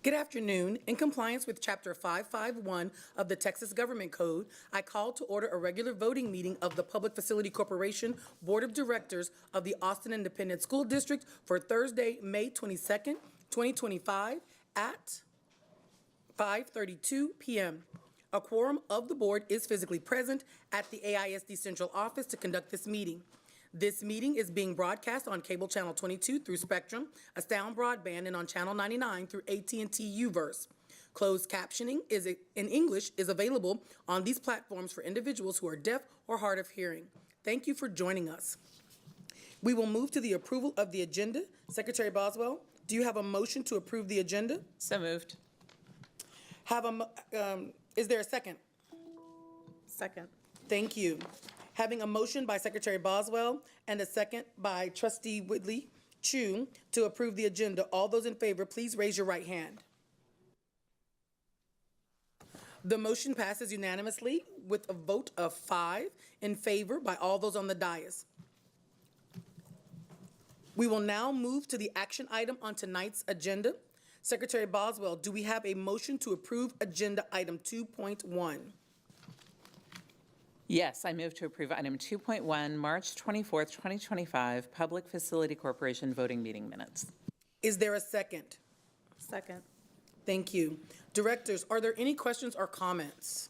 Good afternoon. In compliance with Chapter 551 of the Texas Government Code, I call to order a regular voting meeting of the Public Facility Corporation Board of Directors of the Austin Independent School District for Thursday, May 22nd, 2025 at 5:32 p.m. A quorum of the board is physically present at the AISD Central Office to conduct this meeting. This meeting is being broadcast on cable channel 22 through Spectrum, a sound broadband, and on channel 99 through AT&T Uverse. Closed captioning in English is available on these platforms for individuals who are deaf or hard of hearing. Thank you for joining us. We will move to the approval of the agenda. Secretary Boswell, do you have a motion to approve the agenda? So moved. Is there a second? Second. Thank you. Having a motion by Secretary Boswell and a second by Trustee Whitley Chu to approve the agenda, all those in favor, please raise your right hand. The motion passes unanimously with a vote of 5 in favor by all those on the dais. We will now move to the action item on tonight's agenda. Secretary Boswell, do we have a motion to approve agenda item 2.1? Yes, I move to approve item 2.1, March 24th, 2025, Public Facility Corporation voting meeting minutes. Is there a second? Second. Thank you. Directors, are there any questions or comments?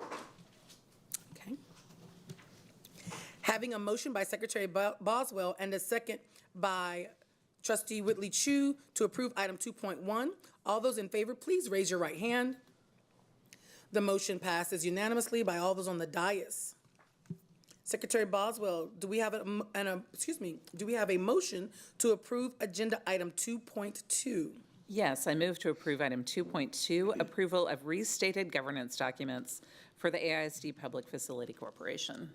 Okay. Having a motion by Secretary Boswell and a second by Trustee Whitley Chu to approve item 2.1. All those in favor, please raise your right hand. The motion passes unanimously by all those on the dais. Secretary Boswell, do we have a motion to approve agenda item 2.2? Yes, I move to approve item 2.2, approval of restated governance documents for the AISD Public Facility Corporation.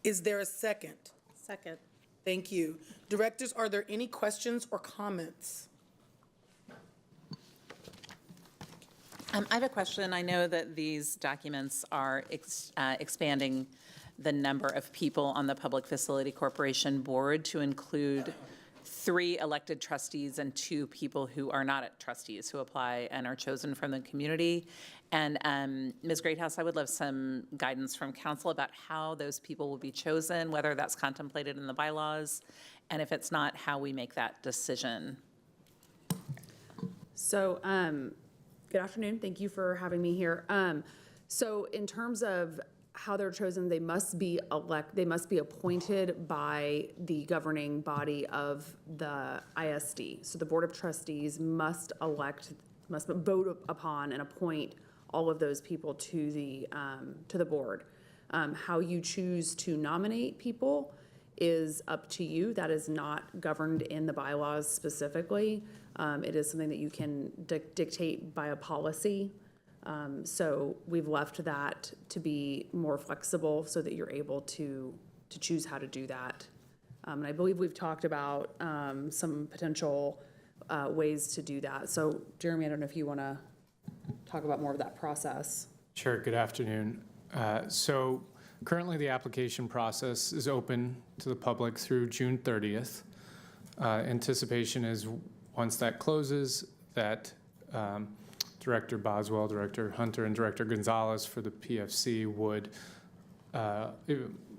Is there a second? Second. Thank you. Directors, are there any questions or comments? I have a question. I know that these documents are expanding the number of people on the Public Facility Corporation board to include 3 elected trustees and 2 people who are not trustees who apply and are chosen from the community. And Ms. Greathouse, I would love some guidance from council about how those people will be chosen, whether that's contemplated in the bylaws, and if it's not, how we make that decision. So, good afternoon. Thank you for having me here. So in terms of how they're chosen, they must be appointed by the governing body of the ISD. So the Board of Trustees must vote upon and appoint all of those people to the board. How you choose to nominate people is up to you. That is not governed in the bylaws specifically. It is something that you can dictate by a policy. So we've left that to be more flexible so that you're able to choose how to do that. And I believe we've talked about some potential ways to do that. So Jeremy, I don't know if you want to talk about more of that process. Sure, good afternoon. So currently the application process is open to the public through June 30th. Anticipation is once that closes, that Director Boswell, Director Hunter, and Director Gonzalez for the PFC would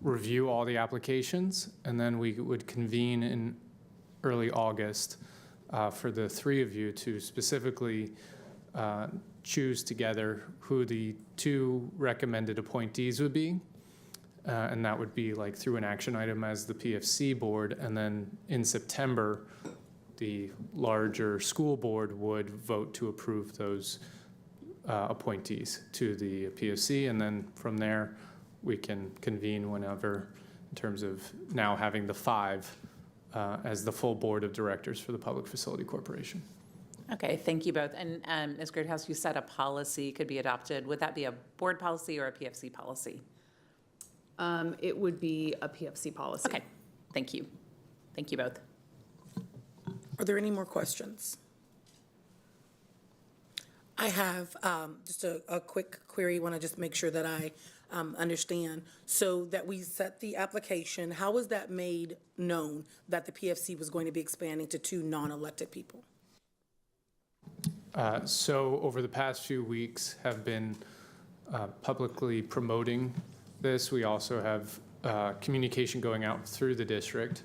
review all the applications, and then we would convene in early August for the 3 of you to specifically choose together who the 2 recommended appointees would be. And that would be like through an action item as the PFC board. And then in September, the larger school board would vote to approve those appointees to the PFC. And then from there, we can convene whenever, in terms of now having the 5 as the full board of directors for the Public Facility Corporation. Okay, thank you both. And Ms. Greathouse, you said a policy could be adopted. Would that be a board policy or a PFC policy? It would be a PFC policy. Okay, thank you. Thank you both. Are there any more questions? I have just a quick query, want to just make sure that I understand. So that we set the application, how was that made known that the PFC was going to be expanding to 2 non-elected people? So over the past few weeks have been publicly promoting this. We also have communication going out through the district,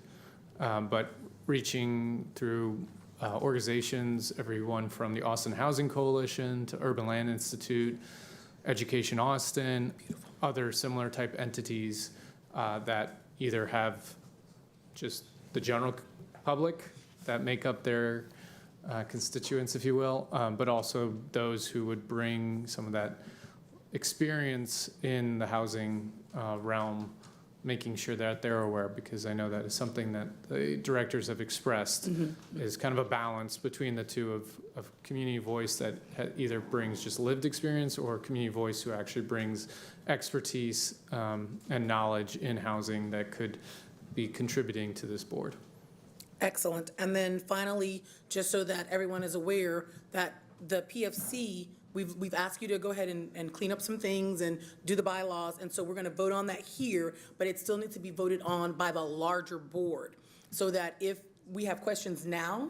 but reaching through organizations, everyone from the Austin Housing Coalition to Urban Land Institute, Education Austin, other similar type entities that either have just the general public that make up their constituents, if you will, but also those who would bring some of that experience in the housing realm, making sure that they're aware, because I know that is something that the directors have expressed is kind of a balance between the two of community voice that either brings just lived experience or community voice who actually brings expertise and knowledge in housing that could be contributing to this board. Excellent. And then finally, just so that everyone is aware that the PFC, we've asked you to go ahead and clean up some things and do the bylaws, and so we're going to vote on that here, but it still needs to be voted on by the larger board, so that if we have questions now,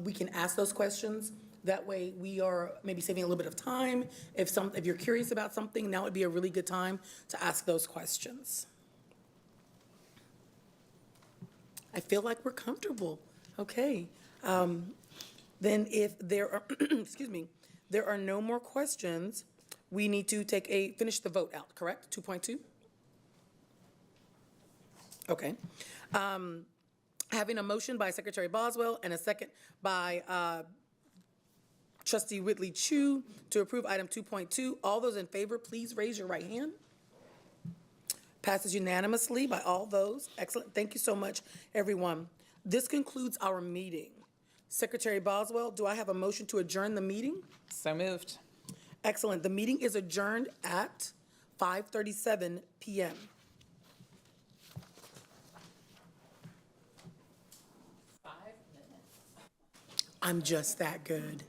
we can ask those questions. That way, we are maybe saving a little bit of time. If you're curious about something, now would be a really good time to ask those questions. I feel like we're comfortable. Okay. Then if there are, excuse me, there are no more questions, we need to finish the vote out, correct? 2.2? Okay. Having a motion by Secretary Boswell and a second by Trustee Whitley Chu to approve item 2.2. All those in favor, please raise your right hand. Passes unanimously by all those. Excellent. Thank you so much, everyone. This concludes our meeting. Secretary Boswell, do I have a motion to adjourn the meeting? So moved. Excellent. The meeting is adjourned at 5:37 p.m. I'm just that good.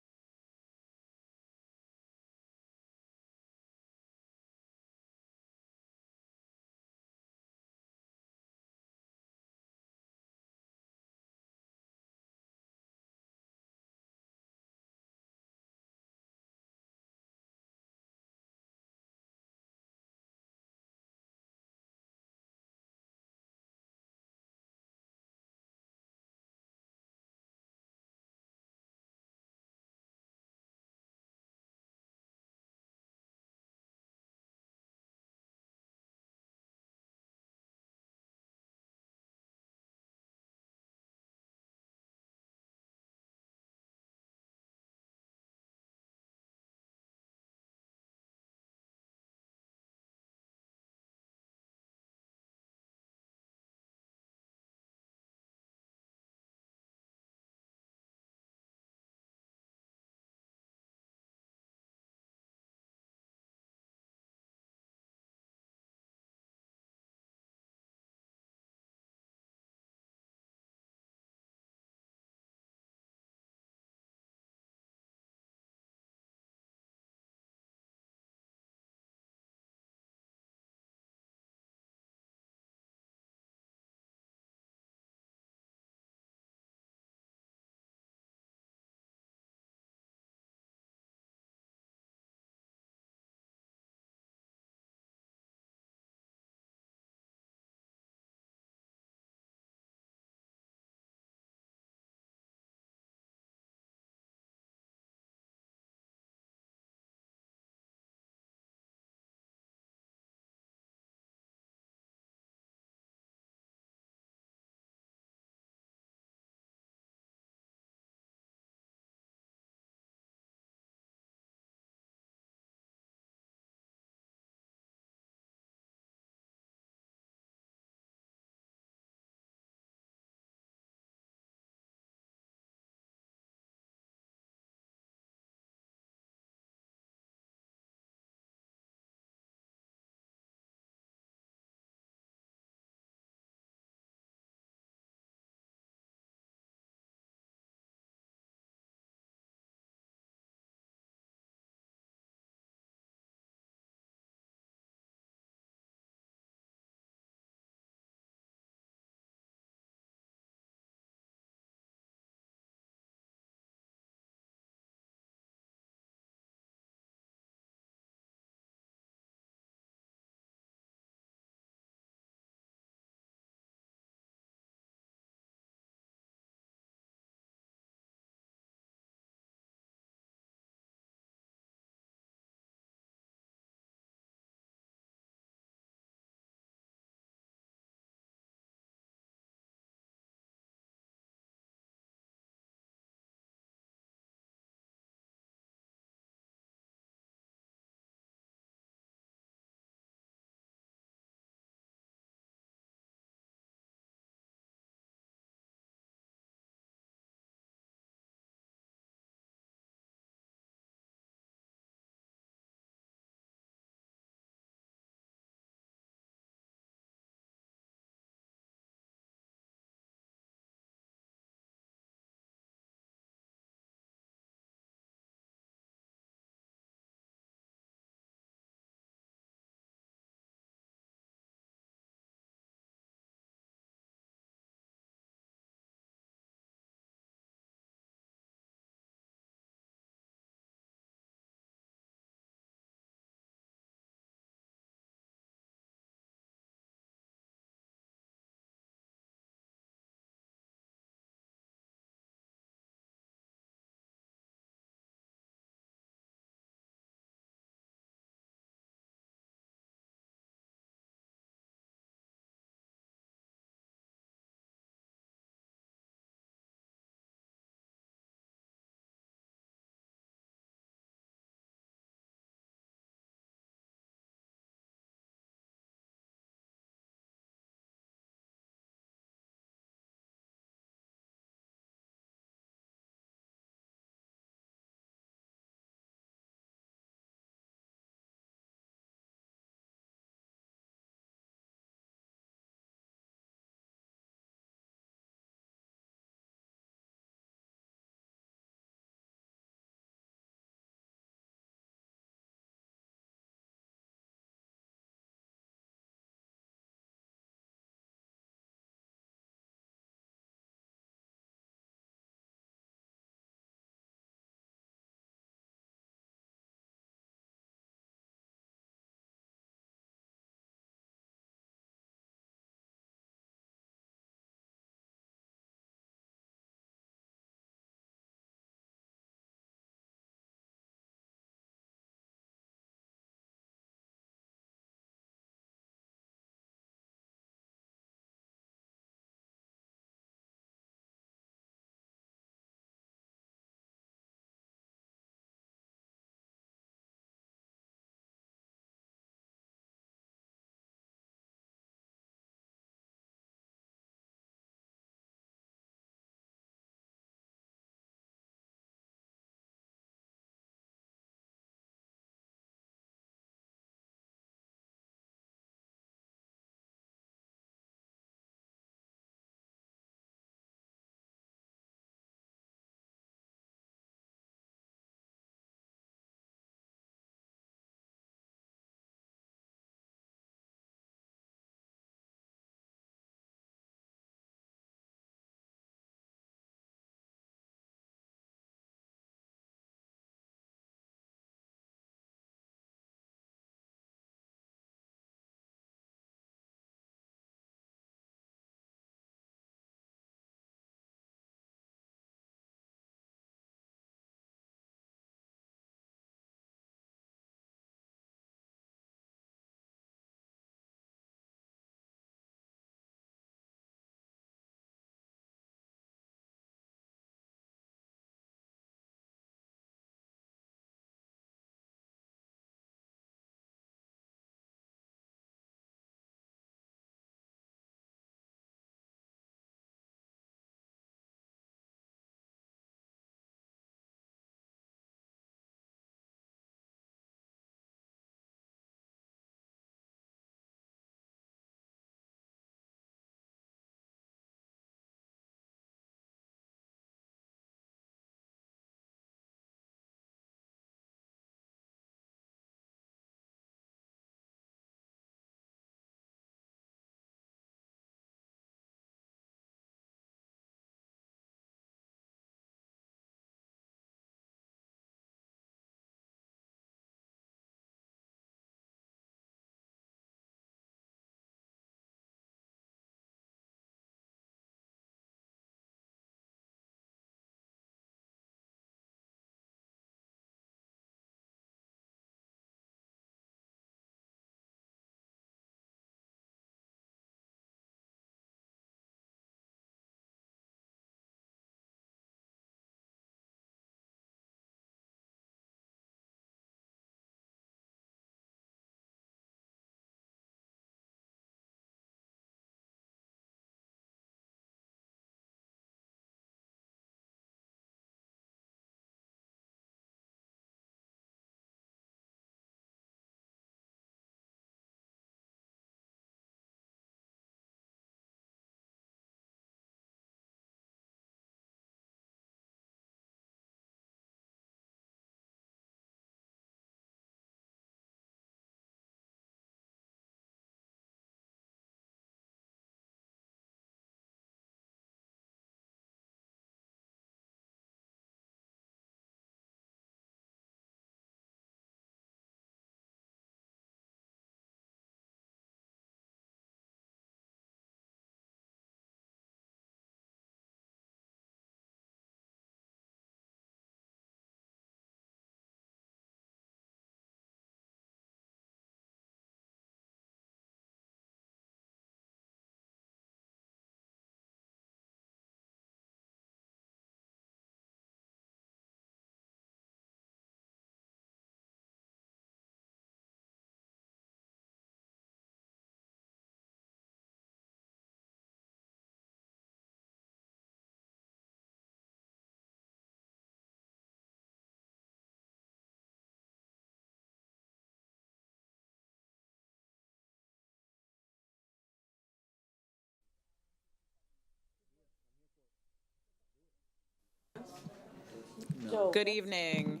Good evening.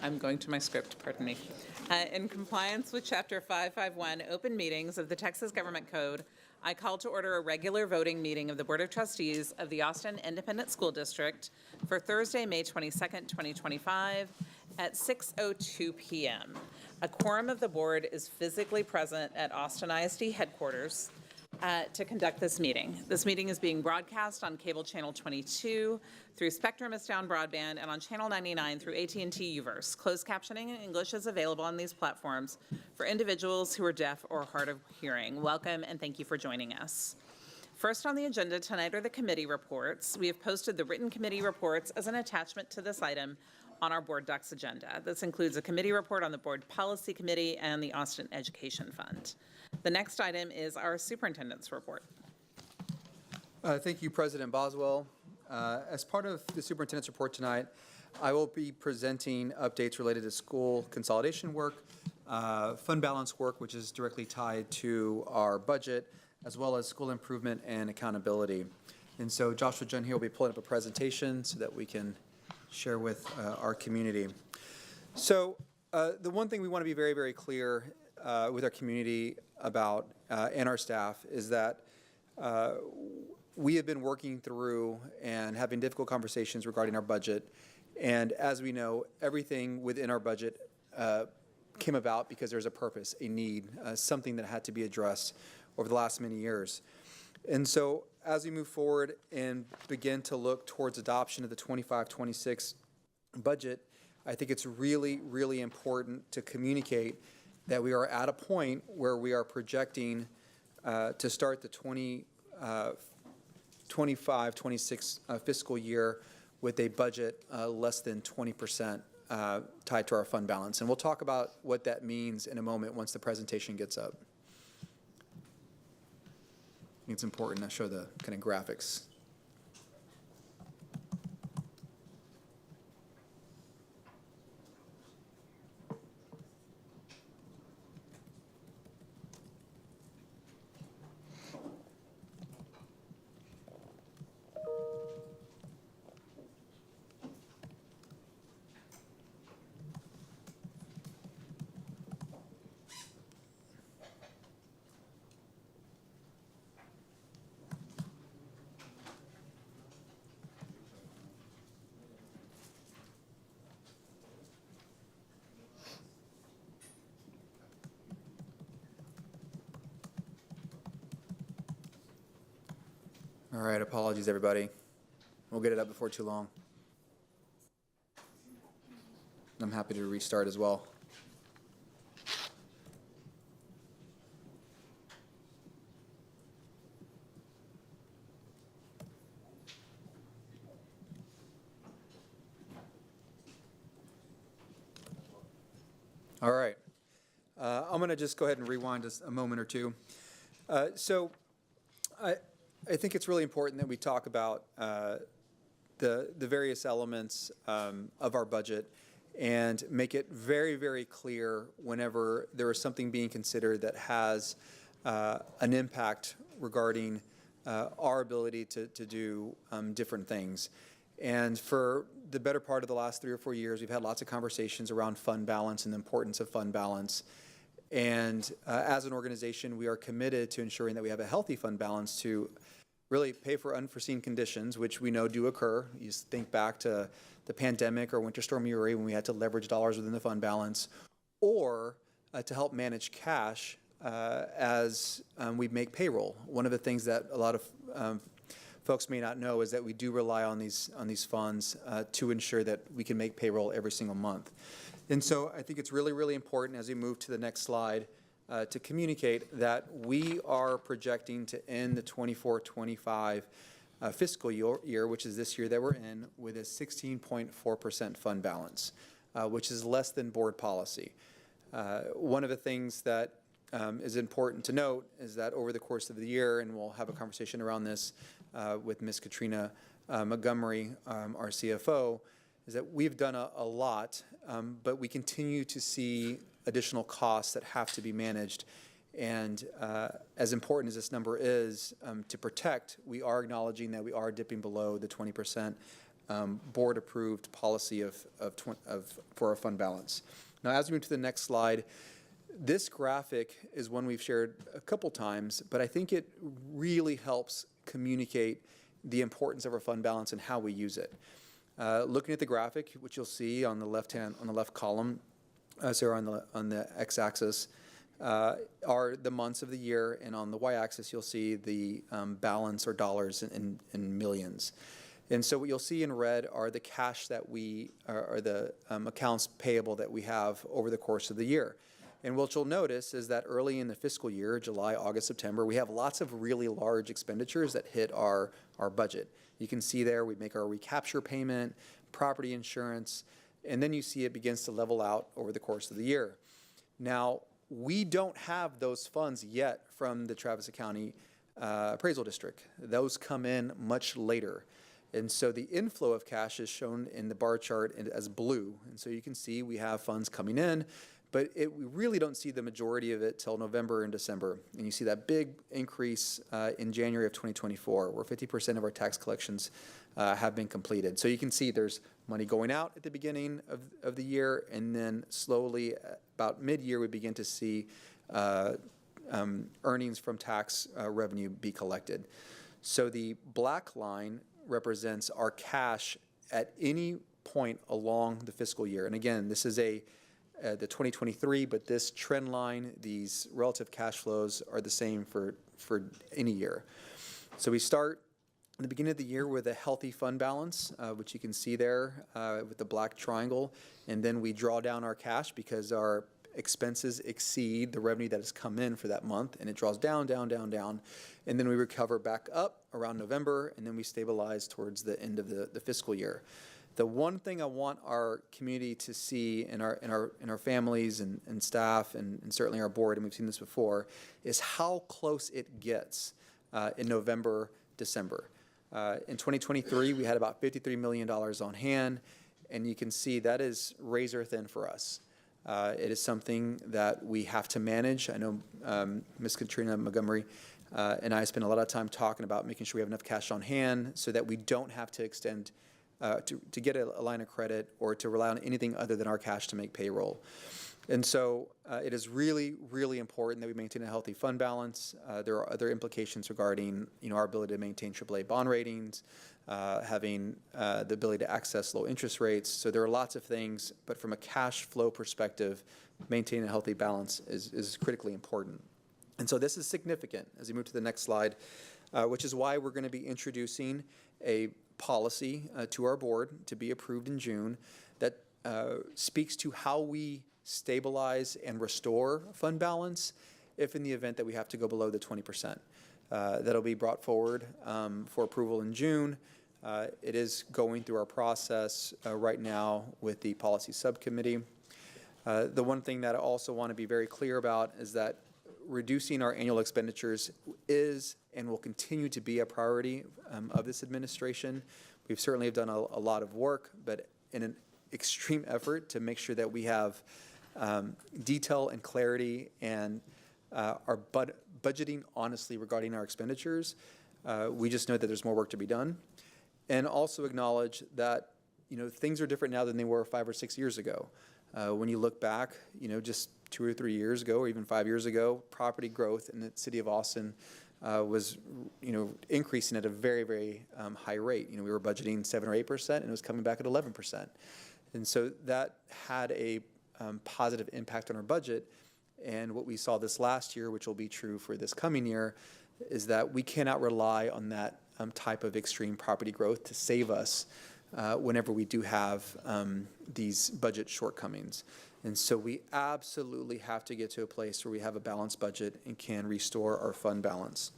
I'm going to my script, pardon me. In compliance with Chapter 551, Open Meetings of the Texas Government Code, I call to order a regular voting meeting of the Board of Trustees of the Austin Independent School District for Thursday, May 22nd, 2025 at 6:02 p.m. A quorum of the board is physically present at Austin ISD headquarters to conduct this meeting. This meeting is being broadcast on cable channel 22 through Spectrum S-Down Broadband and on channel 99 through AT&T Uverse. Closed captioning in English is available on these platforms for individuals who are deaf or hard of hearing. Welcome and thank you for joining us. First on the agenda tonight are the committee reports. We have posted the written committee reports as an attachment to this item on our board docs agenda. This includes a committee report on the Board Policy Committee and the Austin Education Fund. The next item is our superintendent's report. Thank you, President Boswell. As part of the superintendent's report tonight, I will be presenting updates related to school consolidation work, fund balance work, which is directly tied to our budget, as well as school improvement and accountability. And so Joshua Jun here will be pulling up a presentation so that we can share with our community. So the one thing we want to be very, very clear with our community about and our staff is that we have been working through and having difficult conversations regarding our budget. And as we know, everything within our budget came about because there's a purpose, a need, something that had to be addressed over the last many years. And so as we move forward and begin to look towards adoption of the 25-26 budget, I think it's really, really important to communicate that we are at a point where we are projecting to start the 25-26 fiscal year with a budget less than 20% tied to our fund balance. And we'll talk about what that means in a moment once the presentation gets up. I think it's important to show the kind of graphics. All right, apologies, everybody. We'll get it up before too long. I'm happy to restart as well. All right. I'm going to just go ahead and rewind just a moment or two. I think it's really important that we talk about the various elements of our budget and make it very, very clear whenever there is something being considered that has an impact regarding our ability to do different things. And for the better part of the last 3 or 4 years, we've had lots of conversations around fund balance and the importance of fund balance. And as an organization, we are committed to ensuring that we have a healthy fund balance to really pay for unforeseen conditions, which we know do occur. You just think back to the pandemic or Winter Storm Uri when we had to leverage dollars within the fund balance, or to help manage cash as we make payroll. One of the things that a lot of folks may not know is that we do rely on these funds to ensure that we can make payroll every single month. And so I think it's really, really important as we move to the next slide to communicate that we are projecting to end the 24-25 fiscal year, which is this year that we're in, with a 16.4% fund balance, which is less than board policy. One of the things that is important to note is that over the course of the year, and we'll have a conversation around this with Ms. Katrina Montgomery, our CFO, is that we've done a lot, but we continue to see additional costs that have to be managed. And as important as this number is to protect, we are acknowledging that we are dipping below the 20% board-approved policy for our fund balance. Now, as we move to the next slide, this graphic is one we've shared a couple times, but I think it really helps communicate the importance of our fund balance and how we use it. Looking at the graphic, which you'll see on the left column, on the x-axis, are the months of the year, and on the y-axis you'll see the balance or dollars in millions. And so what you'll see in red are the cash that are the accounts payable that we have over the course of the year. And what you'll notice is that early in the fiscal year, July, August, September, we have lots of really large expenditures that hit our budget. You can see there we make our recapture payment, property insurance, and then you see it begins to level out over the course of the year. Now, we don't have those funds yet from the Travis County Appraisal District. Those come in much later. And so the inflow of cash is shown in the bar chart as blue. And so you can see we have funds coming in, but we really don't see the majority of it till November and December. And you see that big increase in January of 2024, where 50% of our tax collections have been completed. So you can see there's money going out at the beginning of the year, and then slowly, about mid-year, we begin to see earnings from tax revenue be collected. So the black line represents our cash at any point along the fiscal year. And again, this is the 2023, but this trend line, these relative cash flows are the same for any year. So we start at the beginning of the year with a healthy fund balance, which you can see there with the black triangle, and then we draw down our cash because our expenses exceed the revenue that has come in for that month, and it draws down, down, down, down, and then we recover back up around November, and then we stabilize towards the end of the fiscal year. The one thing I want our community to see in our families and staff and certainly our board, and we've seen this before, is how close it gets in November, December. In 2023, we had about $53 million on hand, and you can see that is razor thin for us. It is something that we have to manage. I know Ms. Katrina Montgomery and I spend a lot of time talking about making sure we have enough cash on hand so that we don't have to extend to get a line of credit or to rely on anything other than our cash to make payroll. And so it is really, really important that we maintain a healthy fund balance. There are other implications regarding our ability to maintain AAA bond ratings, having the ability to access low interest rates. So there are lots of things, but from a cash flow perspective, maintaining a healthy balance is critically important. And so this is significant as we move to the next slide, which is why we're going to be introducing a policy to our board to be approved in June that speaks to how we stabilize and restore fund balance if in the event that we have to go below the 20%. That'll be brought forward for approval in June. It is going through our process right now with the policy subcommittee. The one thing that I also want to be very clear about is that reducing our annual expenditures is and will continue to be a priority of this administration. We've certainly done a lot of work, but in an extreme effort to make sure that we have detail and clarity and are budgeting honestly regarding our expenditures. We just know that there's more work to be done, and also acknowledge that things are different now than they were 5 or 6 years ago. When you look back, just 2 or 3 years ago, or even 5 years ago, property growth in the city of Austin was increasing at a very, very high rate. We were budgeting 7 or 8%, and it was coming back at 11%, and so that had a positive impact on our budget. And what we saw this last year, which will be true for this coming year, is that we cannot rely on that type of extreme property growth to save us whenever we do have these budget shortcomings. And so we absolutely have to get to a place where we have a balanced budget and can restore our fund balance.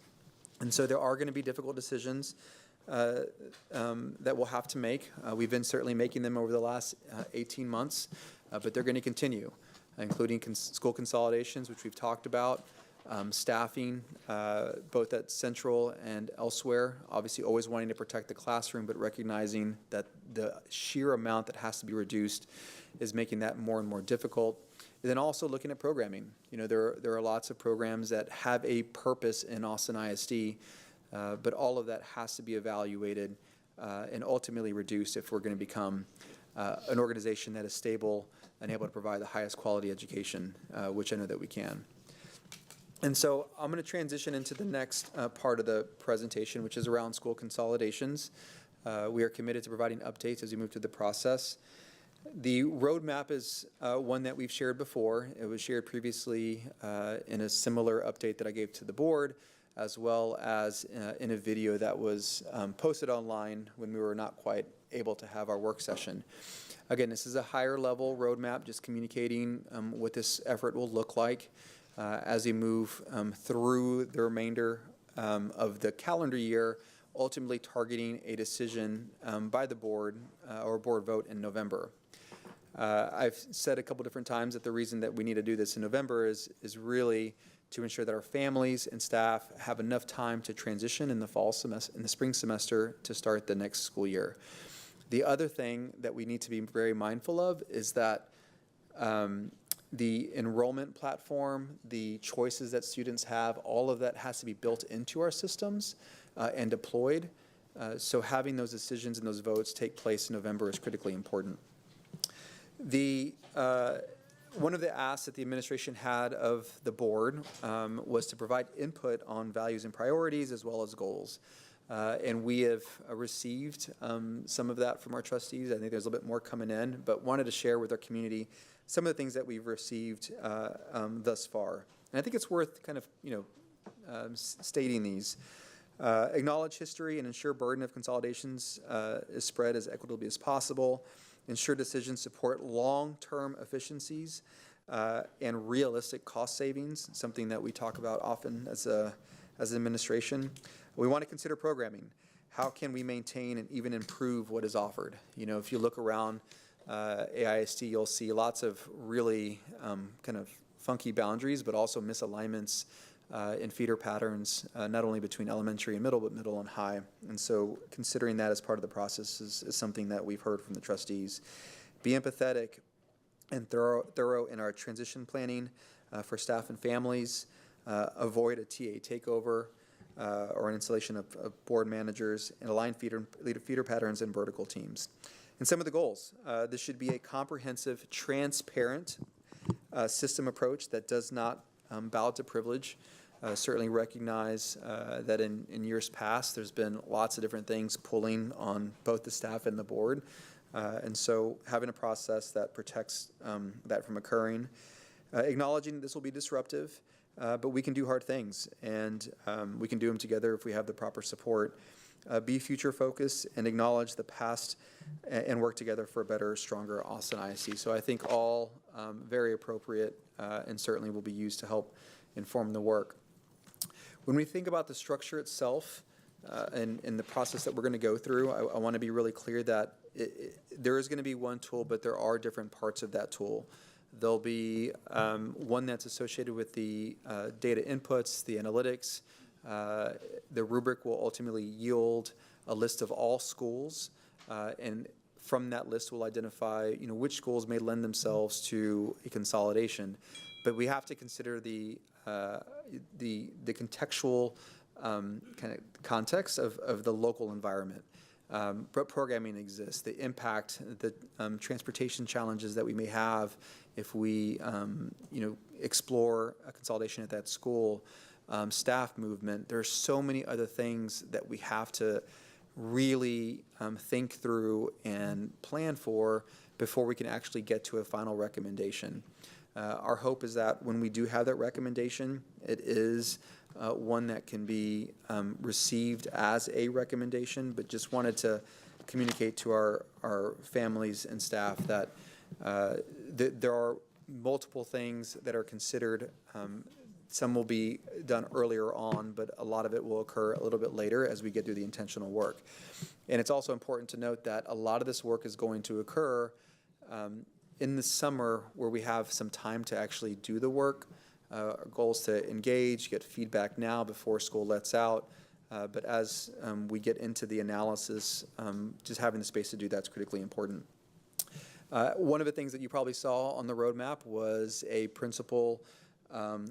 And so there are going to be difficult decisions that we'll have to make. We've been certainly making them over the last 18 months, but they're going to continue, including school consolidations, which we've talked about, staffing, both at Central and elsewhere. Obviously, always wanting to protect the classroom, but recognizing that the sheer amount that has to be reduced is making that more and more difficult. And then also looking at programming. You know, there are lots of programs that have a purpose in Austin ISD, but all of that has to be evaluated and ultimately reduced if we're going to become an organization that is stable and able to provide the highest quality education, which I know that we can. And so I'm going to transition into the next part of the presentation, which is around school consolidations. We are committed to providing updates as we move through the process. The roadmap is one that we've shared before. It was shared previously in a similar update that I gave to the board, as well as in a video that was posted online when we were not quite able to have our work session. Again, this is a higher level roadmap, just communicating what this effort will look like as we move through the remainder of the calendar year, ultimately targeting a decision by the board or board vote in November. I've said a couple different times that the reason that we need to do this in November is really to ensure that our families and staff have enough time to transition in the fall semester, in the spring semester, to start the next school year. The other thing that we need to be very mindful of is that the enrollment platform, the choices that students have, all of that has to be built into our systems and deployed. So having those decisions and those votes take place in November is critically important. One of the asks that the administration had of the board was to provide input on values and priorities as well as goals. And we have received some of that from our trustees. I think there's a little bit more coming in, but wanted to share with our community some of the things that we've received thus far. And I think it's worth kind of, stating these. Acknowledge history and ensure burden of consolidations is spread as equitably as possible. Ensure decisions support long-term efficiencies and realistic cost savings, something that we talk about often as an administration. We want to consider programming. How can we maintain and even improve what is offered? You know, if you look around AISD, you'll see lots of really kind of funky boundaries, but also misalignments in feeder patterns, not only between elementary and middle, but middle and high. And so considering that as part of the process is something that we've heard from the trustees. Be empathetic and thorough in our transition planning for staff and families. Avoid a TA takeover or an installation of board managers, and align feeder patterns and vertical teams. And some of the goals. This should be a comprehensive, transparent system approach that does not bow to privilege. Certainly recognize that in years past, there's been lots of different things pulling on both the staff and the board. And so having a process that protects that from occurring. Acknowledging that this will be disruptive, but we can do hard things, and we can do them together if we have the proper support. Be future focused and acknowledge the past and work together for a better, stronger Austin ISD. So I think all very appropriate and certainly will be used to help inform the work. When we think about the structure itself and the process that we're going to go through, I want to be really clear that there is going to be one tool, but there are different parts of that tool. There'll be one that's associated with the data inputs, the analytics. The rubric will ultimately yield a list of all schools, and from that list we'll identify, which schools may lend themselves to a consolidation. But we have to consider the contextual kind of context of the local environment. But programming exists, the impact, the transportation challenges that we may have if we, explore a consolidation at that school, staff movement. There's so many other things that we have to really think through and plan for before we can actually get to a final recommendation. Our hope is that when we do have that recommendation, it is one that can be received as a recommendation, but just wanted to communicate to our families and staff that there are multiple things that are considered. Some will be done earlier on, but a lot of it will occur a little bit later as we get through the intentional work. And it's also important to note that a lot of this work is going to occur in the summer, where we have some time to actually do the work. Our goal is to engage, get feedback now before school lets out. But as we get into the analysis, just having the space to do that's critically important. One of the things that you probably saw on the roadmap was a principal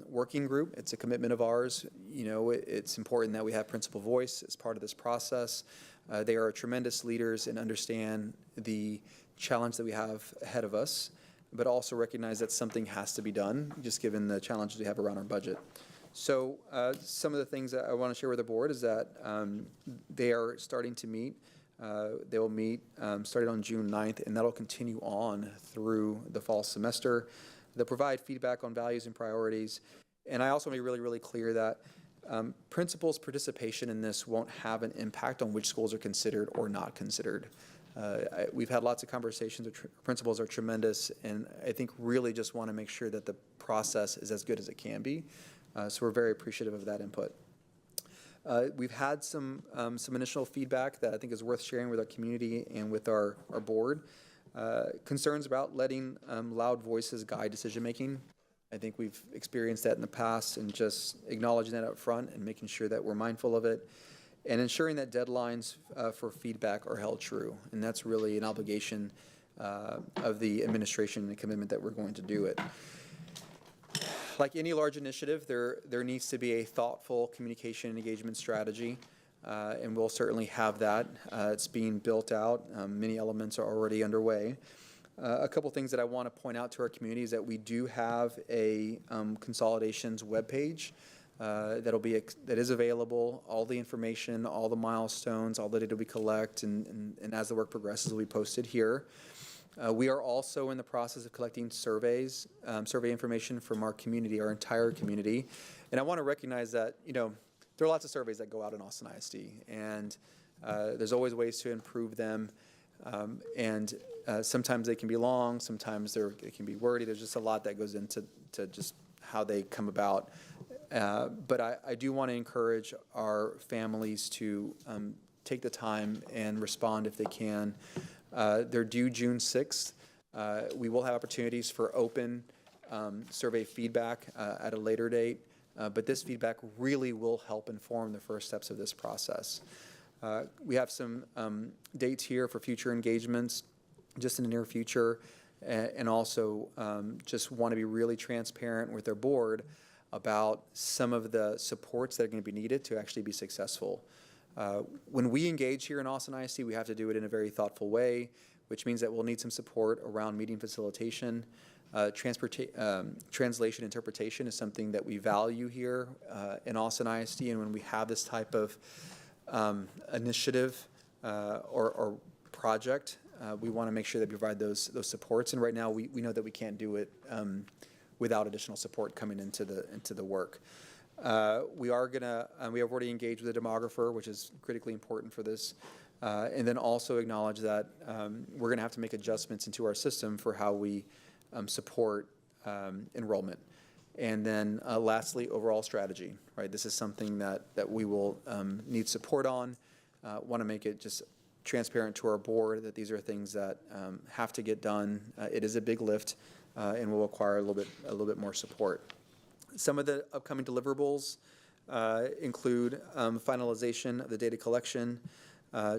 working group. It's a commitment of ours. You know, it's important that we have principal voice as part of this process. They are tremendous leaders and understand the challenge that we have ahead of us, but also recognize that something has to be done, just given the challenges we have around our budget. So some of the things that I want to share with the board is that they are starting to meet. They will meet starting on June 9th, and that'll continue on through the fall semester. They'll provide feedback on values and priorities. And I also want to be really, really clear that principals' participation in this won't have an impact on which schools are considered or not considered. We've had lots of conversations. Principals are tremendous, and I think really just want to make sure that the process is as good as it can be. So we're very appreciative of that input. We've had some initial feedback that I think is worth sharing with our community and with our board. Concerns about letting loud voices guide decision-making. I think we've experienced that in the past, and just acknowledging that up front and making sure that we're mindful of it, and ensuring that deadlines for feedback are held true. And that's really an obligation of the administration and the commitment that we're going to do it. Like any large initiative, there needs to be a thoughtful communication and engagement strategy, and we'll certainly have that. It's being built out. Many elements are already underway. A couple things that I want to point out to our community is that we do have a consolidations webpage that is available. All the information, all the milestones, all the data we collect, and as the work progresses, will be posted here. We are also in the process of collecting survey information from our community, our entire community. And I want to recognize that, you know, there are lots of surveys that go out in Austin ISD, and there's always ways to improve them. Sometimes they can be long, sometimes they can be wordy. There's just a lot that goes into just how they come about. But I do want to encourage our families to take the time and respond if they can. They're due June 6th. We will have opportunities for open survey feedback at a later date, but this feedback really will help inform the first steps of this process. We have some dates here for future engagements just in the near future, and also just want to be really transparent with our board about some of the supports that are going to be needed to actually be successful. When we engage here in Austin ISD, we have to do it in a very thoughtful way, which means that we'll need some support around meeting facilitation. Translation interpretation is something that we value here in Austin ISD, and when we have this type of initiative or project, we want to make sure that we provide those supports. And right now, we know that we can't do it without additional support coming into the work. We have already engaged with a demographer, which is critically important for this, and then also acknowledge that we're going to have to make adjustments into our system for how we support enrollment. And then lastly, overall strategy, right? This is something that we will need support on. Want to make it just transparent to our board that these are things that have to get done. It is a big lift and will require a little bit more support. Some of the upcoming deliverables include finalization of the data collection,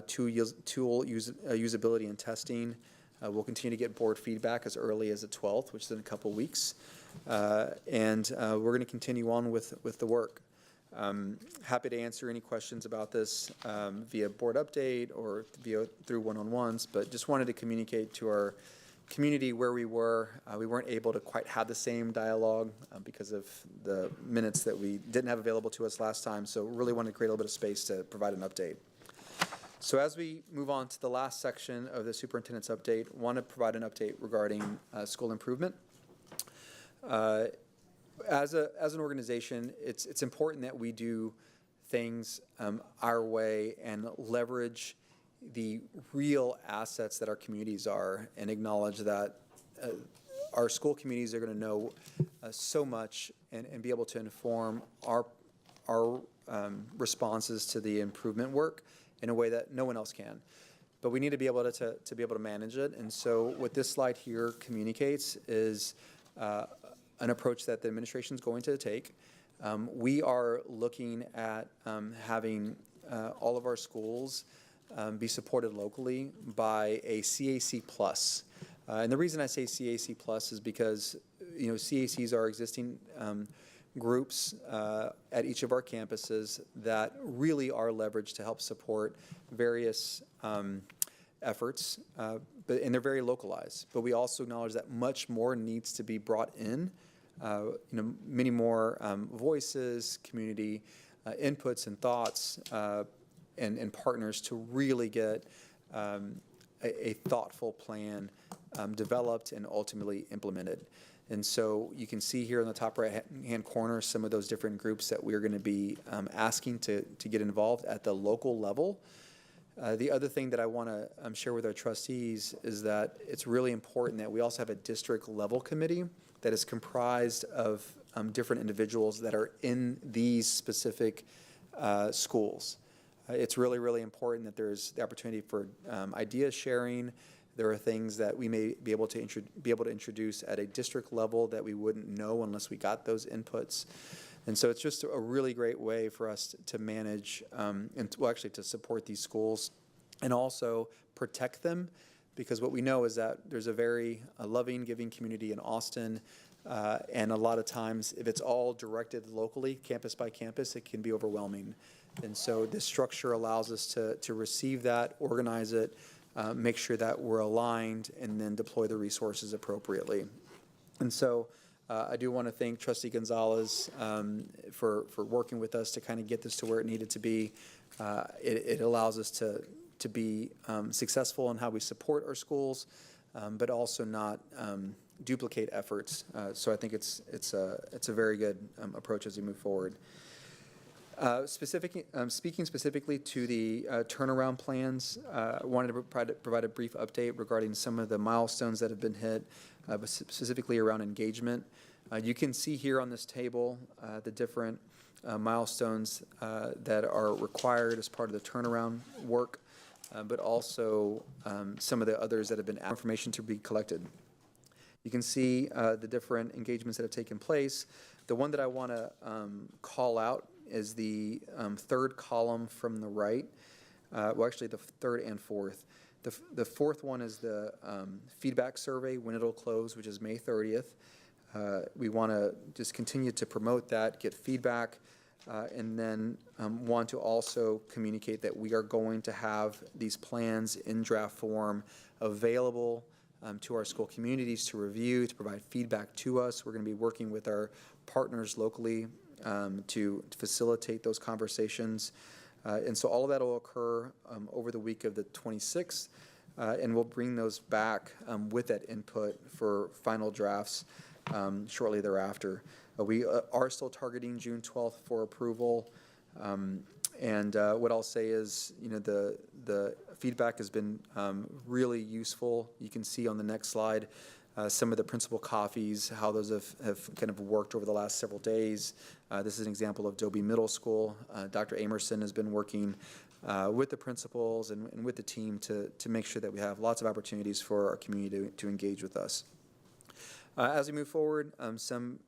tool usability and testing. We'll continue to get board feedback as early as the 12th, which is in a couple weeks. And we're going to continue on with the work. Happy to answer any questions about this via board update or through one-on-ones, but just wanted to communicate to our community where we were. We weren't able to quite have the same dialogue because of the minutes that we didn't have available to us last time, so really wanted to create a little bit of space to provide an update. So as we move on to the last section of the superintendent's update, want to provide an update regarding school improvement. As an organization, it's important that we do things our way and leverage the real assets that our communities are, and acknowledge that our school communities are going to know so much and be able to inform our responses to the improvement work in a way that no one else can. But we need to be able to be able to manage it. And so what this slide here communicates is an approach that the administration is going to take. We are looking at having all of our schools be supported locally by a CAC plus. And the reason I say CAC plus is because, CACs are existing groups at each of our campuses that really are leveraged to help support various efforts, and they're very localized. But we also acknowledge that much more needs to be brought in, many more voices, community inputs and thoughts, and partners to really get a thoughtful plan developed and ultimately implemented. And so you can see here in the top right-hand corner some of those different groups that we're going to be asking to get involved at the local level. The other thing that I want to share with our trustees is that it's really important that we also have a district level committee that is comprised of different individuals that are in these specific schools. It's really, really important that there's the opportunity for idea sharing. There are things that we may be able to introduce at a district level that we wouldn't know unless we got those inputs. And so it's just a really great way for us to manage actually to support these schools and also protect them, because what we know is that there's a very loving, giving community in Austin, and a lot of times if it's all directed locally, campus by campus, it can be overwhelming. And so this structure allows us to receive that, organize it, make sure that we're aligned, and then deploy the resources appropriately. And so I do want to thank Trustee Gonzalez for working with us to kind of get this to where it needed to be. It allows us to be successful in how we support our schools, but also not duplicate efforts. So I think it's a very good approach as we move forward. Speaking specifically to the turnaround plans, I wanted to provide a brief update regarding some of the milestones that have been hit, but specifically around engagement. You can see here on this table the different milestones that are required as part of the turnaround work, but also some of the others that have been information to be collected. You can see the different engagements that have taken place. The one that I want to call out is the third column from the right. Well, actually the third and fourth. The fourth one is the feedback survey, when it'll close, which is May 30th. We want to just continue to promote that, get feedback, and then want to also communicate that we are going to have these plans in draft form available to our school communities to review, to provide feedback to us. We're going to be working with our partners locally to facilitate those conversations. And so all of that will occur over the week of the 26th, and we'll bring those back with that input for final drafts shortly thereafter. We are still targeting June 12th for approval. And what I'll say is, the feedback has been really useful. You can see on the next slide some of the principal coffees, how those have kind of worked over the last several days. This is an example of Dobie Middle School. Dr. Amerson has been working with the principals and with the team to make sure that we have lots of opportunities for our community to engage with us. As we move forward, some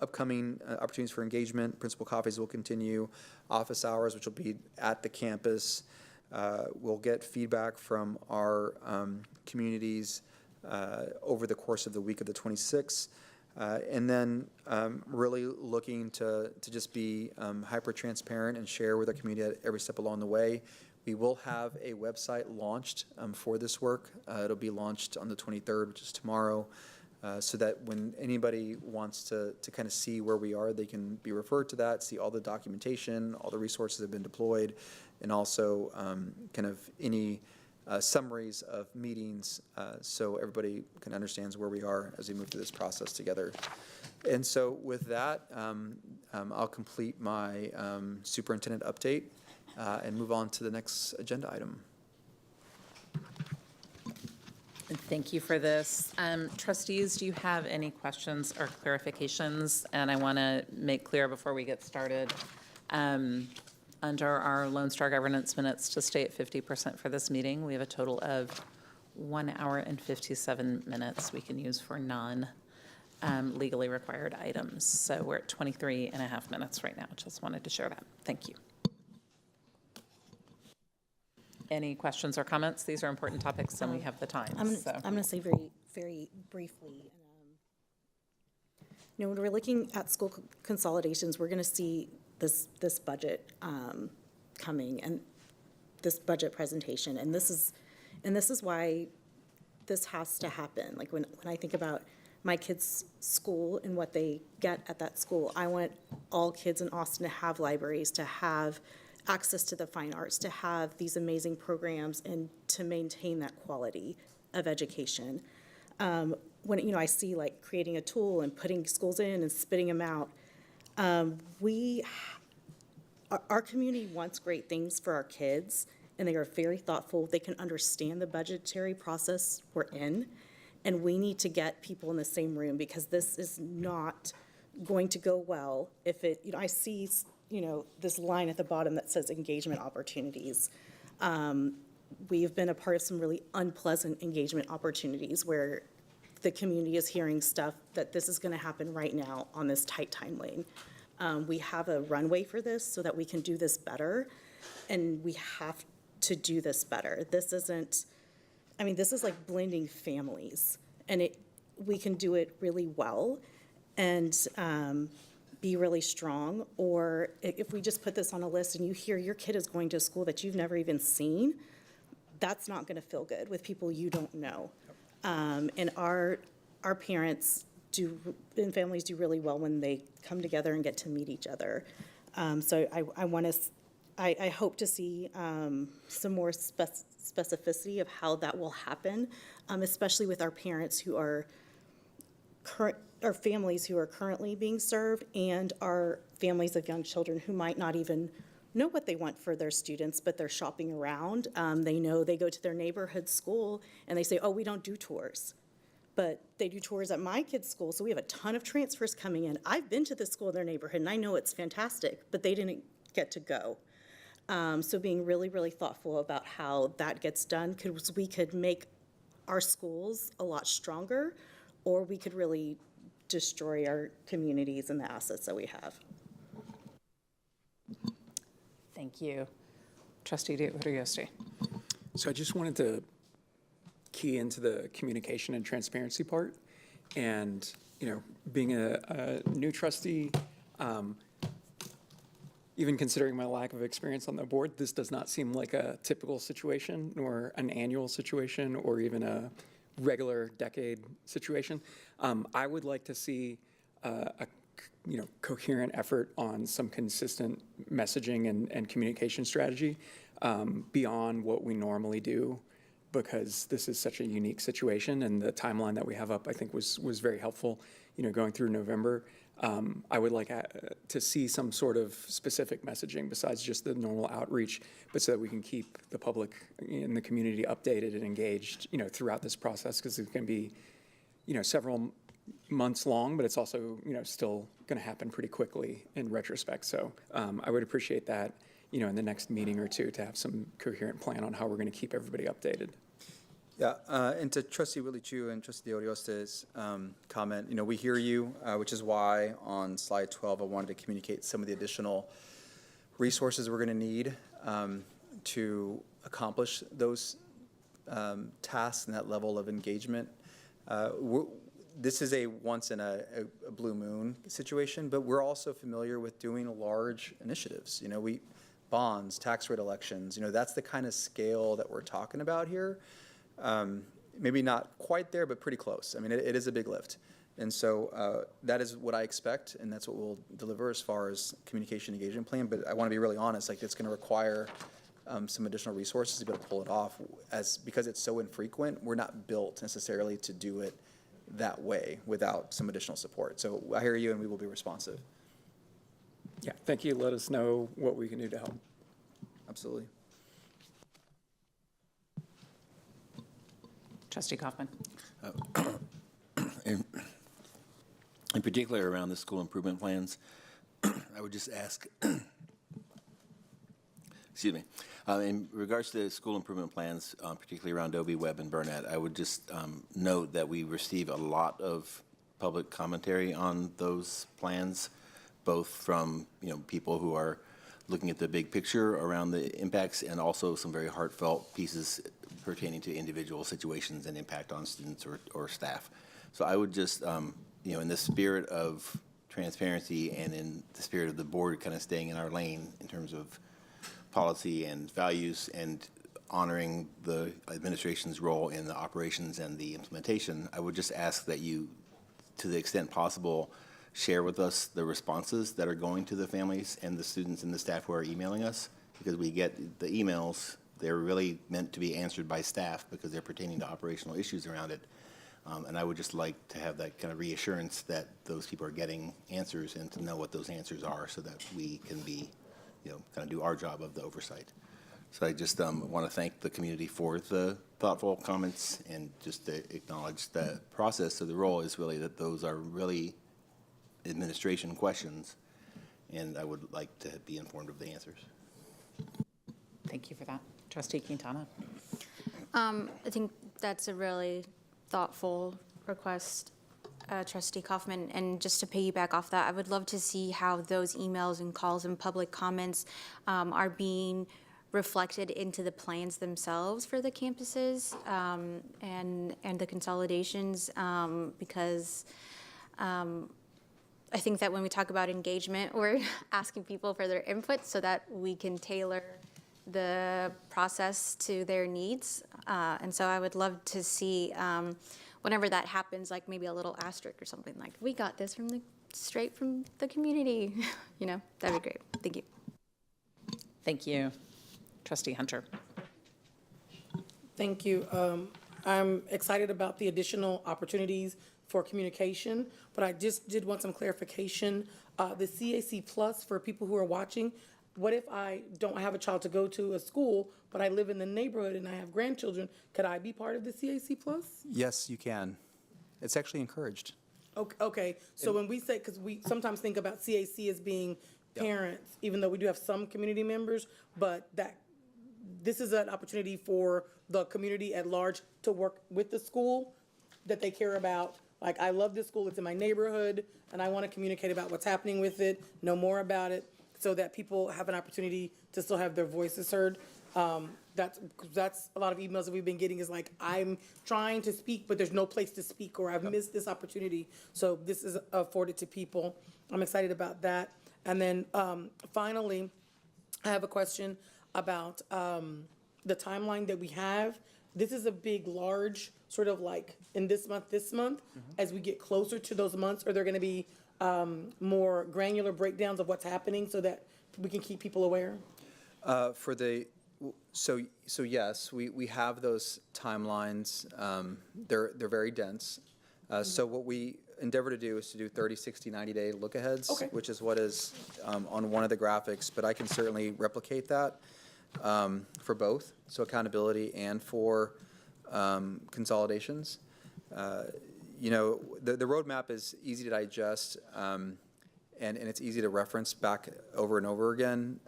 upcoming opportunities for engagement. Principal coffees will continue. Office hours, which will be at the campus. We'll get feedback from our communities over the course of the week of the 26th. And then really looking to just be hyper-transparent and share with our community at every step along the way. We will have a website launched for this work. It'll be launched on the 23rd, which is tomorrow. So that when anybody wants to kind of see where we are, they can be referred to that, see all the documentation, all the resources that have been deployed, and also kind of any summaries of meetings so everybody can understand where we are as we move through this process together. And so with that, I'll complete my superintendent update and move on to the next agenda item. Thank you for this. Trustees, do you have any questions or clarifications? And I want to make clear before we get started, under our Lone Star governance minutes to stay at 50% for this meeting, we have a total of 1 hour and 57 minutes we can use for legally required items. So we're at 23 and a half minutes right now. Just wanted to share that. Thank you. Any questions or comments? These are important topics and we have the time. I'm so. going to say very, very briefly. When we're looking at school consolidations, we're going to see this budget coming and this budget presentation, and this is why this has to happen. Like when I think about my kids' school and what they get at that school, I want all kids in Austin to have libraries, to have access to the fine arts, to have these amazing programs, and to maintain that quality of education. When I see like creating a tool and putting schools in and spitting them out, our community wants great things for our kids, and they are very thoughtful. They can understand the budgetary process we're in, and we need to get people in the same room, because this is not going to go well if it, I see, this line at the bottom that says engagement opportunities. We've been a part of some really unpleasant engagement opportunities where the community is hearing stuff that this is going to happen right now on this tight timeline. We have a runway for this so that we can do this better, and we have to do this better. This isn't, this is like blending families, and we can do it really well and be really strong. Or if we just put this on a list and you hear your kid is going to a school that you've never even seen, that's not going to feel good with people you don't know. And our parents and families do really well when they come together and get to meet each other. So I hope to see some more specificity of how that will happen, especially with our parents who are our families who are currently being served, and our families of young children who might not even know what they want for their students, but they're shopping around. They know they go to their neighborhood school and they say, oh, we don't do tours. But they do tours at my kid's school, so we have a ton of transfers coming in. I've been to this school in their neighborhood, and I know it's fantastic, but they didn't get to go. So being really, really thoughtful about how that gets done, because we could make our schools a lot stronger, or we could really destroy our communities and the assets that we have. Thank you. Trustee Rodriguez. So I just wanted to key into the communication and transparency part. And, being a new trustee, even considering my lack of experience on the board, this does not seem like a typical situation, nor an annual situation, or even a regular decade situation. I would like to see a coherent effort on some consistent messaging and communication strategy beyond what we normally do, because this is such a unique situation, and the timeline that we have up, I think, was very helpful, going through November. I would like to see some sort of specific messaging besides just the normal outreach, but so that we can keep the public and the community updated and engaged, throughout this process, because it's going to be, several months long, but it's also, still going to happen pretty quickly in retrospect. So I would appreciate that, in the next meeting or two, to have some coherent plan on how we're going to keep everybody updated. Yeah, and to Trustee Willie Chu and Trustee Orioste's comment, we hear you, which is why on slide 12 I wanted to communicate some of the additional resources we're going to need to accomplish those tasks and that level of engagement. This is a once in a blue moon situation, but we're also familiar with doing large initiatives. Bonds, tax rate elections, that's the kind of scale that we're talking about here. Maybe not quite there, but pretty close. It is a big lift. And so that is what I expect, and that's what we'll deliver as far as communication engagement plan. But I want to be really honest, it's going to require some additional resources to be able to pull it off, because it's so infrequent, we're not built necessarily to do it that way without some additional support. So I hear you, and we will be responsive. Yeah, thank you. Let us know what we can do to help. Absolutely. Trustee Kaufman. In particular around the school improvement plans, I would just ask, excuse me, in regards to school improvement plans, particularly around Dobie, Webb, and Burnett, I would just note that we receive a lot of public commentary on those plans, both from, people who are looking at the big picture around the impacts and also some very heartfelt pieces pertaining to individual situations and impact on students or staff. So I would just, in the spirit of transparency and in the spirit of the board kind of staying in our lane in terms of policy and values and honoring the administration's role in the operations and the implementation, I would just ask that you, to the extent possible, share with us the responses that are going to the families and the students and the staff who are emailing us, because we get the emails, they're really meant to be answered by staff because they're pertaining to operational issues around it. And I would just like to have that kind of reassurance that those people are getting answers and to know what those answers are so that we can be, kind of do our job of the oversight. So I just want to thank the community for the thoughtful comments and just to acknowledge the process of the role is really that those are really administration questions, and I would like to be informed of the answers. Thank you for that. Trustee Quintana. I think that's a really thoughtful request, Trustee Kaufman. And just to piggyback off that, I would love to see how those emails and calls and public comments are being reflected into the plans themselves for the campuses and the consolidations, because I think that when we talk about engagement, we're asking people for their input so that we can tailor the process to their needs. And so I would love to see, whenever that happens, like maybe a little asterisk or something like, we got this straight from the community. That'd be great. Thank you. Thank you. Trustee Hunter. Thank you. I'm excited about the additional opportunities for communication, but I just did want some clarification. The CAC Plus, for people who are watching, what if I don't have a child to go to a school, but I live in the neighborhood and I have grandchildren? Could I be part of the CAC Plus? Yes, you can. It's actually encouraged. Okay, so when we say, because we sometimes think about CAC as being parents, even though we do have some community members, but this is an opportunity for the community at large to work with the school that they care about. Like, I love this school, it's in my neighborhood, and I want to communicate about what's happening with it, know more about it, so that people have an opportunity to still have their voices heard. That's a lot of emails that we've been getting is like, I'm trying to speak, but there's no place to speak, or I've missed this opportunity. So this is afforded to people. I'm excited about that. And then finally, I have a question about the timeline that we have. This is a big, large, sort of like in this month, as we get closer to those months, are there going to be more granular breakdowns of what's happening so that we can keep people aware? So yes, we have those timelines. They're very dense. So what we endeavor to do is to do 30, 60, 90-day look-aheads, Okay. which is what is on one of the graphics, but I can certainly replicate that for both, so accountability and for consolidations. The roadmap is easy to digest, and it's easy to reference back over and over again.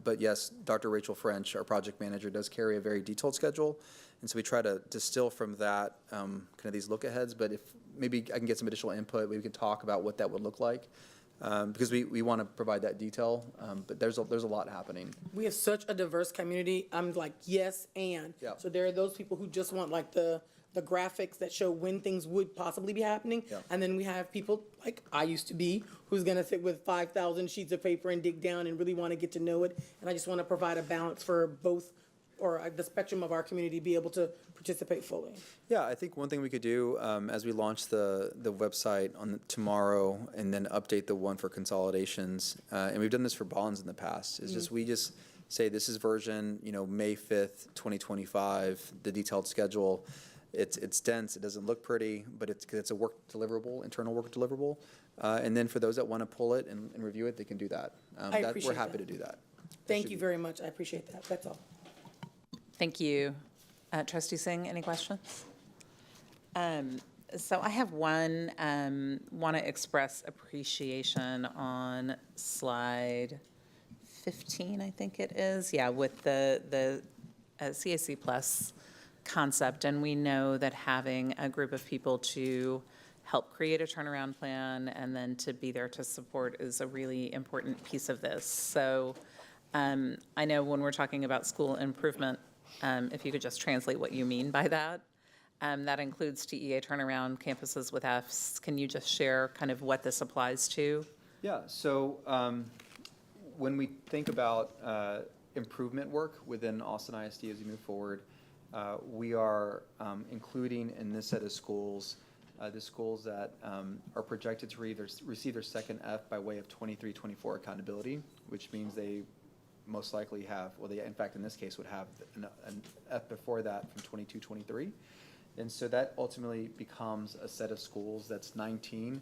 But yes, Dr. Rachel French, our project manager, does carry a very detailed schedule, and so we try to distill from that kind of these look-aheads. But if maybe I can get some additional input, we can talk about what that would look like, because we want to provide that detail. But there's a lot happening. We have such a diverse community. I'm like, yes, and. Yeah. So there are those people who just want like the graphics that show when things would possibly be happening. Yeah. And then we have people like I used to be, who's gonna sit with 5,000 sheets of paper and dig down and really wanna get to know it. And I just wanna provide a balance for both, or the spectrum of our community be able to participate fully. Yeah, I think one thing we could do as we launch the website on tomorrow and then update the one for consolidations, and we've done this for bonds in the past, is just we just say this is version, May 5th, 2025, the detailed schedule. It's dense, it doesn't look pretty, but it's a work deliverable, internal work deliverable. And then for those that want to pull it and review it, they can do that. I appreciate We're happy that. to do that. Thank you very much. I appreciate that. That's all. Thank you. Trustee Singh, any questions? So I have one, want to express appreciation on slide 15, I think it is. Yeah, with the CAC Plus concept. And we know that having a group of people to help create a turnaround plan, and then to be there to support is a really important piece of this. So I know when we're talking about school improvement, if you could just translate what you mean by that. That includes TEA turnaround, campuses with Fs. Can you just share kind of what this applies to? Yeah, so when we think about improvement work within Austin ISD as we move forward, we are including in this set of schools the schools that are projected to receive their second F by way of 23-24 accountability, which means they most likely have, well, they in fact in this case would have an F before that from 22-23. And so that ultimately becomes a set of schools that's 19,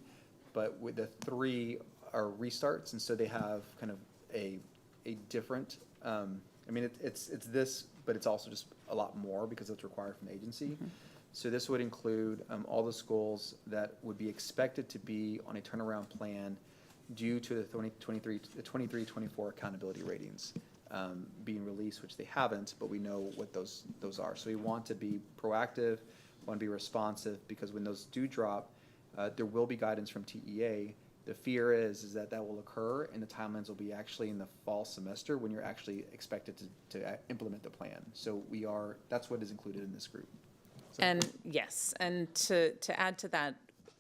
but with the 3 are restarts, and so they have kind of a different, I mean, it's this, but it's also just a lot more because it's required from the agency. Mm-hmm. So this would include all the schools that would be expected to be on a turnaround plan due to the 23-24 accountability ratings being released, which they haven't, but we know what those are. So we want to be proactive, want to be responsive, because when those do drop, there will be guidance from TEA. The fear is that will occur, and the timelines will be actually in the fall semester when you're actually expected to implement the plan. So that's what is included in this group. So. And yes, and to add to that,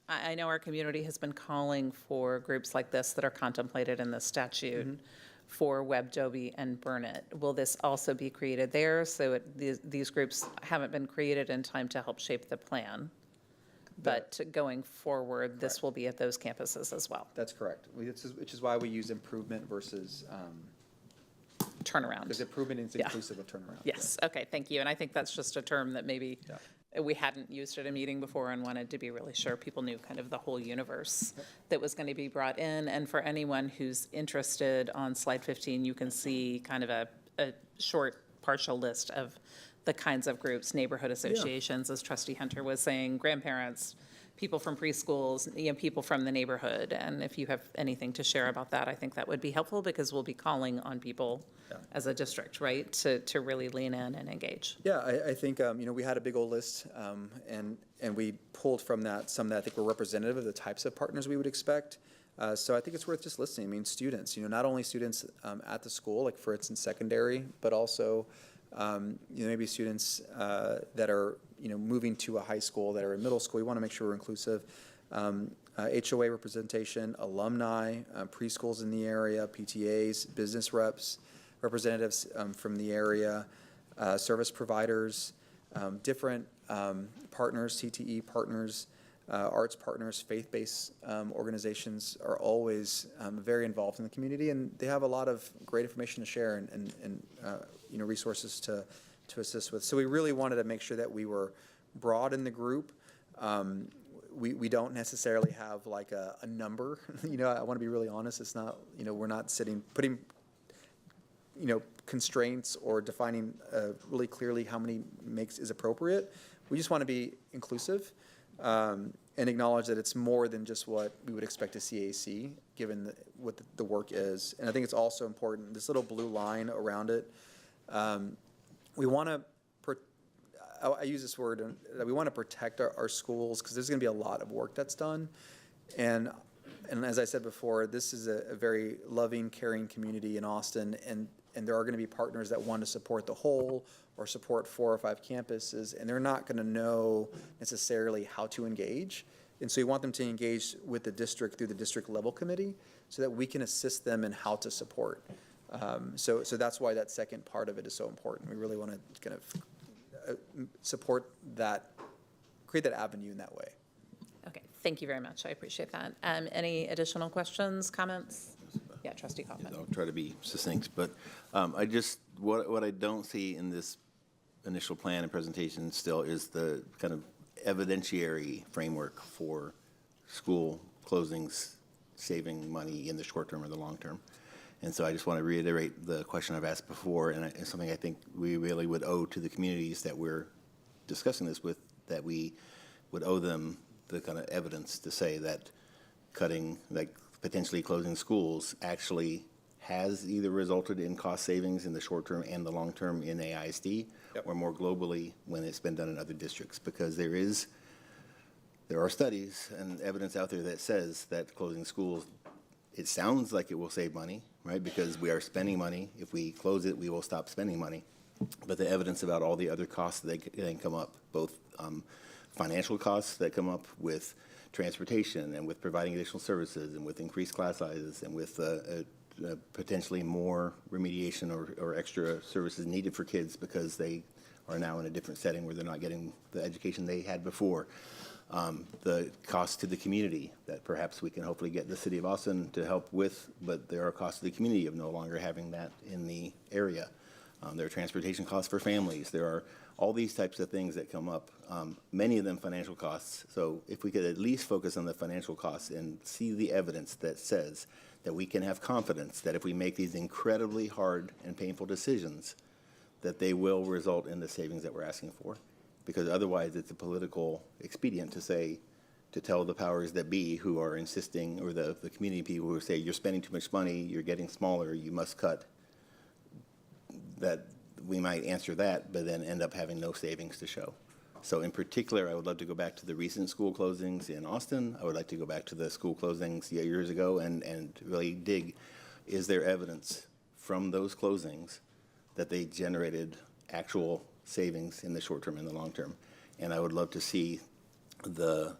I know our community has been calling for groups like this that are contemplated in the statute. Mm-hmm. For WebJoby and Burnett. Will this also be created there? So these groups haven't been created in time to help shape the plan, but going forward, correct. This will be at those campuses as well. That's correct, which is why we use improvement versus turnaround. Because improvement is inclusive of turnaround. Yes, okay, thank you. And I think that's just a term that maybe we hadn't used at a meeting before and wanted to be really sure people knew kind of the whole universe that was going to be brought in. And for anyone who's interested, on slide 15, you can see kind of a short partial list of the kinds of groups, neighborhood associations, as Trustee Hunter was saying, grandparents, people from preschools, people from the neighborhood. And if you have anything to share about that, I think that would be helpful, because we'll be calling on people as a district, right, to really lean in and engage. Yeah, I think, we had a big old list, and we pulled from that some that I think were representative of the types of partners we would expect. So I think it's worth just listening. I mean, students, not only students at the school, like for instance, secondary, but also, maybe students that are, moving to a high school, that are in middle school. We want to make sure we're inclusive. HOA representation, alumni, preschools in the area, PTAs, business reps, representatives from the area, service providers, different partners, CTE partners, arts partners, faith-based organizations are always very involved in the community, and they have a lot of great information to share and resources to assist with. So we really wanted to make sure that we were broad in the group. We don't necessarily have like a number. I want to be really honest. It's not, we're not putting constraints or defining really clearly how many is appropriate. We just want to be inclusive and acknowledge that it's more than just what we would expect to CAC, given what the work is. And I think it's also important, this little blue line around it, we want to, I use this word, we want to protect our schools, because there's going to be a lot of work that's done. And as I said before, this is a very loving, caring community in Austin, and there are going to be partners that want to support the whole or support 4 or 5 campuses, and they're not going to know necessarily how to engage. And so we want them to engage with the district through the district level committee, so that we can assist them in how to support. So that's why that second part of it is so important. We really want to kind of support that, create that avenue in that way. Okay, thank you very much. I appreciate that. Any additional questions, comments? Yeah, Trustee Kaufman. I'll try to be succinct, but what I don't see in this initial plan and presentation still is the kind of evidentiary framework for school closings, saving money in the short term or the long term. And so I just want to reiterate the question I've asked before, and it's something I think we really would owe to the communities that we're discussing this with, that we would owe them the kind of evidence to say that potentially closing schools actually has either resulted in cost savings in the short term and the long term in AISD, or more globally when it's been done in other districts, because there is there are studies and evidence out there that says that closing schools, it sounds like it will save money, right? Because we are spending money. If we close it, we will stop spending money. But the evidence about all the other costs that can come up, both financial costs that come up with transportation and with providing additional services and with increased class sizes and with potentially more remediation or extra services needed for kids because they are now in a different setting where they're not getting the education they had before. The cost to the community that perhaps we can hopefully get the city of Austin to help with, but there are costs to the community of no longer having that in the area. There are transportation costs for families. There are all these types of things that come up, many of them financial costs. So if we could at least focus on the financial costs and see the evidence that says that we can have confidence that if we make these incredibly hard and painful decisions, that they will result in the savings that we're asking for. Because otherwise it's a political expedient to say, to tell the powers that be who are insisting, or the community people who say, you're spending too much money, you're getting smaller, you must cut, that we might answer that, but then end up having no savings to show. So in particular, I would love to go back to the recent school closings in Austin. I would like to go back to the school closings years ago and really dig, is there evidence from those closings that they generated actual savings in the short term and the long term? And I would love to see the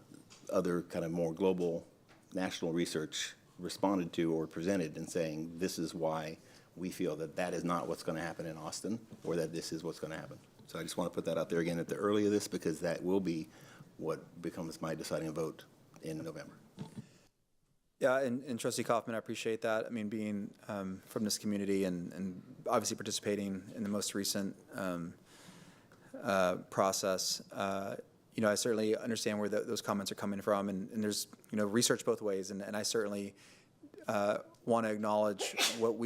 other kind of more global national research responded to or presented and saying, this is why we feel that that is not what's going to happen in Austin, or that this is what's going to happen. So I just want to put that out there again at the early of this, because that will be what becomes my deciding vote in November. Yeah, and Trustee Kaufman, I appreciate that. I mean, being from this community and obviously participating in the most recent process, I certainly understand where those comments are coming from, and there's, research both ways, and I certainly want to acknowledge what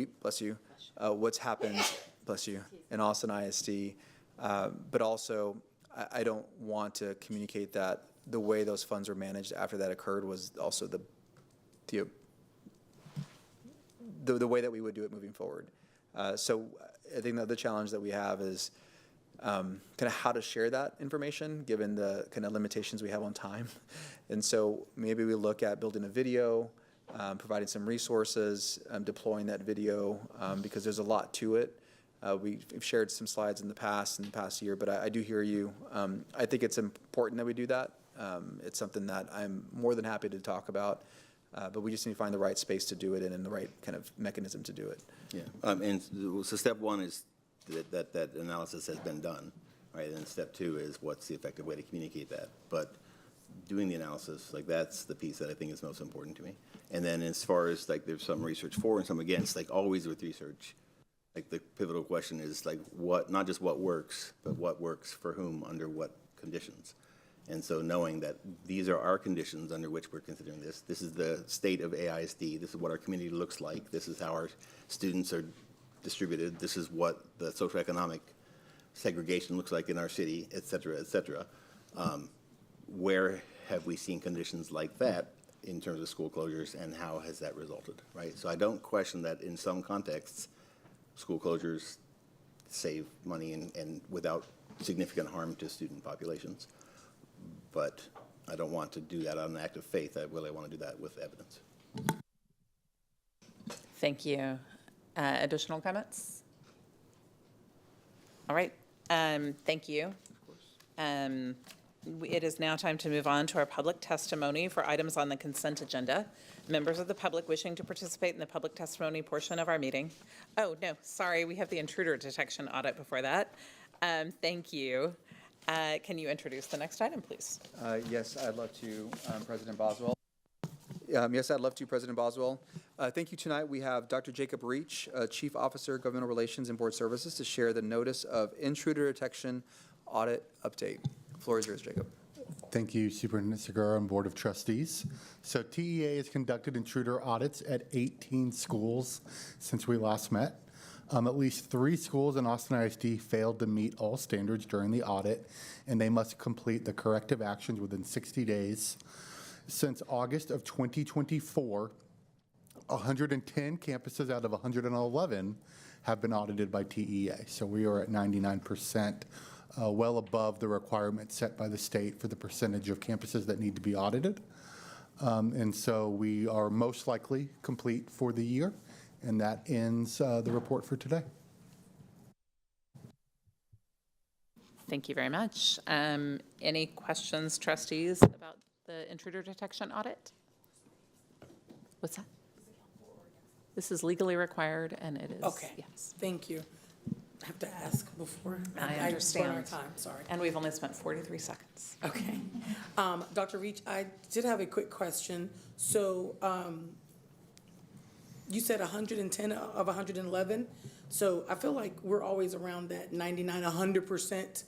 what's happened, bless you, in Austin ISD, but also I don't want to communicate that the way those funds were managed after that occurred was also the way that we would do it moving forward. So I think that the challenge that we have is kind of how to share that information given the kind of limitations we have on time. And so maybe we look at building a video, providing some resources, deploying that video, because there's a lot to it. We've shared some slides in the past year, but I do hear you. I think it's important that we do that. It's something that I'm more than happy to talk about, but we just need to find the right space to do it and the right kind of mechanism to do it. Yeah, and so step one is that analysis has been done, right? And step two is what's the effective way to communicate that. But doing the analysis, that's the piece that I think is most important to me. And then as far as there's some research for and some against, always with research, the pivotal question is what, not just what works, but what works for whom under what conditions. And so knowing that these are our conditions under which we're considering this. This is the state of AISD. This is what our community looks like. This is how our students are distributed. This is what the socioeconomic segregation looks like in our city, et cetera, et cetera. Where have we seen conditions like that in terms of school closures, and how has that resulted, right? So I don't question that in some contexts, school closures save money and without significant harm to student populations. But I don't want to do that on an act of faith. I really want to do that with evidence. Thank you. Additional comments? All right. Thank you. It is now time to move on to our public testimony for items on the consent agenda. Members of the public wishing to participate in the public testimony portion of our meeting. Oh, no, sorry, we have the intruder detection audit before that. Thank you. Can you introduce the next item, please? Yes, I'd love to, President Boswell. Yes, I'd love to, President Boswell. Thank you. Tonight we have Dr. Jacob Reach, Chief Officer, Governmental Relations and Board Services, to share the notice of intruder detection audit update. The floor is yours, Jacob. Thank you, Superintendent Segura and Board of Trustees. So TEA has conducted intruder audits at 18 schools since we last met. At least 3 schools in Austin ISD failed to meet all standards during the audit, and they must complete the corrective actions within 60 days. Since August of 2024, 110 campuses out of 111 have been audited by TEA. So we are at 99% well above the requirement set by the state for the percentage of campuses that need to be audited. And so we are most likely complete for the year, and that ends the report for today. Thank you very much. Any questions, trustees, about the intruder detection audit? What's that? This is legally required, and it is, Okay, yes. thank you. I have to ask before. I burn our understand. time, sorry. And we've only spent 43 seconds. Okay. Dr. Reach, I did have a quick question. So you said 110 of 111. So I feel like we're always around that 99, 100%.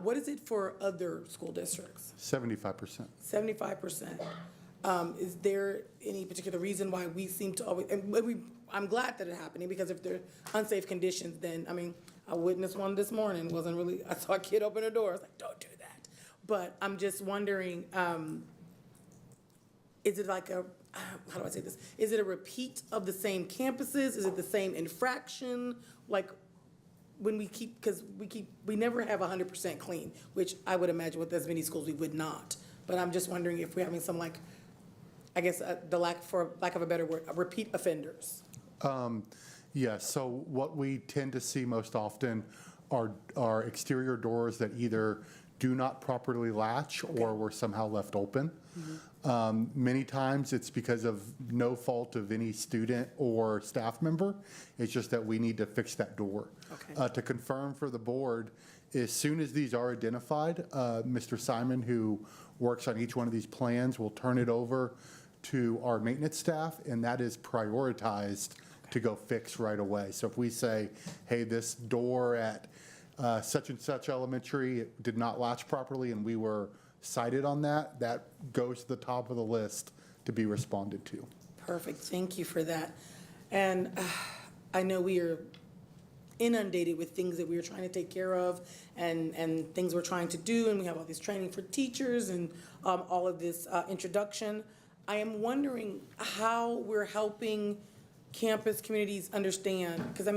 What is it for other school districts? 75%. 75%. Is there any particular reason why we seem to always, I'm glad that it's happening, because if there are unsafe conditions, then, I mean, I witnessed one this morning, I saw a kid open a door, I was like, don't do that. But I'm just wondering, is it like how do I say this? Is it a repeat of the same campuses? Is it the same infraction? Like, when we never have 100% clean, which I would imagine with as many schools we would not. But I'm just wondering if we're having some, like, I guess, for lack of a better word, repeat offenders. Yes, so what we tend to see most often are exterior doors that either do not properly latch or were somehow left open. Many times it's because of no fault of any student or staff member. It's just that we need to fix that door. Okay. To confirm for the board, as soon as these are identified, Mr. Simon, who works on each one of these plans, will turn it over to our maintenance staff, and that is prioritized to go fix right away. So if we say, hey, this door at such and such elementary did not latch properly and we were cited on that, that goes to the top of the list to be responded to. Perfect, thank you for that. And I know we are inundated with things that we are trying to take care of and things we're trying to do, and we have all this training for teachers and all of this introduction. I am wondering how we're helping campus communities understand, because I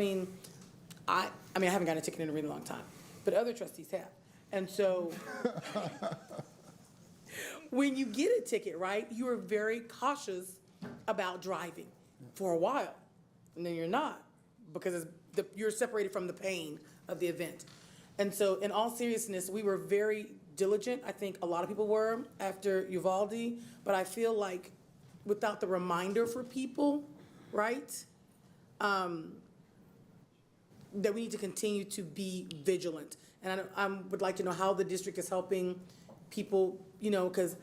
haven't gotten a ticket in a really long time, but other trustees have. And so when you get a ticket, right, you are very cautious about driving for a while, and then you're not, because you're separated from the pain of the event. And so in all seriousness, we were very diligent. I think a lot of people were after Uvalde, but I feel like without the reminder for people, right, that we need to continue to be vigilant. And I would like to know how the district is helping people, because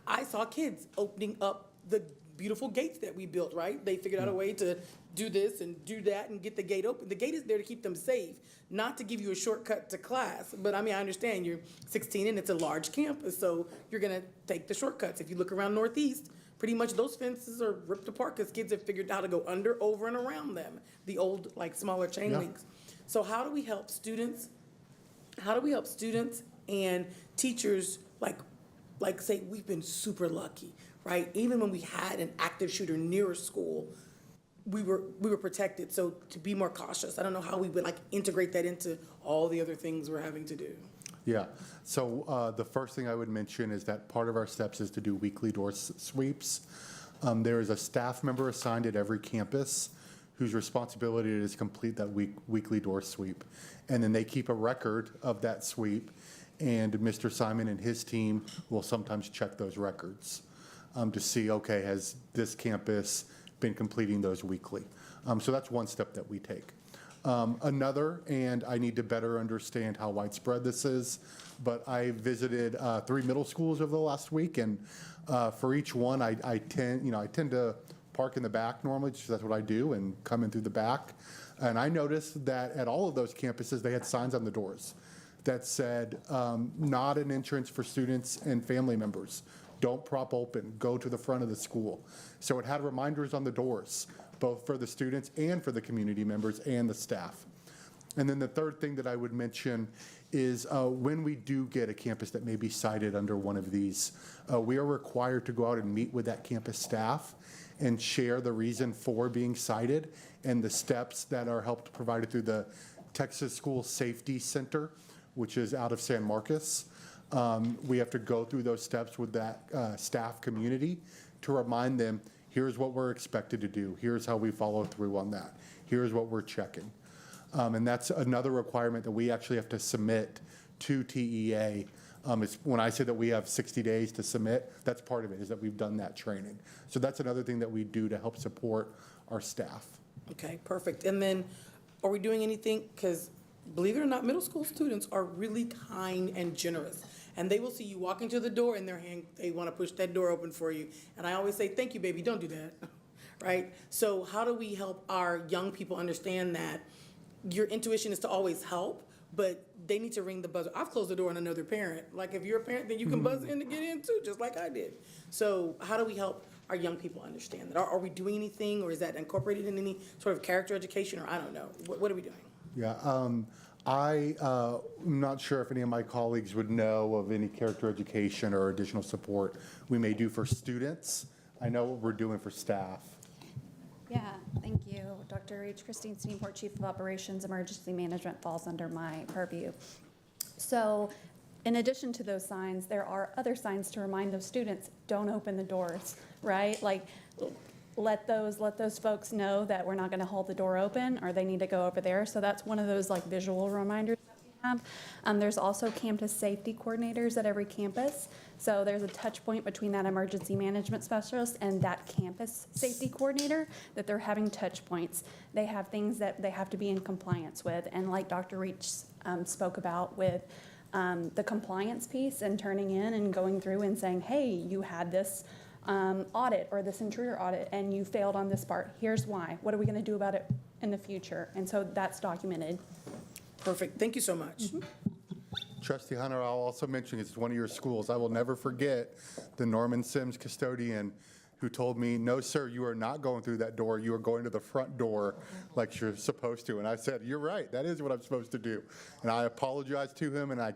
I saw kids opening up the beautiful gates that we built, right? They figured out a way to do this and do that and get the gate open. The gate is there to keep them safe, not to give you a shortcut to class. But I understand you're 16 and it's a large campus, so you're gonna take the shortcuts. If you look around Northeast, pretty much those fences are ripped apart because kids have figured out how to go under, over, and around them, the old, smaller chain links. So how do we help students? How do we help students and teachers, say we've been super lucky, right? Even when we had an active shooter near a school, we were protected. So to be more cautious, I don't know how we would integrate that into all the other things we're having to do. Yeah, so the first thing I would mention is that part of our steps is to do weekly door sweeps. There is a staff member assigned at every campus whose responsibility it is to complete that weekly door sweep. And then they keep a record of that sweep, and Mr. Simon and his team will sometimes check those records to see, okay, has this campus been completing those weekly? So that's one step that we take. Another, and I need to better understand how widespread this is, but I visited 3 middle schools over the last week, and for each one, I tend to park in the back normally, because that's what I do, and come in through the back. And I noticed that at all of those campuses, they had signs on the doors that said, not an entrance for students and family members. Don't prop open, go to the front of the school. So it had reminders on the doors, both for the students and for the community members and the staff. And then the third thing that I would mention is when we do get a campus that may be cited under one of these, we are required to go out and meet with that campus staff and share the reason for being cited and the steps that are helped provided through the Texas School Safety Center, which is out of San Marcos. We have to go through those steps with that staff community to remind them, here's what we're expected to do. Here's how we follow through on that. Here's what we're checking. And that's another requirement that we actually have to submit to TEA. It's when I say that we have 60 days to submit, that's part of it, is that we've done that training. So that's another thing that we do to help support our staff. Okay, perfect. And then, are we doing anything, because believe it or not, middle school students are really kind and generous. And they will see you walk into the door and they want to push that door open for you. And I always say, thank you, baby, don't do that, right? So how do we help our young people understand that your intuition is to always help, but they need to ring the buzzer. I've closed the door on another parent. Like, if you're a parent, then you can buzz in to get in too, just like I did. So how do we help our young people understand that? Are we doing anything, or is that incorporated in any sort of character education, or I don't know? What are we doing? Yeah, I'm not sure if any of my colleagues would know of any character education or additional support we may do for students. I know what we're doing for staff. Yeah, thank you, Dr. Reach. Christine Steenport, Chief of Operations, Emergency Management falls under my purview. So in addition to those signs, there are other signs to remind those students, don't open the doors, right? Like, let those folks know that we're not going to hold the door open, or they need to go over there. So that's one of those like visual reminders that we have. There's also campus safety coordinators at every campus. So there's a touch point between that emergency management specialist and that campus safety coordinator, that they're having touch points. They have things that they have to be in compliance with. And like Dr. Reach spoke about with the compliance piece and turning in and going through and saying, hey, you had this audit or this intruder audit and you failed on this part. Here's why. What are we going to do about it in the future? And so that's documented. Perfect. Thank you so much. Mm-hmm. Trustee Hunter, I'll also mention it's one of your schools. I will never forget the Norman Sims custodian who told me, no, sir, you are not going through that door. You are going to the front door like you're supposed to. And I said, you're right. That is what I'm supposed to do. And I apologized to him, and I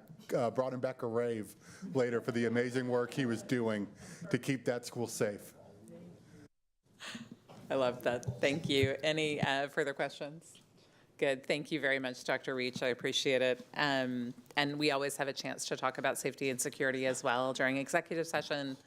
brought him back a rave later for the amazing work he was doing to keep that school safe. I love that. Thank you. Any further questions? Good. Thank you very much, Dr. Reach. I appreciate it. And we always have a chance to talk about safety and security as well during executive session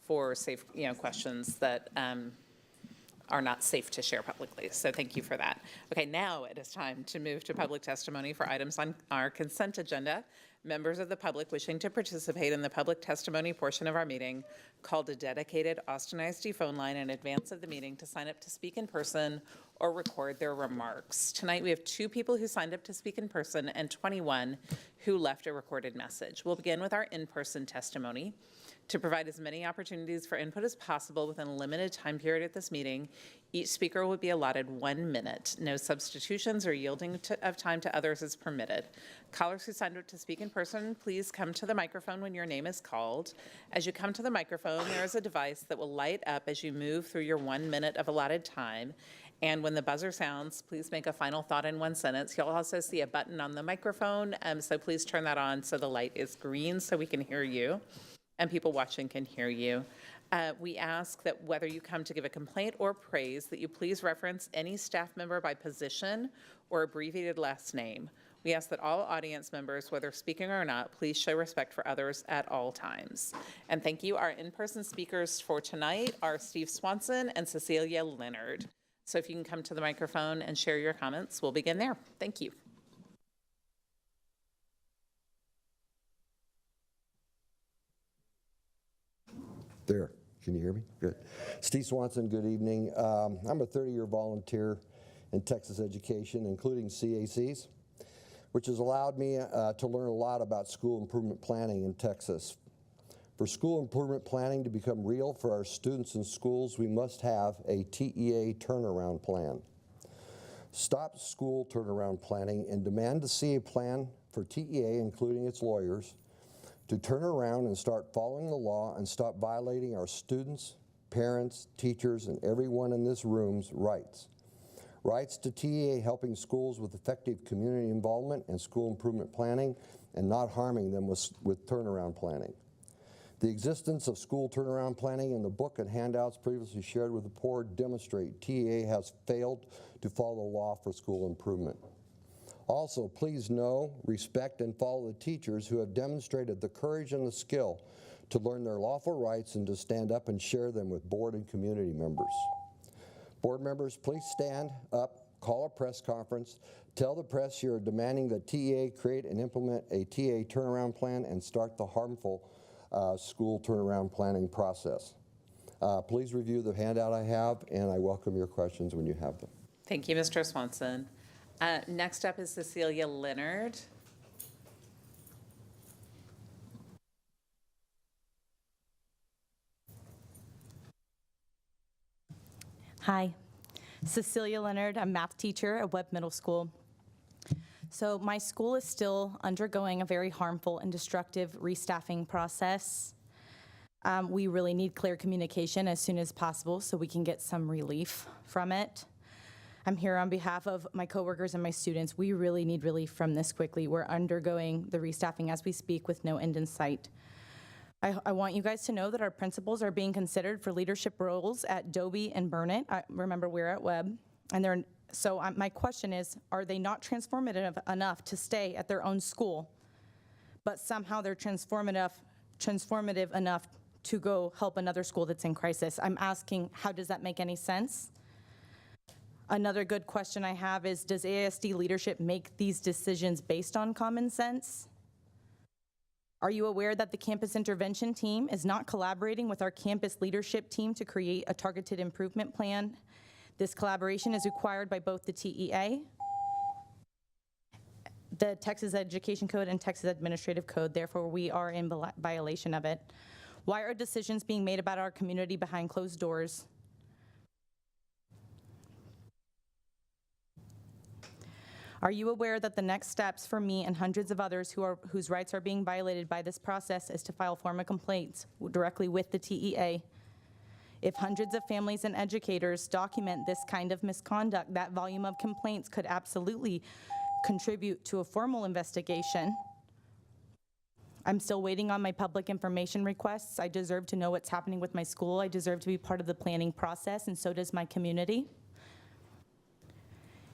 for safe, questions that are not safe to share publicly. So thank you for that. Okay, now it is time to move to public testimony for items on our consent agenda. Members of the public wishing to participate in the public testimony portion of our meeting called a dedicated Austin ISD phone line in advance of the meeting to sign up to speak in person or record their remarks. Tonight we have 2 people who signed up to speak in person and 21 who left a recorded message. We'll begin with our in-person testimony. To provide as many opportunities for input as possible within a limited time period at this meeting, each speaker will be allotted 1 minute. No substitutions or yielding of time to others is permitted. Callers who signed up to speak in person, please come to the microphone when your name is called. As you come to the microphone, there is a device that will light up as you move through your 1 minute of allotted time. And when the buzzer sounds, please make a final thought in 1 sentence. You'll also see a button on the microphone, so please turn that on so the light is green so we can hear you and people watching can hear you. We ask that whether you come to give a complaint or praise, that you please reference any staff member by position or abbreviated last name. We ask that all audience members, whether speaking or not, please show respect for others at all times. And thank you. Our in-person speakers for tonight are Steve Swanson and Cecilia Leonard. So if you can come to the microphone and share your comments, we'll begin there. Thank you. There, can you hear me? Good. Steve Swanson, good evening. I'm a 30-year volunteer in Texas education, including CACs, which has allowed me to learn a lot about school improvement planning in Texas. For school improvement planning to become real for our students in schools, we must have a TEA turnaround plan. Stop school turnaround planning and demand to see a plan for TEA, including its lawyers, to turn around and start following the law and stop violating our students, parents, teachers, and everyone in this room's rights. Rights to TEA helping schools with effective community involvement and school improvement planning and not harming them with turnaround planning. The existence of school turnaround planning in the book and handouts previously shared with the board demonstrate TEA has failed to follow the law for school improvement. Also, please know, respect, and follow the teachers who have demonstrated the courage and the skill to learn their lawful rights and to stand up and share them with board and community members. Board members, please stand up, call a press conference, tell the press you're demanding that TEA create and implement a TEA turnaround plan and start the harmful school turnaround planning process. Please review the handout I have, and I welcome your questions when you have them. Thank you, Mr. Swanson. Next up is Cecilia Leonard. Hi, Cecilia Leonard. I'm a math teacher at Webb Middle School. So my school is still undergoing a very harmful and destructive restaffing process. We really need clear communication as soon as possible so we can get some relief from it. I'm here on behalf of my coworkers and my students. We really need relief from this quickly. We're undergoing the restaffing as we speak with no end in sight. I want you guys to know that our principals are being considered for leadership roles at Dobie and Burnett. Remember, we're at Webb. And my question is, are they not transformative enough to stay at their own school, but somehow they're transformative enough to go help another school that's in crisis? I'm asking, how does that make any sense? Another good question I have is, does AISD leadership make these decisions based on common sense? Are you aware that the campus intervention team is not collaborating with our campus leadership team to create a targeted improvement plan? This collaboration is required by both the TEA, the Texas Education Code, and Texas Administrative Code. Therefore, we are in violation of it. Why are decisions being made about our community behind closed doors? Are you aware that the next steps for me and hundreds of others whose rights are being violated by this process is to file formal complaints directly with the TEA? If hundreds of families and educators document this kind of misconduct, that volume of complaints could absolutely contribute to a formal investigation. I'm still waiting on my public information requests. I deserve to know what's happening with my school. I deserve to be part of the planning process, and so does my community.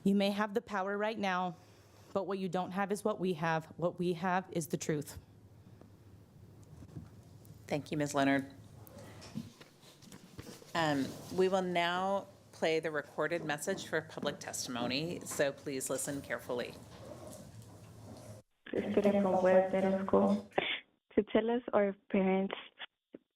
You may have the power right now, but what you don't have is what we have. What we have is the truth. Thank you, Ms. Leonard. We will now play the recorded message for public testimony, so please listen carefully. The student from Webb Middle School to tell us, our parents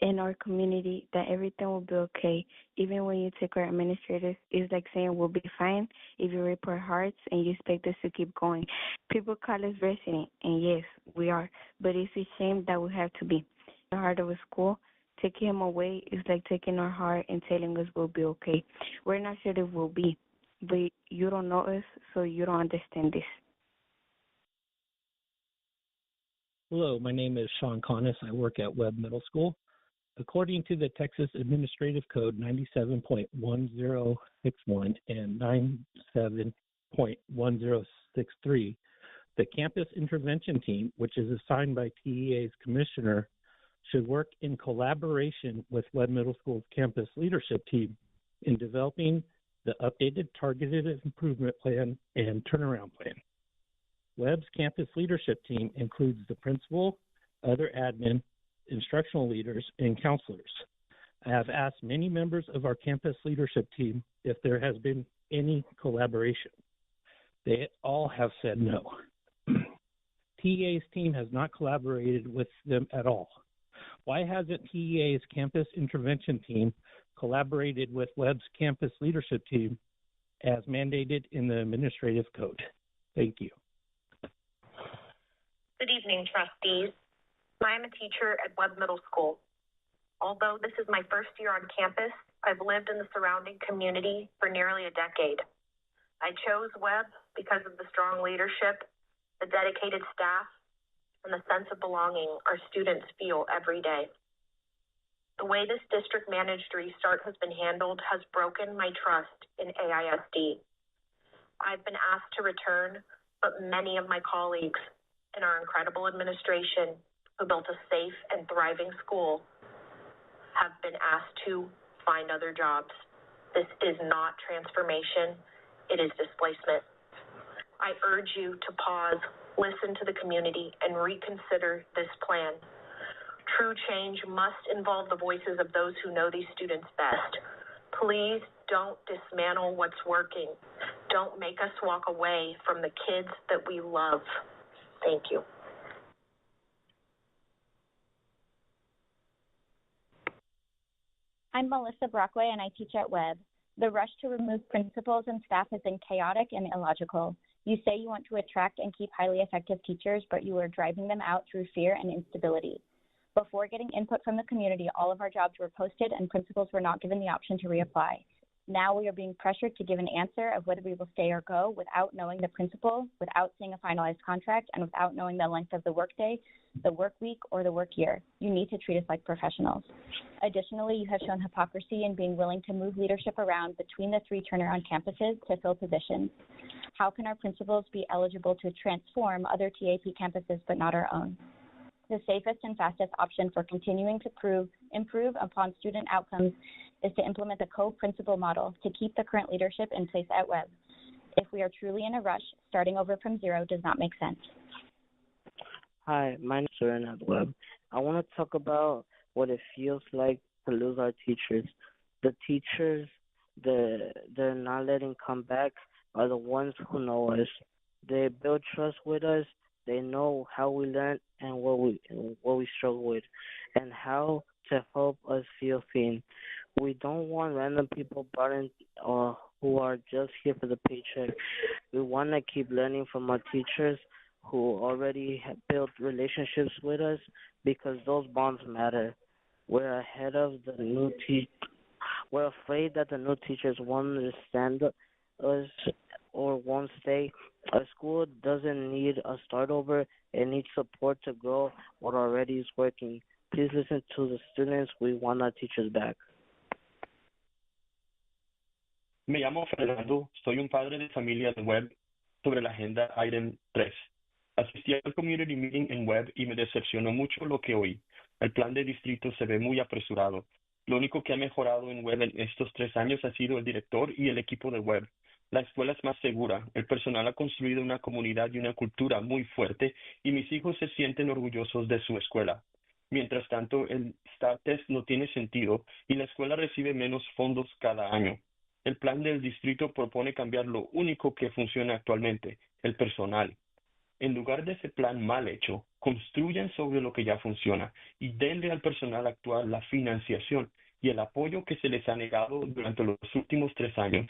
in our community, that everything will be okay. Even when you take our administrators, it's like saying we'll be fine if you rip our hearts and you expect us to keep going. People call us resident, and yes, we are, but it's a shame that we have to be. The heart of a school, taking him away is like taking our heart and telling us we'll be okay. We're not sure if we'll be, but you don't know us, so you don't understand this. Hello, my name is Sean Connis. I work at Webb Middle School. According to the Texas Administrative Code 97.1061 and 97.1063, the campus intervention team, which is assigned by TEA's commissioner, should work in collaboration with Webb Middle School's campus leadership team in developing the updated targeted improvement plan and turnaround plan. Webb's campus leadership team includes the principal, other admin, instructional leaders, and counselors. I have asked many members of our campus leadership team if there has been any collaboration. They all have said no. TEA's team has not collaborated with them at all. Why hasn't TEA's campus intervention team collaborated with Webb's campus leadership team as mandated in the administrative code? Thank you. Good evening, trustees. I am a teacher at Webb Middle School. Although this is my first year on campus, I've lived in the surrounding community for nearly a decade. I chose Webb because of the strong leadership, the dedicated staff, and the sense of belonging our students feel every day. The way this district-managed restart has been handled has broken my trust in AISD. I've been asked to return, but many of my colleagues in our incredible administration who built a safe and thriving school have been asked to find other jobs. This is not transformation, it is displacement. I urge you to pause, listen to the community, and reconsider this plan. True change must involve the voices of those who know these students best. Please don't dismantle what's working. Don't make us walk away from the kids that we love. Thank you. I'm Melissa Brockway, and I teach at Webb. The rush to remove principals and staff has been chaotic and illogical. You say you want to attract and keep highly effective teachers, but you are driving them out through fear and instability. Before getting input from the community, all of our jobs were posted and principals were not given the option to reapply. Now we are being pressured to give an answer of whether we will stay or go without knowing the principal, without seeing a finalized contract, and without knowing the length of the workday, the work week, or the work year. You need to treat us like professionals. Additionally, you have shown hypocrisy in being willing to move leadership around between the 3 turnaround campuses to fill positions. How can our principals be eligible to transform other TAP campuses but not our own? The safest and fastest option for continuing to improve upon student outcomes is to implement the co-principal model to keep the current leadership in place at Webb. If we are truly in a rush, starting over from zero does not make sense. Hi, my name is Søren at Webb. I want to talk about what it feels like to lose our teachers. The teachers they're not letting come back are the ones who know us. They build trust with us. They know how we learn and what we struggle with, and how to help us feel seen. We don't want random people brought in who are just here for the paycheck. We want to keep learning from our teachers who already have built relationships with us, because those bonds matter. We're ahead of the new We're afraid that the new teachers won't understand us or won't stay. Our school doesn't need a start over. It needs support to grow what already is working. Please listen to the students. We want our teachers back. Me llamo Fernando, soy un padre de familia de Webb sobre la agenda item 3. Asistí al community meeting en Webb y me decepcionó mucho lo que oí. El plan de distrito se ve muy apresurado. Lo único que ha mejorado en Webb en estos 3 años ha sido el director y el equipo de Webb. La escuela es más segura, el personal ha construido una comunidad y una cultura muy fuerte y mis hijos se sienten orgullosos de su escuela. Mientras tanto, el STAR test no tiene sentido y la escuela recibe menos fondos cada año. El plan del distrito propone cambiar lo único que funciona actualmente, el personal. En lugar de ese plan mal hecho, construyan sobre lo que ya funciona y denle al personal actual la financiación y el apoyo que se les ha negado durante los últimos 3 años.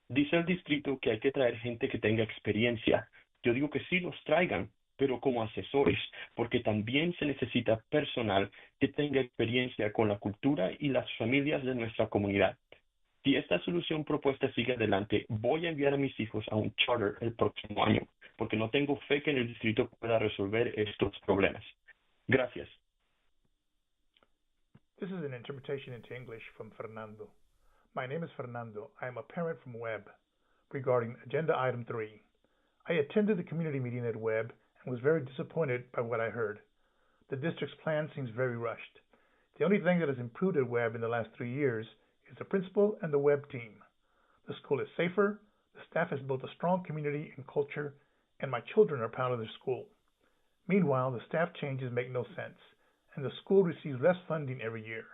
Dice el distrito que hay que traer gente que tenga experiencia. Yo digo que sí los traigan, pero como asesores, porque también se necesita personal que tenga experiencia con la cultura y las familias de nuestra comunidad. Si esta solución propuesta sigue adelante, voy a enviar a mis hijos a un charter el próximo año, porque no tengo fe que en el distrito pueda resolver estos problemas. Gracias. This is an interpretation into English from Fernando. My name is Fernando. I am a parent from Webb. Regarding agenda item 3, I attended the community meeting at Webb and was very disappointed by what I heard. The district's plan seems very rushed. The only thing that has improved at Webb in the last 3 years is the principal and the Webb team. The school is safer, the staff has built a strong community and culture, and my children are proud of their school. Meanwhile, the staff changes make no sense, and the school receives less funding every year.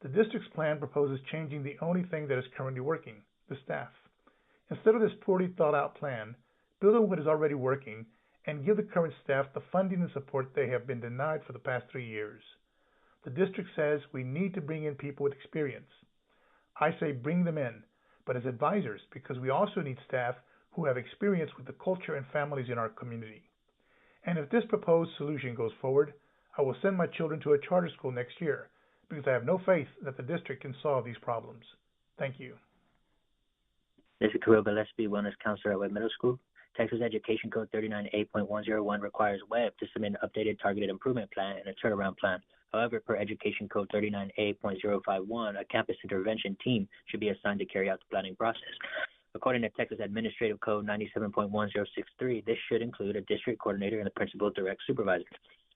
The district's plan proposes changing the only thing that is currently working, the staff. Instead of this poorly thought out plan, build on what is already working and give the current staff the funding and support they have been denied for the past 3 years. The district says we need to bring in people with experience. I say bring them in, but as advisors, because we also need staff who have experience with the culture and families in our community. And if this proposed solution goes forward, I will send my children to a charter school next year, because I have no faith that the district can solve these problems. Thank you. This is Kirill Gillespie, Wellness Counselor at Webb Middle School. Texas Education Code 39A.101 requires Webb to submit an updated targeted improvement plan and a turnaround plan. However, per Education Code 39A.051, a campus intervention team should be assigned to carry out the planning process. According to Texas Administrative Code 97.1063, this should include a district coordinator and a principal direct supervisor.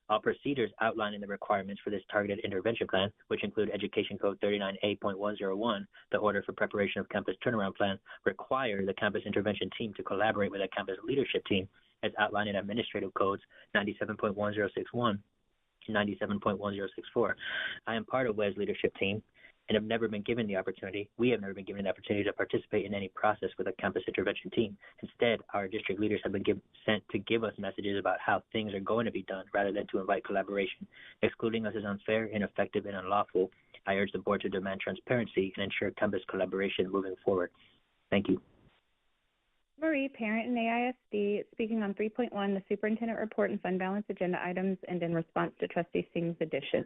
All procedures outlined in the requirements for this targeted intervention plan, which include Education Code 39A.101, the Order for Preparation of Campus Turnaround Plan, require the campus intervention team to collaborate with a campus leadership team as outlined in Administrative Codes 97.1061 and 97.1064. I am part of WEB's leadership team and have never been given the opportunity, we have never been given the opportunity to participate in any process with a campus intervention team. Instead, our district leaders have been sent to give us messages about how things are going to be done rather than to invite collaboration. Excluding us is unfair, ineffective, and unlawful. I urge the board to demand transparency and ensure campus collaboration moving forward. Thank you. Marie, parent in AISD, speaking on 3.1, the superintendent report and fund balance agenda items, and in response to Trustee Singh's addition.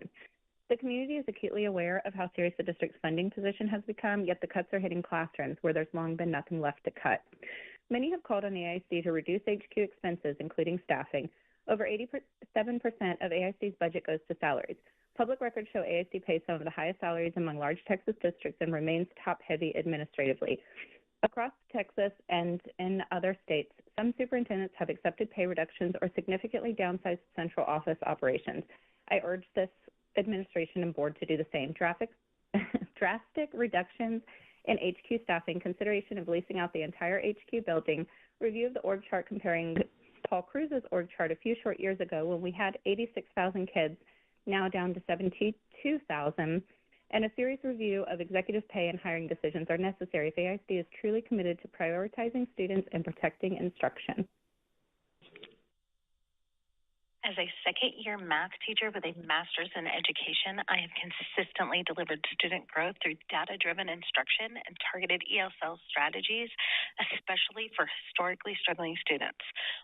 The community is acutely aware of how serious the district's funding position has become, yet the cuts are hitting classrooms where there's long been nothing left to cut. Many have called on AISD to reduce HQ expenses, including staffing. Over 87% of AISD's budget goes to salaries. Public records show AISD pays some of the highest salaries among large Texas districts and remains top-heavy administratively. Across Texas and in other states, some superintendents have accepted pay reductions or significantly downsized central office operations. I urge this administration and board to do the same. Drastic reductions in HQ staffing, consideration of leasing out the entire HQ building, review of the org chart comparing Paul Cruz's org chart a few short years ago when we had 86,000 kids, now down to 72,000, and a serious review of executive pay and hiring decisions are necessary if AISD is truly committed to prioritizing students and protecting instruction. As a second-year math teacher with a master's in education, I have consistently delivered student growth through data-driven instruction and targeted ESL strategies, especially for historically struggling students.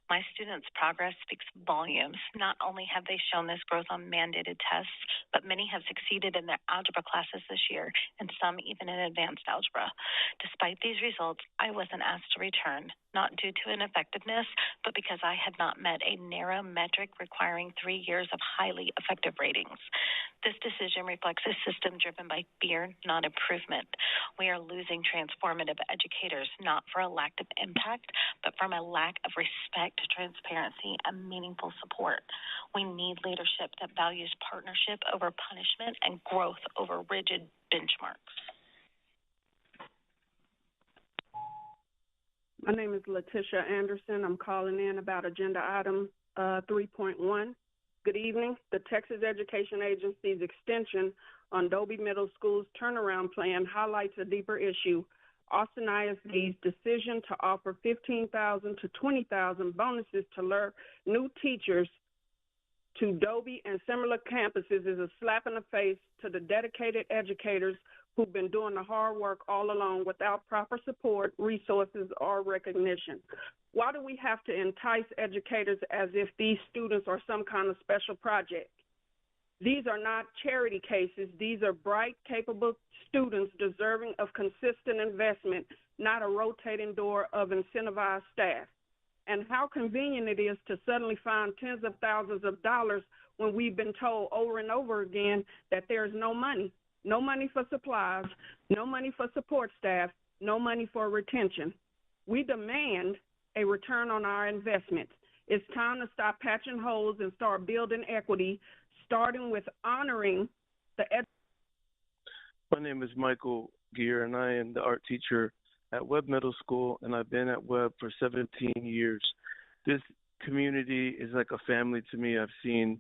My students' progress speaks volumes. Not only have they shown this growth on mandated tests, but many have succeeded in their algebra classes this year, and some even in advanced algebra. Despite these results, I wasn't asked to return, not due to ineffectiveness, but because I had not met a narrow metric requiring 3 years of highly effective ratings. This decision reflects a system driven by fear, not improvement. We are losing transformative educators, not for a lack of impact, but from a lack of respect, transparency, and meaningful support. We need leadership that values partnership over punishment and growth over rigid benchmarks. My name is Letitia Anderson. I'm calling in about agenda item 3.1. Good evening. The Texas Education Agency's extension on Dobie Middle School's turnaround plan highlights a deeper issue. Austin ISD's decision to offer $15,000 to $20,000 bonuses to lure new teachers to Dobie and similar campuses is a slap in the face to the dedicated educators who've been doing the hard work all along without proper support, resources, or recognition. Why do we have to entice educators as if these students are some kind of special project? These are not charity cases. These are bright, capable students deserving of consistent investment, not a rotating door of incentivized staff. And how convenient it is to suddenly find tens of thousands of dollars when we've been told over and over again that there's no money. No money for supplies, no money for support staff, no money for retention. We demand a return on our investment. It's time to stop patching holes and start building equity, starting with honoring the My name is Michael Gear, and I am the art teacher at Webb Middle School, and I've been at Webb for 17 years. This community is like a family to me. I've seen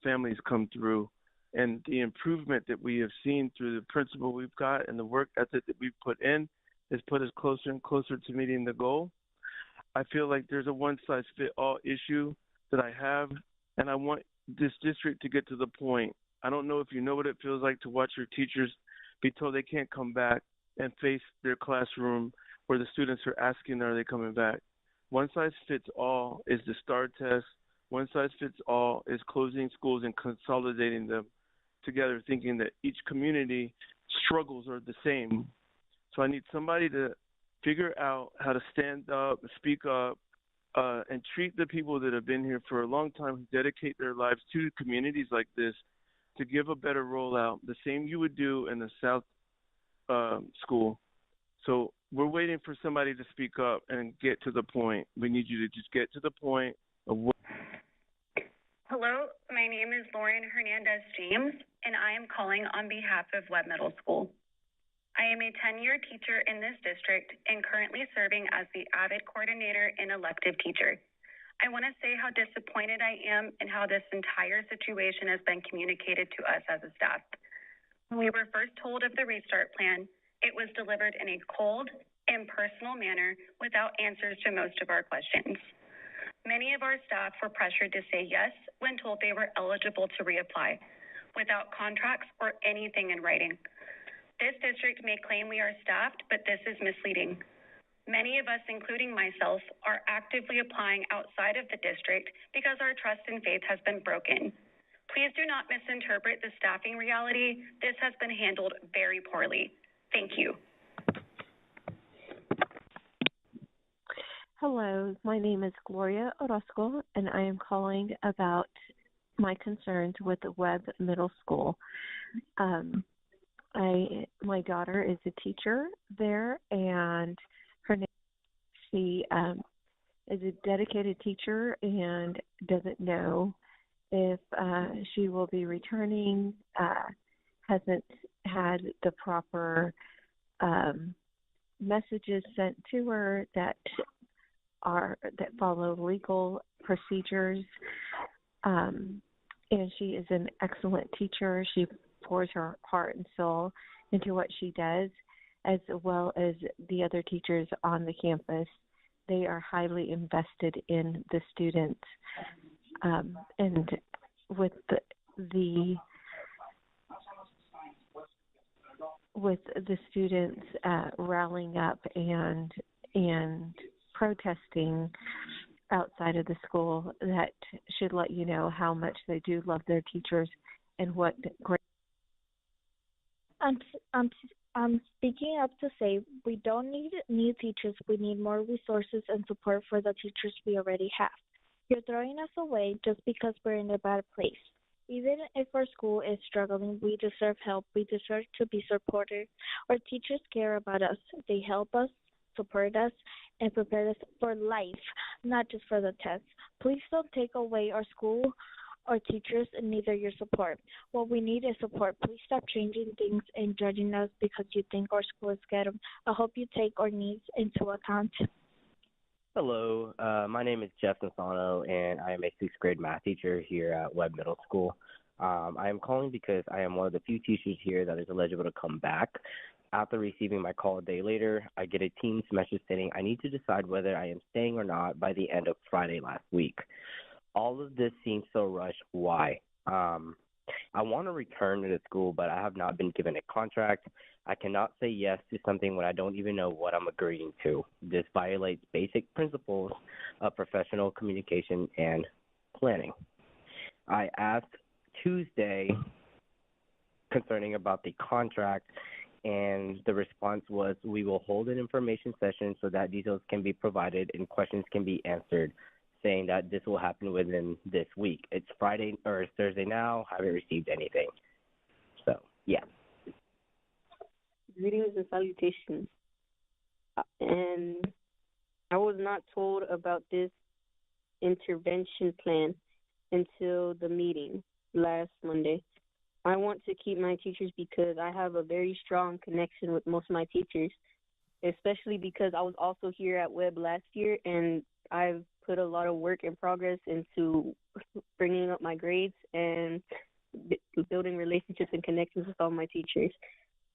families come through, and the improvement that we have seen through the principal we've got and the work ethic that we've put in has put us closer and closer to meeting the goal. I feel like there's a one-size-fits-all issue that I have, and I want this district to get to the point. I don't know if you know what it feels like to watch your teachers be told they can't come back and face their classroom where the students are asking, are they coming back? One-size-fits-all is the STAR test. One-size-fits-all is closing schools and consolidating them together, thinking that each community struggles are the same. So I need somebody to figure out how to stand up, speak up, and treat the people that have been here for a long time, who dedicate their lives to communities like this, to give a better rollout, the same you would do in the South school. So we're waiting for somebody to speak up and get to the point. We need you to just get to the point of what. Hello, my name is Lauren Hernandez James, and I am calling on behalf of Webb Middle School. I am a 10-year teacher in this district and currently serving as the Audit coordinator and elective teacher. I want to say how disappointed I am and how this entire situation has been communicated to us as a staff. When we were first told of the restart plan, it was delivered in a cold, impersonal manner without answers to most of our questions. Many of our staff were pressured to say yes when told they were eligible to reapply, without contracts or anything in writing. This district may claim we are staffed, but this is misleading. Many of us, including myself, are actively applying outside of the district because our trust and faith has been broken. Please do not misinterpret the staffing reality. This has been handled very poorly. Thank you. Hello, my name is Gloria Orozco, and I am calling about my concerns with Webb Middle School. My daughter is a teacher there, and she is a dedicated teacher and doesn't know if she will be returning, hasn't had the proper messages sent to her that follow legal procedures. And she is an excellent teacher. She pours her heart and soul into what she does, as well as the other teachers on the campus. They are highly invested in the students. And with the students rallying up and protesting outside of the school, that should let you know how much they do love their teachers and what great. I'm speaking up to say we don't need new teachers. We need more resources and support for the teachers we already have. You're throwing us away just because we're in a bad place. Even if our school is struggling, we deserve help. We deserve to be supported. Our teachers care about us. They help us, support us, and prepare us for life, not just for the test. Please don't take away our school, our teachers, and neither your support. What we need is support. Please stop changing things and judging us because you think our school is ghetto. I hope you take our needs into account. Hello, my name is Jeff Nasano, and I am a 6th grade math teacher here at Webb Middle School. I am calling because I am one of the few teachers here that is eligible to come back. After receiving my call a day later, I get a Teams message stating I need to decide whether I am staying or not by the end of Friday last week. All of this seems so rushed. Why? I want to return to the school, but I have not been given a contract. I cannot say yes to something when I don't even know what I'm agreeing to. This violates basic principles of professional communication and planning. I asked Tuesday concerning about the contract, and the response was, we will hold an information session so that details can be provided and questions can be answered, saying that this will happen within this week. It's Friday or Thursday now. Haven't received anything. So, yeah. Greetings and salutations. And I was not told about this intervention plan until the meeting last Monday. I want to keep my teachers because I have a very strong connection with most of my teachers, especially because I was also here at Webb last year, and I've put a lot of work and progress into bringing up my grades and building relationships and connections with all my teachers.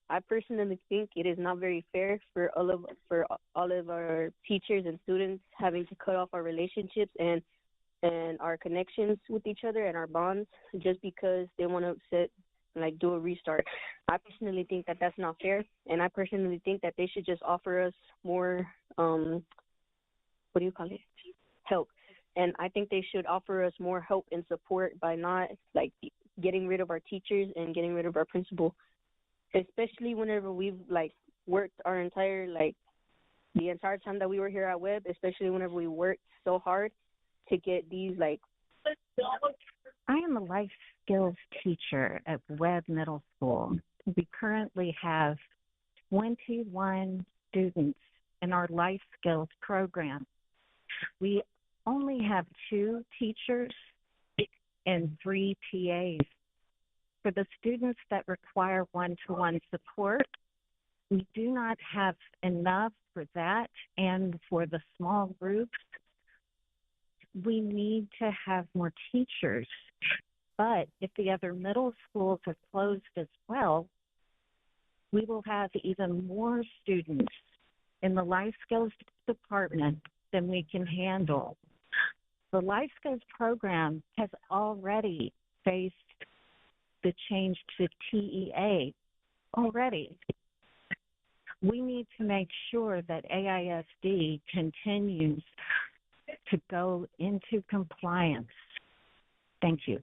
I personally think it is not very fair for all of our teachers and students having to cut off our relationships and our connections with each other and our bonds just because they want to do a restart. I personally think that that's not fair, and I personally think that they should just offer us more help. And I think they should offer us more help and support by not getting rid of our teachers and getting rid of our principal, especially whenever we've worked our the entire time that we were here at Webb, especially whenever we worked so hard to get these I am a life skills teacher at Webb Middle School. We currently have 21 students in our life skills program. We only have 2 teachers and 3 TAs. For the students that require one-to-one support, we do not have enough for that, and for the small groups, we need to have more teachers. But if the other middle schools are closed as well, we will have even more students in the life skills department than we can handle. The life skills program has already faced the change to TEA already. We need to make sure that AISD continues to go into compliance. Thank you.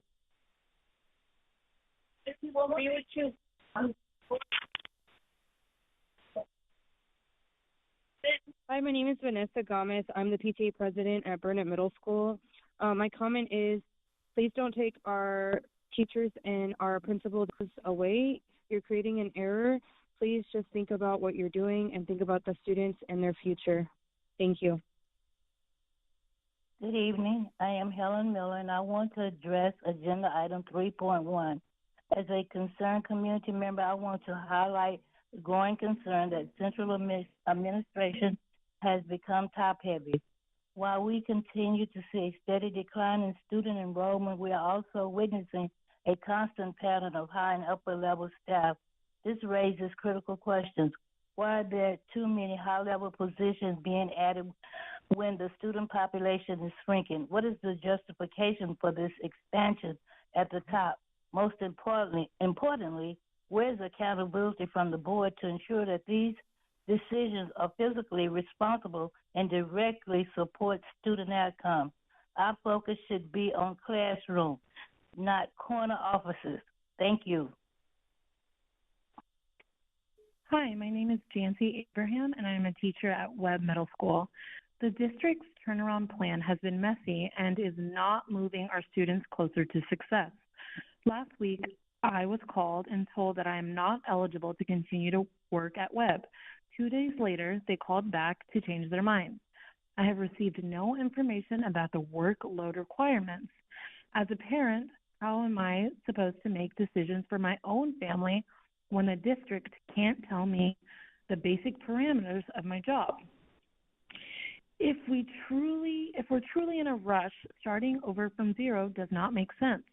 Hi, my name is Vanessa Gomez. I'm the PTA president at Burnett Middle School. My comment is, please don't take our teachers and our principals away. You're creating an error. Please just think about what you're doing and think about the students and their future. Thank you. Good evening. I am Helen Miller, and I want to address Agenda Item 3.1. As a concerned community member, I want to highlight the growing concern that central administration has become top-heavy. While we continue to see a steady decline in student enrollment, we are also witnessing a constant pattern of high and upper-level staff. This raises critical questions. Why are there too many high-level positions being added when the student population is shrinking? What is the justification for this expansion at the top? Most importantly, where is accountability from the board to ensure that these decisions are physically responsible and directly support student outcomes? Our focus should be on classroom, not corner offices. Thank you. Hi, my name is Jancy Abraham, and I'm a teacher at Webb Middle School. The district's turnaround plan has been messy and is not moving our students closer to success. Last week, I was called and told that I am not eligible to continue to work at Webb. 2 days later, they called back to change their minds. I have received no information about the workload requirements. As a parent, how am I supposed to make decisions for my own family when the district can't tell me the basic parameters of my job? If we're truly in a rush, starting over from zero does not make sense.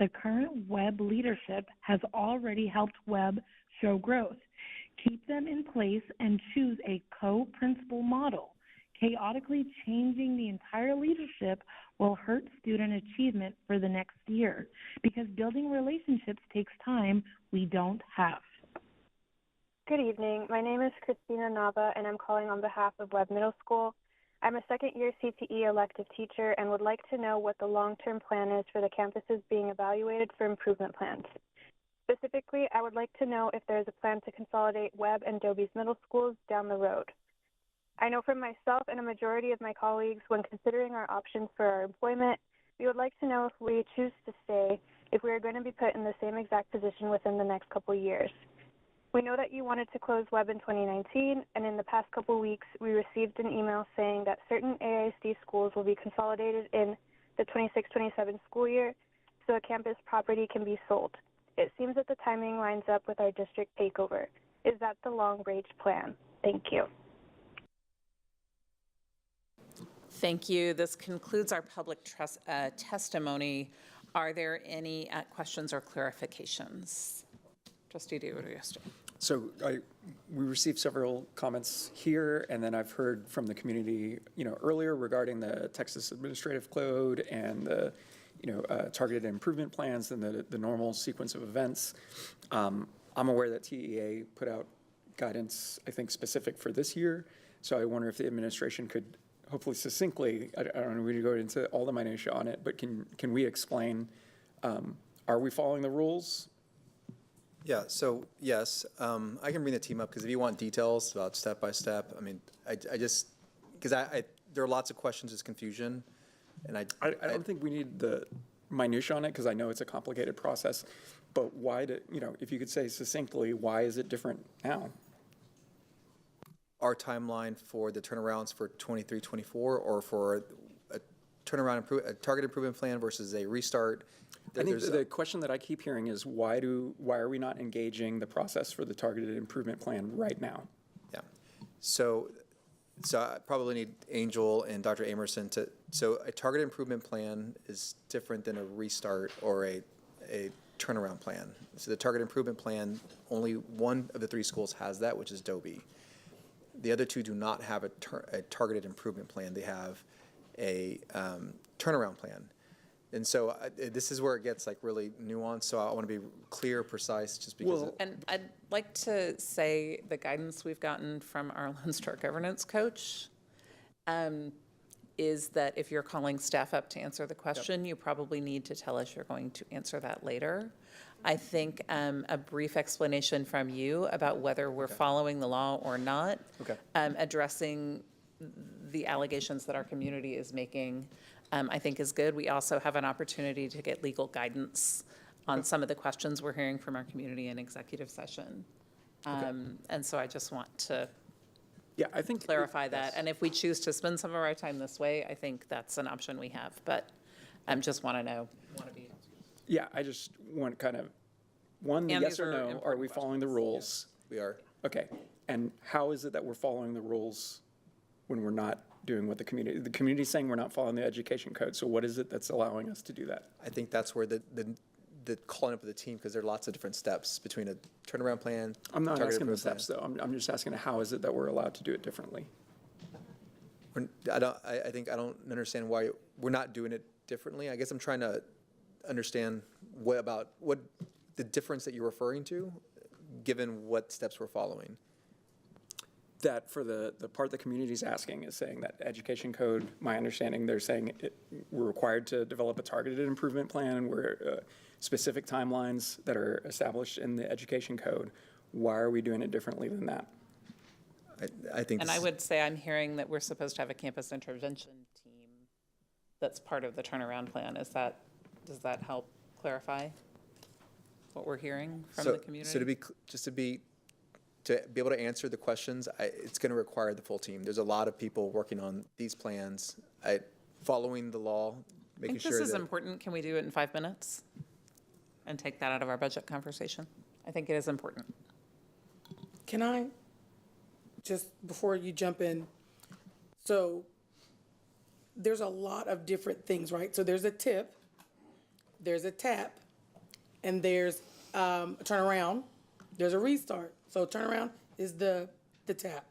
The current Webb leadership has already helped Webb show growth. Keep them in place and choose a co-principal model. Chaotically changing the entire leadership will hurt student achievement for the next year because building relationships takes time we don't have. Good evening. My name is Christina Nava, and I'm calling on behalf of Webb Middle School. I'm a second-year CTE elective teacher and would like to know what the long-term plan is for the campuses being evaluated for improvement plans. Specifically, I would like to know if there is a plan to consolidate Webb and Dobie's middle schools down the road. I know from myself and a majority of my colleagues, when considering our options for our employment, we would like to know if we choose to stay, if we are going to be put in the same exact position within the next couple years. We know that you wanted to close Webb in 2019, and in the past couple weeks, we received an email saying that certain AISD schools will be consolidated in the 26-27 school year so a campus property can be sold. It seems that the timing lines up with our district takeover. Is that the long-range plan? Thank you. Thank you. This concludes our public testimony. Are there any questions or clarifications? Trustee DiOrio. So we received several comments here, and then I've heard from the community, earlier regarding the Texas Administrative Code and the, targeted improvement plans and the normal sequence of events. I'm aware that TEA put out guidance, I think, specific for this year. So I wonder if the administration could hopefully succinctly, I don't know, we need to go into all the minutia on it, but can we explain, are we following the rules? Yeah, so yes, I can bring the team up because if you want details about step by step, I mean, I just, because there are lots of questions, there's confusion, and I don't think we need the minutia on it because I know it's a complicated process, but why if you could say succinctly, why is it different now? Our timeline for the turnarounds for 23-24 or for a target improvement plan versus a restart. I think the question that I keep hearing is why are we not engaging the process for the targeted improvement plan right now? Yeah. So I probably need Angel and Dr. Amerson so a target improvement plan is different than a restart or a turnaround plan. So the target improvement plan, only one of the 3 schools has that, which is Dobie. The other 2 do not have a targeted improvement plan. They have a turnaround plan. And so this is where it gets like really nuanced. So I want to be clear, precise, just because. And I'd like to say the guidance we've gotten from our Lone Star governance coach is that if you're calling staff up to answer the question, you probably need to tell us you're going to answer that later. I think a brief explanation from you about whether we're following the law or not, addressing the allegations that our community is making, I think is good. We also have an opportunity to get legal guidance on some of the questions we're hearing from our community in executive session. And so I just want to I think clarify that. And if we choose to spend some of our time this way, I think that's an option we have. But I just want to be. Yeah, I just want kind of, one, the yes or no, are we following the rules? We are. Okay. And how is it that we're following the rules when we're not doing what the community is saying we're not following the education code? So what is it that's allowing us to do that? I think that's where the calling up of the team, because there are lots of different steps between a turnaround plan. I'm not asking the steps though. I'm just asking how is it that we're allowed to do it differently? I don't understand why we're not doing it differently. I guess I'm trying to understand what the difference that you're referring to, given what steps we're following. That for the part the community is asking is saying that education code, my understanding, they're saying we're required to develop a targeted improvement plan where specific timelines that are established in the education code. Why are we doing it differently than that? I think. And I would say I'm hearing that we're supposed to have a campus intervention team that's part of the turnaround plan. Does that help clarify what we're hearing from the community? So to be able to answer the questions, it's going to require the full team. There's a lot of people working on these plans, following the law, making sure that. I think this is important. Can we do it in 5 minutes and take that out of our budget conversation? I think it is important. Can I, just before you jump in, so there's a lot of different things, right? So there's a tip, there's a tap, and there's a turnaround, there's a restart. So turnaround is the tap.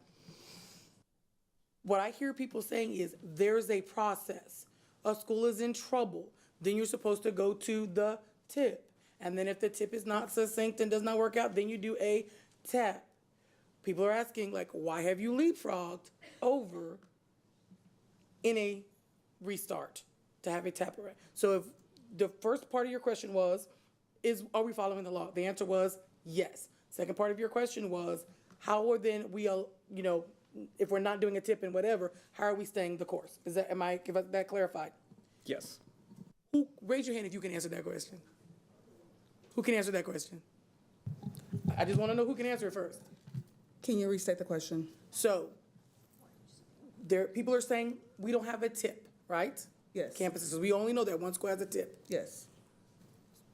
What I hear people saying is there's a process. A school is in trouble, then you're supposed to go to the tip. And then if the tip is not succinct and does not work out, then you do a tap. People are asking, like, why have you leapfrogged over in a restart to have a tap around? So if the first part of your question was, are we following the law? The answer was yes. Second part of your question was, how are then we, if we're not doing a tip and whatever, how are we staying the course? Give us that clarified? Yes. Raise your hand if you can answer that question. Who can answer that question? I just want to know who can answer it first. Can you restate the question? So, people are saying we don't have a tip, right? Yes. Campuses, we only know that one school has a tip. Yes.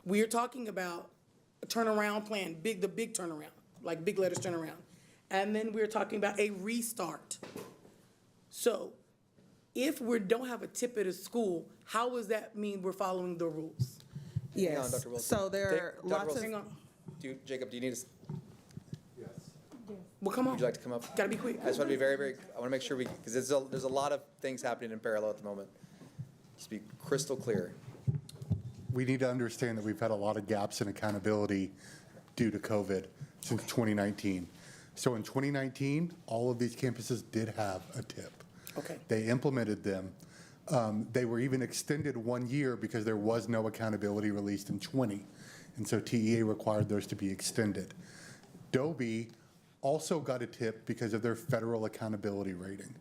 We are talking about a turnaround plan, the big turnaround, like big letters turnaround. And then we're talking about a restart. So, if we don't have a tip at a school, how does that mean we're following the rules? Yes. Hang on, Dr. Wilson. So there are lots of. Hang on. Jacob, do you need to? Well, come on. Would you like to come up? Gotta be quick. I just want to be very, very, I want to make sure because there's a lot of things happening in parallel at the moment. Just be crystal clear. We need to understand that we've had a lot of gaps in accountability due to COVID since 2019. So in 2019, all of these campuses did have a tip. Okay. They implemented them. They were even extended 1 year because there was no accountability released in 20. And so TEA required those to be extended. Dobie also got a tip because of their federal accountability rating.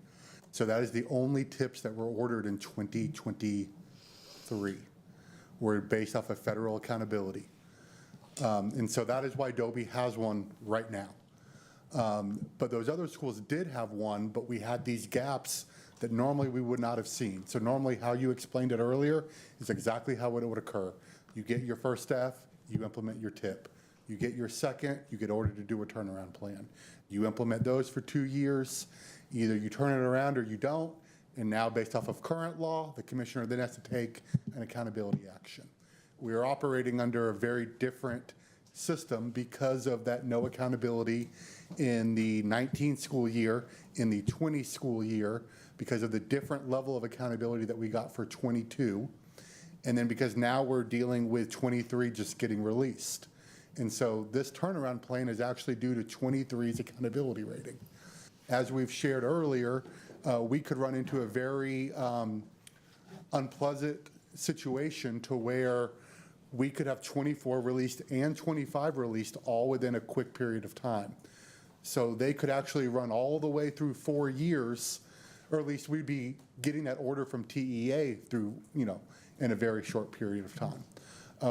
So that is the only tips that were ordered in 2023 were based off of federal accountability. And so that is why Dobie has one right now. But those other schools did have one, but we had these gaps that normally we would not have seen. So normally how you explained it earlier is exactly how it would occur. You get your first F, you implement your tip. You get your second, you get ordered to do a turnaround plan. You implement those for 2 years. Either you turn it around or you don't. And now, based off of current law, the commissioner then has to take an accountability action. We are operating under a very different system because of that no accountability in the 19 school year, in the 20 school year, because of the different level of accountability that we got for 22. And then because now we're dealing with 23 just getting released. And so this turnaround plan is actually due to 23's accountability rating. As we've shared earlier, we could run into a very unpleasant situation to where we could have 24 released and 25 released all within a quick period of time. So they could actually run all the way through 4 years, or at least we'd be getting that order from TEA through, in a very short period of time,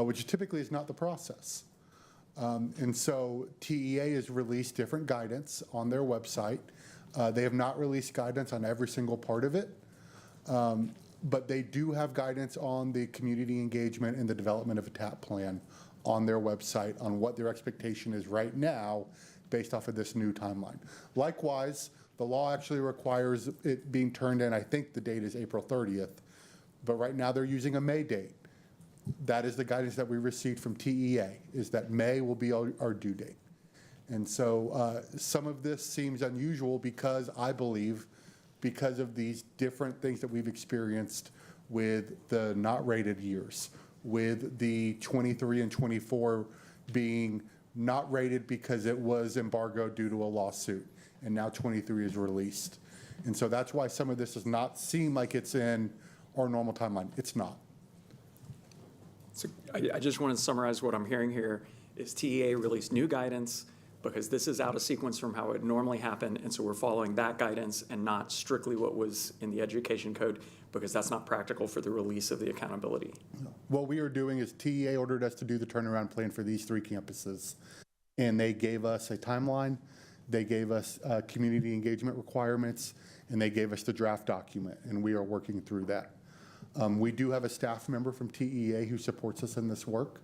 which typically is not the process. And so TEA has released different guidance on their website. They have not released guidance on every single part of it, but they do have guidance on the community engagement and the development of a TAP plan on their website on what their expectation is right now based off of this new timeline. Likewise, the law actually requires it being turned in, I think the date is April 30th, but right now they're using a May date. That is the guidance that we received from TEA, is that May will be our due date. And so some of this seems unusual because I believe because of these different things that we've experienced with the not rated years, with the 23 and 24 being not rated because it was embargoed due to a lawsuit, and now 23 is released. And so that's why some of this does not seem like it's in our normal timeline. It's not. So I just want to summarize what I'm hearing here is TEA released new guidance because this is out of sequence from how it normally happened, and so we're following that guidance and not strictly what was in the education code because that's not practical for the release of the accountability. What we are doing is TEA ordered us to do the turnaround plan for these 3 campuses, and they gave us a timeline, they gave us community engagement requirements, and they gave us the draft document, and we are working through that. We do have a staff member from TEA who supports us in this work,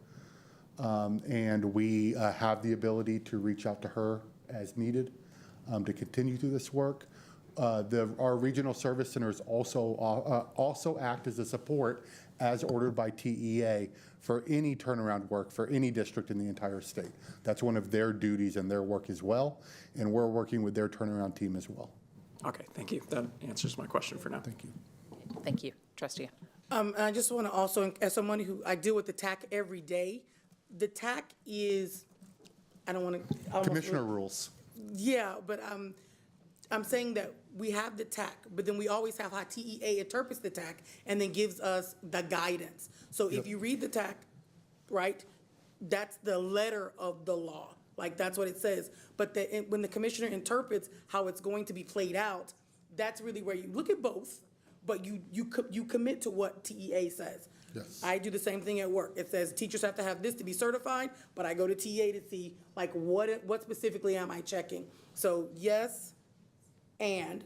and we have the ability to reach out to her as needed to continue through this work. Our regional service centers also act as a support as ordered by TEA for any turnaround work for any district in the entire state. That's one of their duties and their work as well, and we're working with their turnaround team as well. Okay, thank you. That answers my question for now. Thank you. Thank you. Trustee. I just want to also, as someone who I deal with the TAC every day, the TAC is, I don't want to. Commissioner rules. Yeah, but I'm saying that we have the TAC, but then we always have how TEA interprets the TAC and then gives us the guidance. So if you read the TAC, right, that's the letter of the law. Like, that's what it says. But when the commissioner interprets how it's going to be played out, that's really where you look at both, but you commit to what TEA says. Yes. I do the same thing at work. It says teachers have to have this to be certified, but I go to TEA to see, like, what specifically am I checking? So yes, and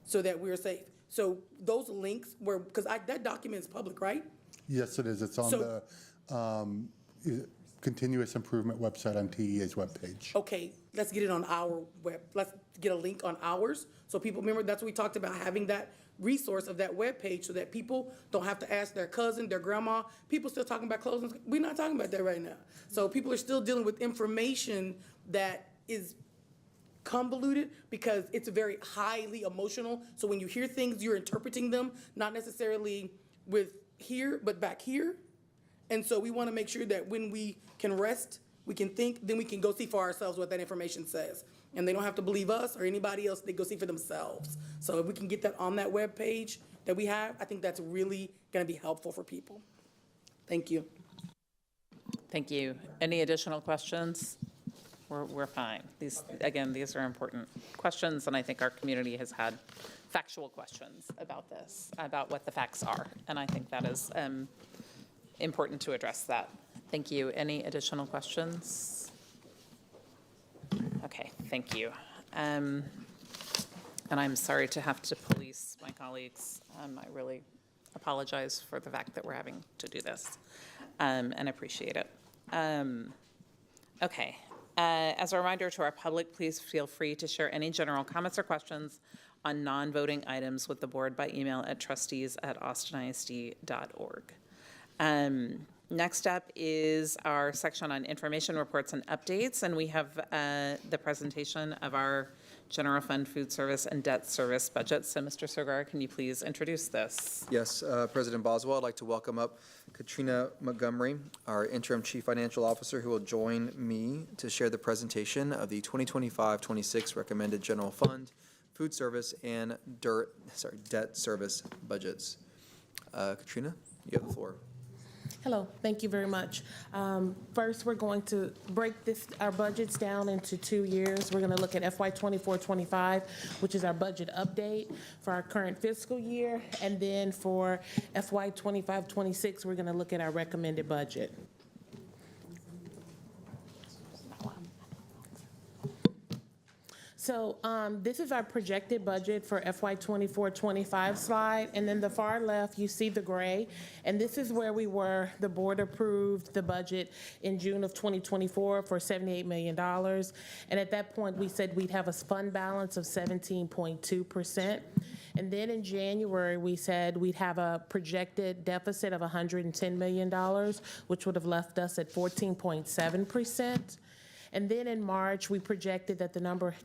so that we're safe. So those links were, because that document is public, right? Yes, it is. It's on the continuous improvement website on TEA's webpage. Okay, let's get it on our web. Let's get a link on ours. So people, remember, that's what we talked about, having that resource of that webpage so that people don't have to ask their cousin, their grandma. People still talking about closing. We're not talking about that right now. So people are still dealing with information that is convoluted because it's very highly emotional. So when you hear things, you're interpreting them, not necessarily with here, but back here. And so we want to make sure that when we can rest, we can think, then we can go see for ourselves what that information says. And they don't have to believe us or anybody else. They go see for themselves. So if we can get that on that web page that we have, I think that's really going to be helpful for people. Thank you. Thank you. Any additional questions? We're fine. These are important questions, and I think our community has had factual questions about this, about what the facts are, and I think that is important to address that. Thank you. Any additional questions? Okay, thank you. And I'm sorry to have to police my colleagues. I really apologize for the fact that we're having to do this, and appreciate it. Okay. As a reminder to our public, please feel free to share any general comments or questions on non-voting items with the board by email at trustees@austinisd.org. Next up is our section on information reports and updates, and we have the presentation of our general fund, food service, and debt service budgets. So, Mr. Sogar, can you please introduce this? Yes, President Boswell, I'd like to welcome up Katrina Montgomery, our interim chief financial officer, who will join me to share the presentation of the 2025-26 recommended general fund, food service, and debt service budgets. Katrina, you have the floor. Hello, thank you very much. First, we're going to break our budgets down into 2 years. We're going to look at FY 24-25, which is our budget update for our current fiscal year. And then for FY 25-26, we're going to look at our recommended budget. So this is our projected budget for FY 24-25 slide. And then the far left, you see the gray. And this is where we were. The board approved the budget in June of 2024 for $78 million. And at that point, we said we'd have a fund balance of 17.2%. And then in January, we said we'd have a projected deficit of $110 million, which would have left us at 14.7%. And then in March, we projected that the number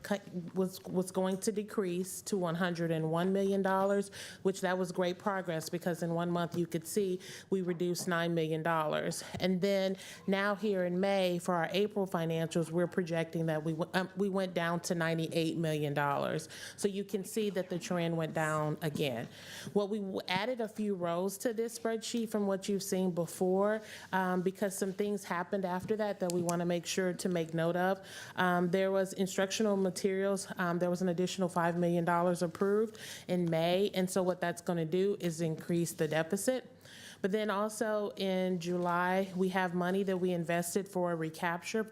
was going to decrease to $101 million, which that was great progress because in 1 month you could see we reduced $9 million. And then now here in May for our April financials, we're projecting that we went down to $98 million. So you can see that the trend went down again. Well, we added a few rows to this spreadsheet from what you've seen before because some things happened after that we want to make sure to make note of. There was instructional materials. There was an additional $5 million approved in May. And so what that's going to do is increase the deficit. But then also in July, we have money that we invested for our recapture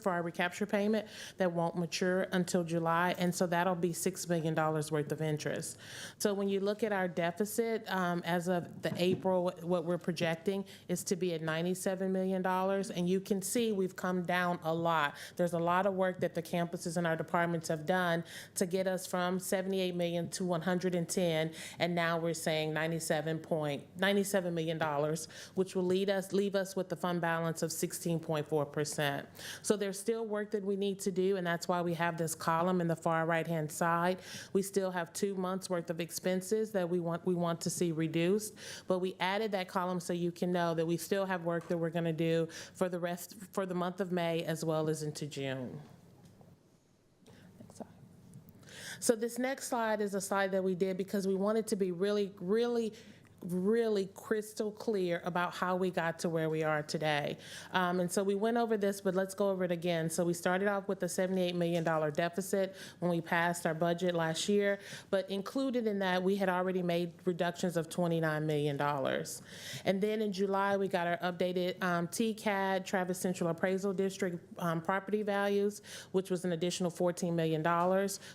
payment that won't mature until July. And so that'll be $6 million worth of interest. So when you look at our deficit, as of the April, what we're projecting is to be at $97 million. And you can see we've come down a lot. There's a lot of work that the campuses and our departments have done to get us from $78 million to $110. And now we're saying $97 million, which will leave us with the fund balance of 16.4%. So there's still work that we need to do, and that's why we have this column in the far right-hand side. We still have 2 months worth of expenses that we want to see reduced, but we added that column so you can know that we still have work that we're going to do for the month of May as well as into June. So this next slide is a slide that we did because we wanted to be really crystal clear about how we got to where we are today. And so we went over this, but let's go over it again. So we started off with a $78 million deficit when we passed our budget last year, but included in that, we had already made reductions of $29 million. And then in July, we got our updated TCAD, Travis Central Appraisal District property values, which was an additional $14 million,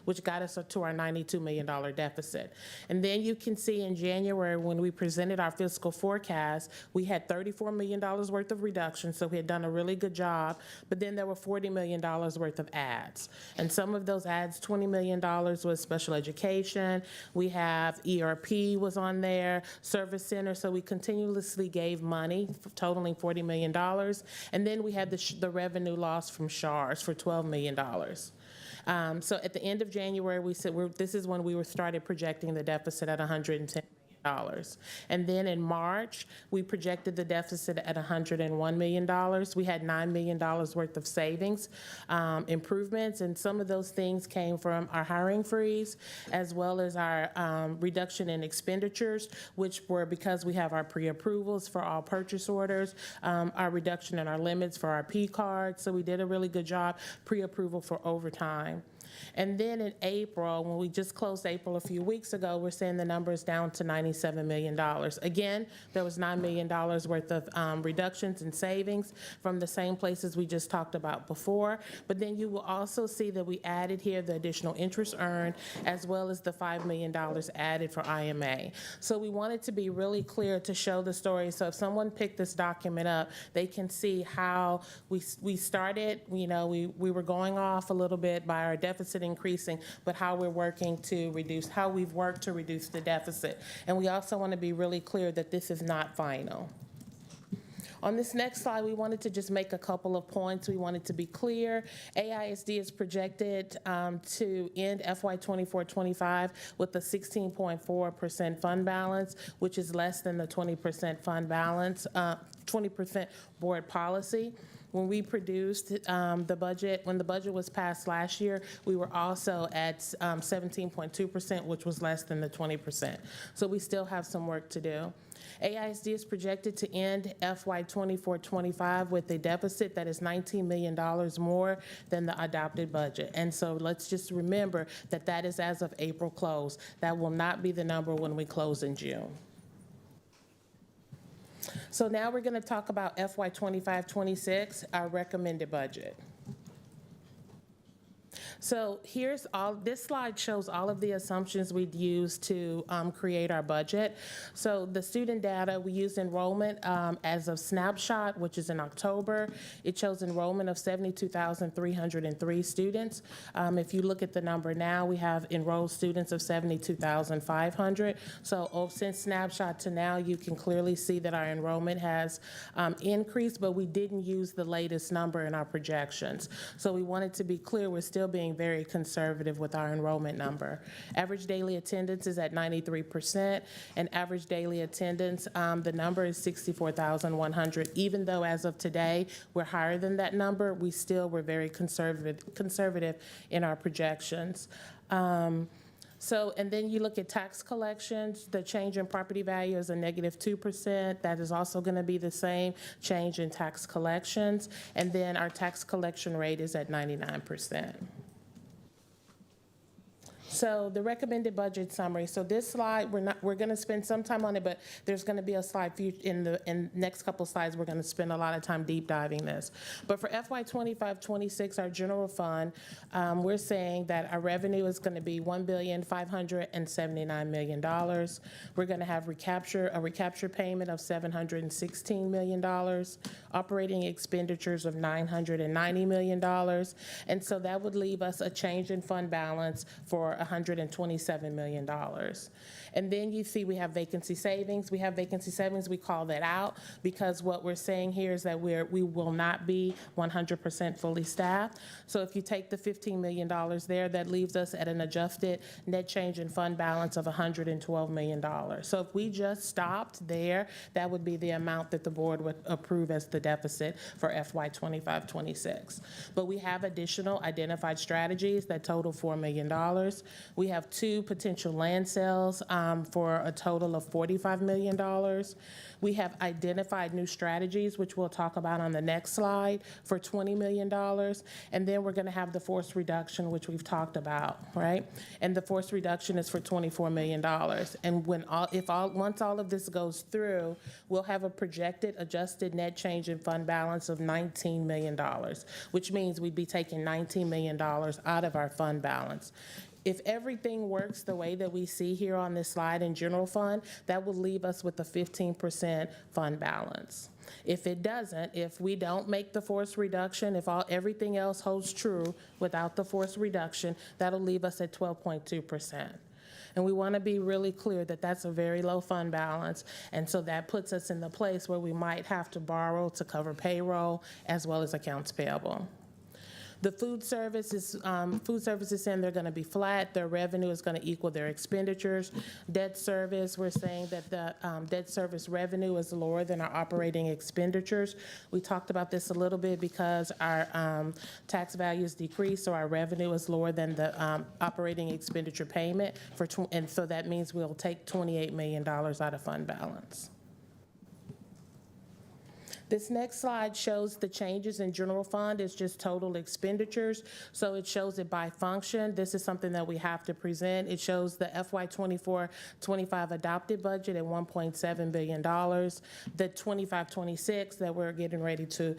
which got us to our $92 million deficit. And then you can see in January when we presented our fiscal forecast, we had $34 million worth of reduction, so we had done a really good job, but then there were $40 million worth of adds. And some of those adds, $20 million was special education. We have ERP was on there, service center, so we continuously gave money, totaling $40 million. And then we had the revenue loss from SHARS for $12 million. So at the end of January, we said this is when we started projecting the deficit at $110 million. And then in March, we projected the deficit at $101 million. We had $9 million worth of savings, improvements, and some of those things came from our hiring freeze, as well as our reduction in expenditures, which were because we have our pre-approvals for all purchase orders, our reduction in our limits for our P cards. So we did a really good job pre-approval for overtime. And then in April, when we just closed April a few weeks ago, we're saying the number is down to $97 million. Again, there was $9 million worth of reductions in savings from the same places we just talked about before. But then you will also see that we added here the additional interest earned, as well as the $5 million added for IMA. So we wanted to be really clear to show the story. So if someone picked this document up, they can see how we started, we were going off a little bit by our deficit increasing, but how we're working to reduce, how we've worked to reduce the deficit. And we also want to be really clear that this is not final. On this next slide, we wanted to just make a couple of points. We wanted to be clear. AISD is projected to end FY 24-25 with a 16.4% fund balance, which is less than the 20% fund balance, 20% board policy. When we produced the budget, when the budget was passed last year, we were also at 17.2%, which was less than the 20%. So we still have some work to do. AISD is projected to end FY 24-25 with a deficit that is $19 million more than the adopted budget. And so let's just remember that that is as of April close. That will not be the number when we close in June. So now we're going to talk about FY 25-26, our recommended budget. So here's all, this slide shows all of the assumptions we'd use to create our budget. So the student data, we use enrollment as of snapshot, which is in October. It shows enrollment of 72,303 students. If you look at the number now, we have enrolled students of 72,500. So since snapshot to now, you can clearly see that our enrollment has increased, but we didn't use the latest number in our projections. So we wanted to be clear, we're still being very conservative with our enrollment number. Average daily attendance is at 93%, and average daily attendance, the number is 64,100. Even though as of today, we're higher than that number, we still were very conservative in our projections. So, and then you look at tax collections, the change in property value is a -2%. That is also going to be the same change in tax collections. And then our tax collection rate is at 99%. So the recommended budget summary. So this slide, we're going to spend some time on it, but there's going to be a slide in the next couple slides. We're going to spend a lot of time deep diving this. But for FY 25-26, our general fund, we're saying that our revenue is going to be $1,579 million. We're going to have a recapture payment of $716 million, operating expenditures of $990 million, and so that would leave us a change in fund balance for $127 million. And then you see we have vacancy savings. We have vacancy savings, we call that out because what we're saying here is that we will not be 100% fully staffed. So if you take the $15 million there, that leaves us at an adjusted net change in fund balance of $112 million. So if we just stopped there, that would be the amount that the board would approve as the deficit for FY 25-26. But we have additional identified strategies that total $4 million. We have 2 potential land sales for a total of $45 million. We have identified new strategies, which we'll talk about on the next slide, for $20 million. And then we're going to have the force reduction, which we've talked about, right? And the force reduction is for $24 million. And once all of this goes through, we'll have a projected adjusted net change in fund balance of $19 million, which means we'd be taking $19 million out of our fund balance. If everything works the way that we see here on this slide in general fund, that will leave us with a 15% fund balance. If it doesn't, if we don't make the force reduction, if everything else holds true without the force reduction, that'll leave us at 12.2%. And we want to be really clear that that's a very low fund balance, and so that puts us in the place where we might have to borrow to cover payroll as well as accounts payable. The food services saying they're going to be flat. Their revenue is going to equal their expenditures. Debt service, we're saying that the debt service revenue is lower than our operating expenditures. We talked about this a little bit because our tax values decrease, so our revenue is lower than the operating expenditure payment, and so that means we'll take $28 million out of fund balance. This next slide shows the changes in general fund. It's just total expenditures. So it shows it by function. This is something that we have to present. It shows the FY24-25 adopted budget at $1.7 billion. The 25-26 that we're getting ready to,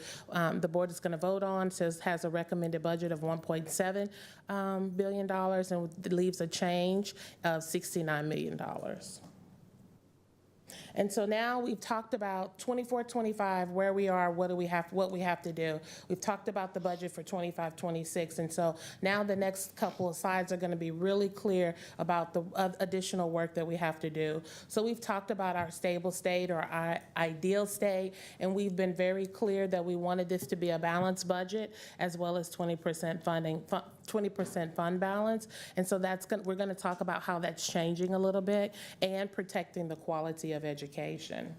the board is going to vote on, has a recommended budget of $1.7 billion and leaves a change of $69 million. And so now we've talked about 24-25, where we are, what we have to do. We've talked about the budget for 25-26, and so now the next couple of slides are going to be really clear about the additional work that we have to do. So we've talked about our stable state or our ideal state, and we've been very clear that we wanted this to be a balanced budget as well as 20% funding. 20% fund balance, and so we're going to talk about how that's changing a little bit and protecting the quality of education.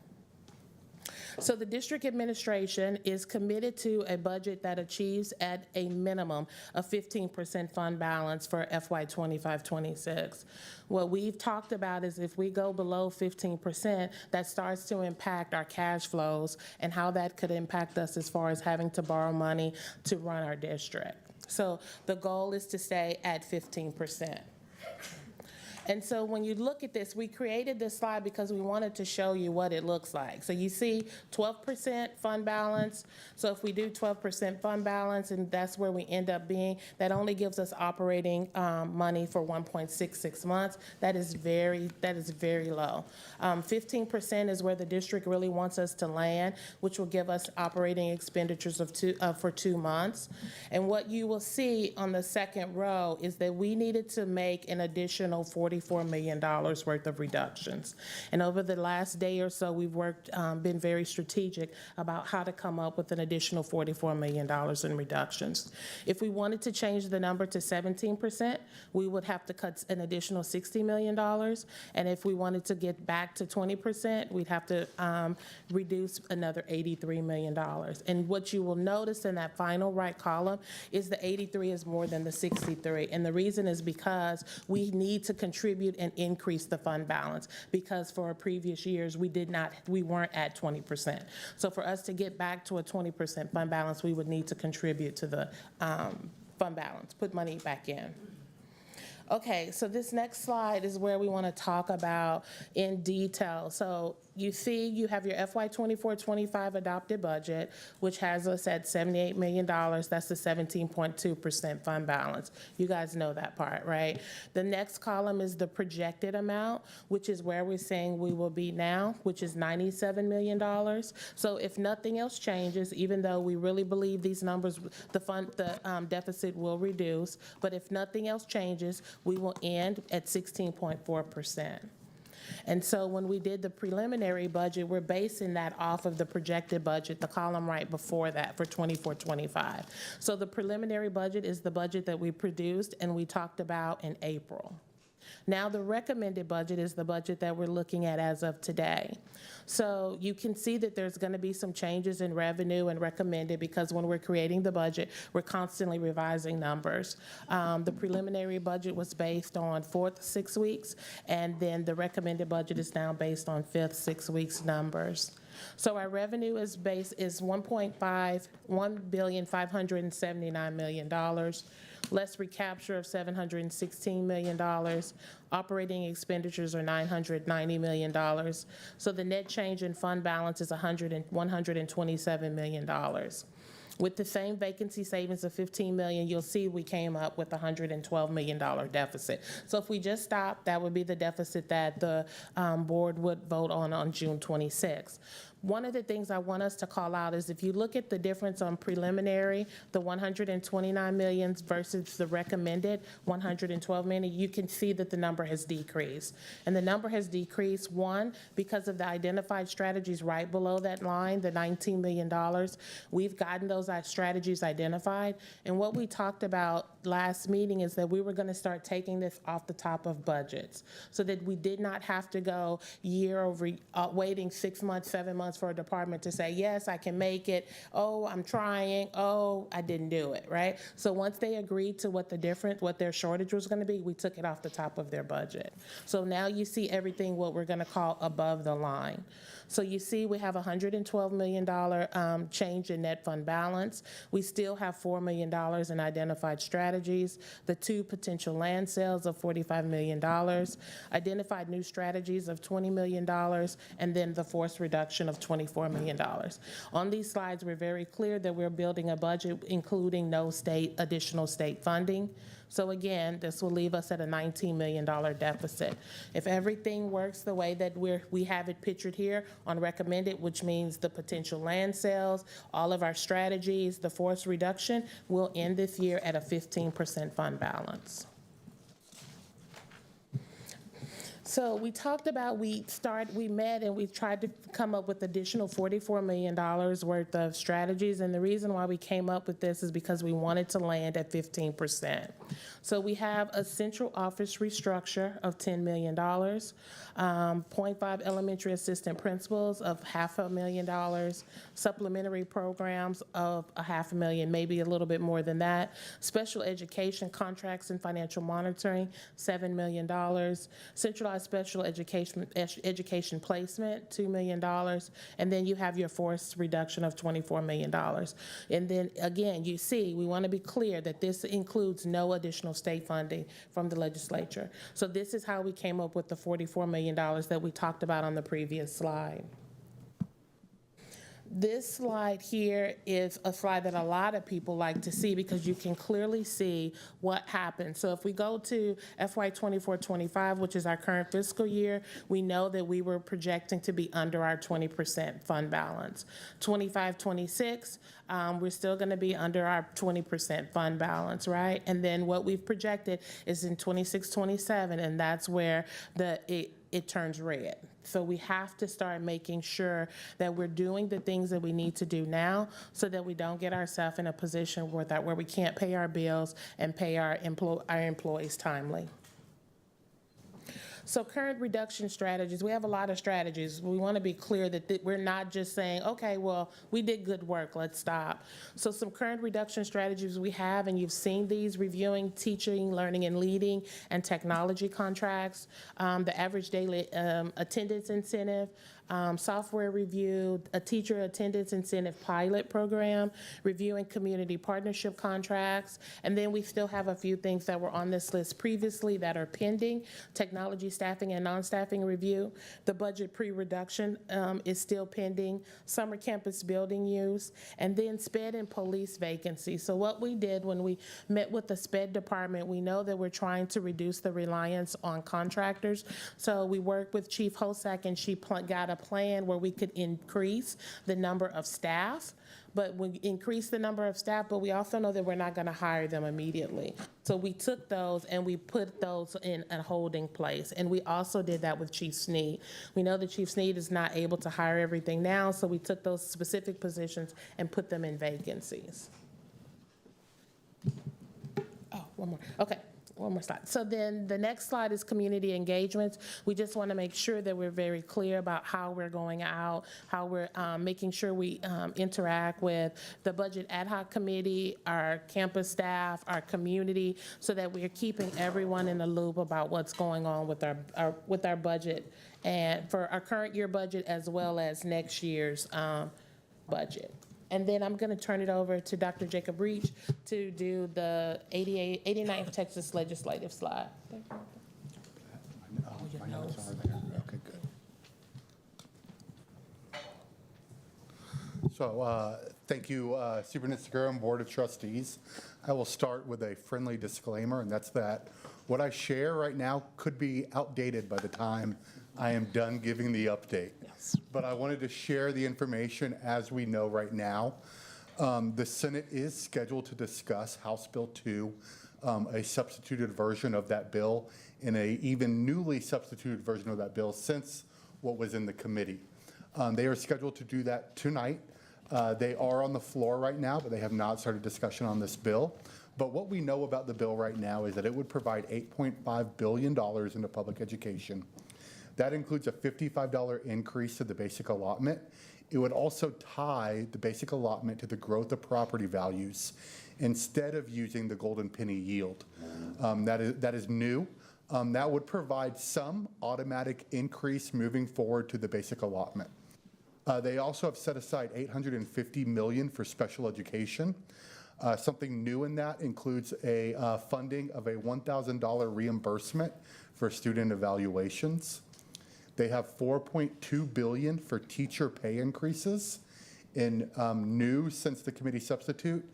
So the district administration is committed to a budget that achieves at a minimum a 15% fund balance for FY 25-26. What we've talked about is if we go below 15%, that starts to impact our cash flows and how that could impact us as far as having to borrow money to run our district. So the goal is to stay at 15%. And so when you look at this, we created this slide because we wanted to show you what it looks like. So you see 12% fund balance. So if we do 12% fund balance, and that's where we end up being, that only gives us operating money for 1.66 months. That is very low. 15% is where the district really wants us to land, which will give us operating expenditures for 2 months. And what you will see on the second row is that we needed to make an additional $44 million worth of reductions. And over the last day or so, we've been very strategic about how to come up with an additional $44 million in reductions. If we wanted to change the number to 17%, we would have to cut an additional $60 million. And if we wanted to get back to 20%, we'd have to reduce another $83 million. And what you will notice in that final right column is the 83 is more than the 63. And the reason is because we need to contribute and increase the fund balance, because for previous years we weren't at 20%. So for us to get back to a 20% fund balance, we would need to contribute to the fund balance, put money back in. Okay, so this next slide is where we want to talk about in detail. So you see you have your FY 24-25 adopted budget, which has us at $78 million. That's the 17.2% fund balance. You guys know that part, right? The next column is the projected amount, which is where we're saying we will be now, which is $97 million. So if nothing else changes, even though we really believe these numbers, the deficit will reduce, but if nothing else changes, we will end at 16.4%. And so when we did the preliminary budget, we're basing that off of the projected budget, the column right before that for 24-25. So the preliminary budget is the budget that we produced and we talked about in April. Now the recommended budget is the budget that we're looking at as of today. So you can see that there's going to be some changes in revenue and recommended, because when we're creating the budget, we're constantly revising numbers. The preliminary budget was based on 4th 6 weeks, and then the recommended budget is now based on 5th 6 weeks numbers. So our revenue is $1.579 billion, less recapture of $716 million. Operating expenditures are $990 million. So the net change in fund balance is $127 million. With the same vacancy savings of $15 million, you'll see we came up with a $112 million deficit. So if we just stop, that would be the deficit that the board would vote on June 26th. One of the things I want us to call out is if you look at the difference on preliminary, the $129 million versus the recommended $112 million, you can see that the number has decreased. And the number has decreased, one, because of the identified strategies right below that line, the $19 million. We've gotten those strategies identified. And what we talked about last meeting is that we were going to start taking this off the top of budgets so that we did not have to go waiting 6 months, 7 months for a department to say, yes, I can make it. Oh, I'm trying. Oh, I didn't do it, right? So once they agreed to what their shortage was going to be, we took it off the top of their budget. So now you see everything what we're going to call above the line. So you see we have $112 million change in net fund balance. We still have $4 million in identified strategies, the 2 potential land sales of $45 million, identified new strategies of $20 million, and then the force reduction of $24 million. On these slides, we're very clear that we're building a budget including no additional state funding. So again, this will leave us at a $19 million deficit. If everything works the way that we have it pictured here on recommended, which means the potential land sales, all of our strategies, the force reduction, we'll end this year at a 15% fund balance. So we talked about, we met and we tried to come up with additional $44 million worth of strategies. And the reason why we came up with this is because we wanted to land at 15%. So we have a central office restructure of $10 million, 0.5 elementary assistant principals of $500,000, supplementary programs of $500,000, maybe a little bit more than that, special education contracts and financial monitoring, $7 million, centralized special education placement, $2 million, and then you have your force reduction of $24 million. And then again, you see, we want to be clear that this includes no additional state funding from the legislature. So this is how we came up with the $44 million that we talked about on the previous slide. This slide here is a slide that a lot of people like to see because you can clearly see what happened. So if we go to FY 24-25, which is our current fiscal year, we know that we were projecting to be under our 20% fund balance. 25-26, we're still going to be under our 20% fund balance, right? And then what we've projected is in 26-27, and that's where it turns red. So we have to start making sure that we're doing the things that we need to do now so that we don't get ourselves in a position where we can't pay our bills and pay our employees timely. So current reduction strategies, we have a lot of strategies. We want to be clear that we're not just saying, okay, well, we did good work, let's stop. So some current reduction strategies we have, and you've seen these, reviewing teaching, learning and leading, and technology contracts, the average daily attendance incentive, software review, a teacher attendance incentive pilot program, reviewing community partnership contracts, and then we still have a few things that were on this list previously that are pending, technology staffing and non-staffing review. The budget pre-reduction is still pending, summer campus building use, and then SPED and police vacancies. So what we did when we met with the SPED department, we know that we're trying to reduce the reliance on contractors. So we worked with Chief Hosak, and she got a plan where we could increase the number of staff, but we increase the number of staff, but we also know that we're not going to hire them immediately. So we took those and we put those in a holding place. And we also did that with Chief Sneed. We know that Chief Sneed is not able to hire everything now, so we took those specific positions and put them in vacancies. Oh, one more. Okay. One more slide. So then the next slide is community engagements. We just want to make sure that we're very clear about how we're going out, how we're making sure we interact with the budget ad hoc committee, our campus staff, our community, so that we're keeping everyone in the loop about what's going on with our budget, and for our current year budget as well as next year's budget. And then I'm going to turn it over to Dr. Jacob Reach to do the 89th Texas legislative slide. My notes are there. Okay, good. So thank you, Superintendent Segura and Board of Trustees. I will start with a friendly disclaimer, and that's that what I share right now could be outdated by the time I am done giving the update. Yes. But I wanted to share the information as we know right now. The Senate is scheduled to discuss House Bill 2, a substituted version of that bill, and a even newly substituted version of that bill since what was in the committee. They are scheduled to do that tonight. They are on the floor right now, but they have not started discussion on this bill. But what we know about the bill right now is that it would provide $8.5 billion into public education. That includes a $55 increase to the basic allotment. It would also tie the basic allotment to the growth of property values instead of using the golden penny yield. That is new. That would provide some automatic increase moving forward to the basic allotment. They also have set aside $850 million for special education. Something new in that includes a funding of a $1,000 reimbursement for student evaluations. They have $4.2 billion for teacher pay increases. In new since the committee substitute,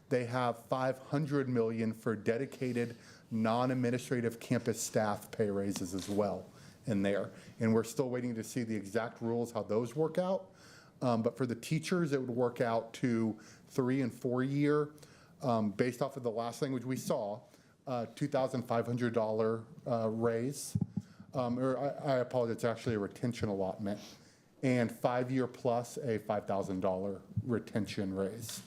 they have $500 million for dedicated non-administrative campus staff pay raises as well in there. And we're still waiting to see the exact rules, how those work out. But for the teachers, it would work out to 3 and 4 year, based off of the last language we saw, $2,500 raise. Or I apologize, it's actually a retention allotment. And 5 year plus a $5,000 retention raise.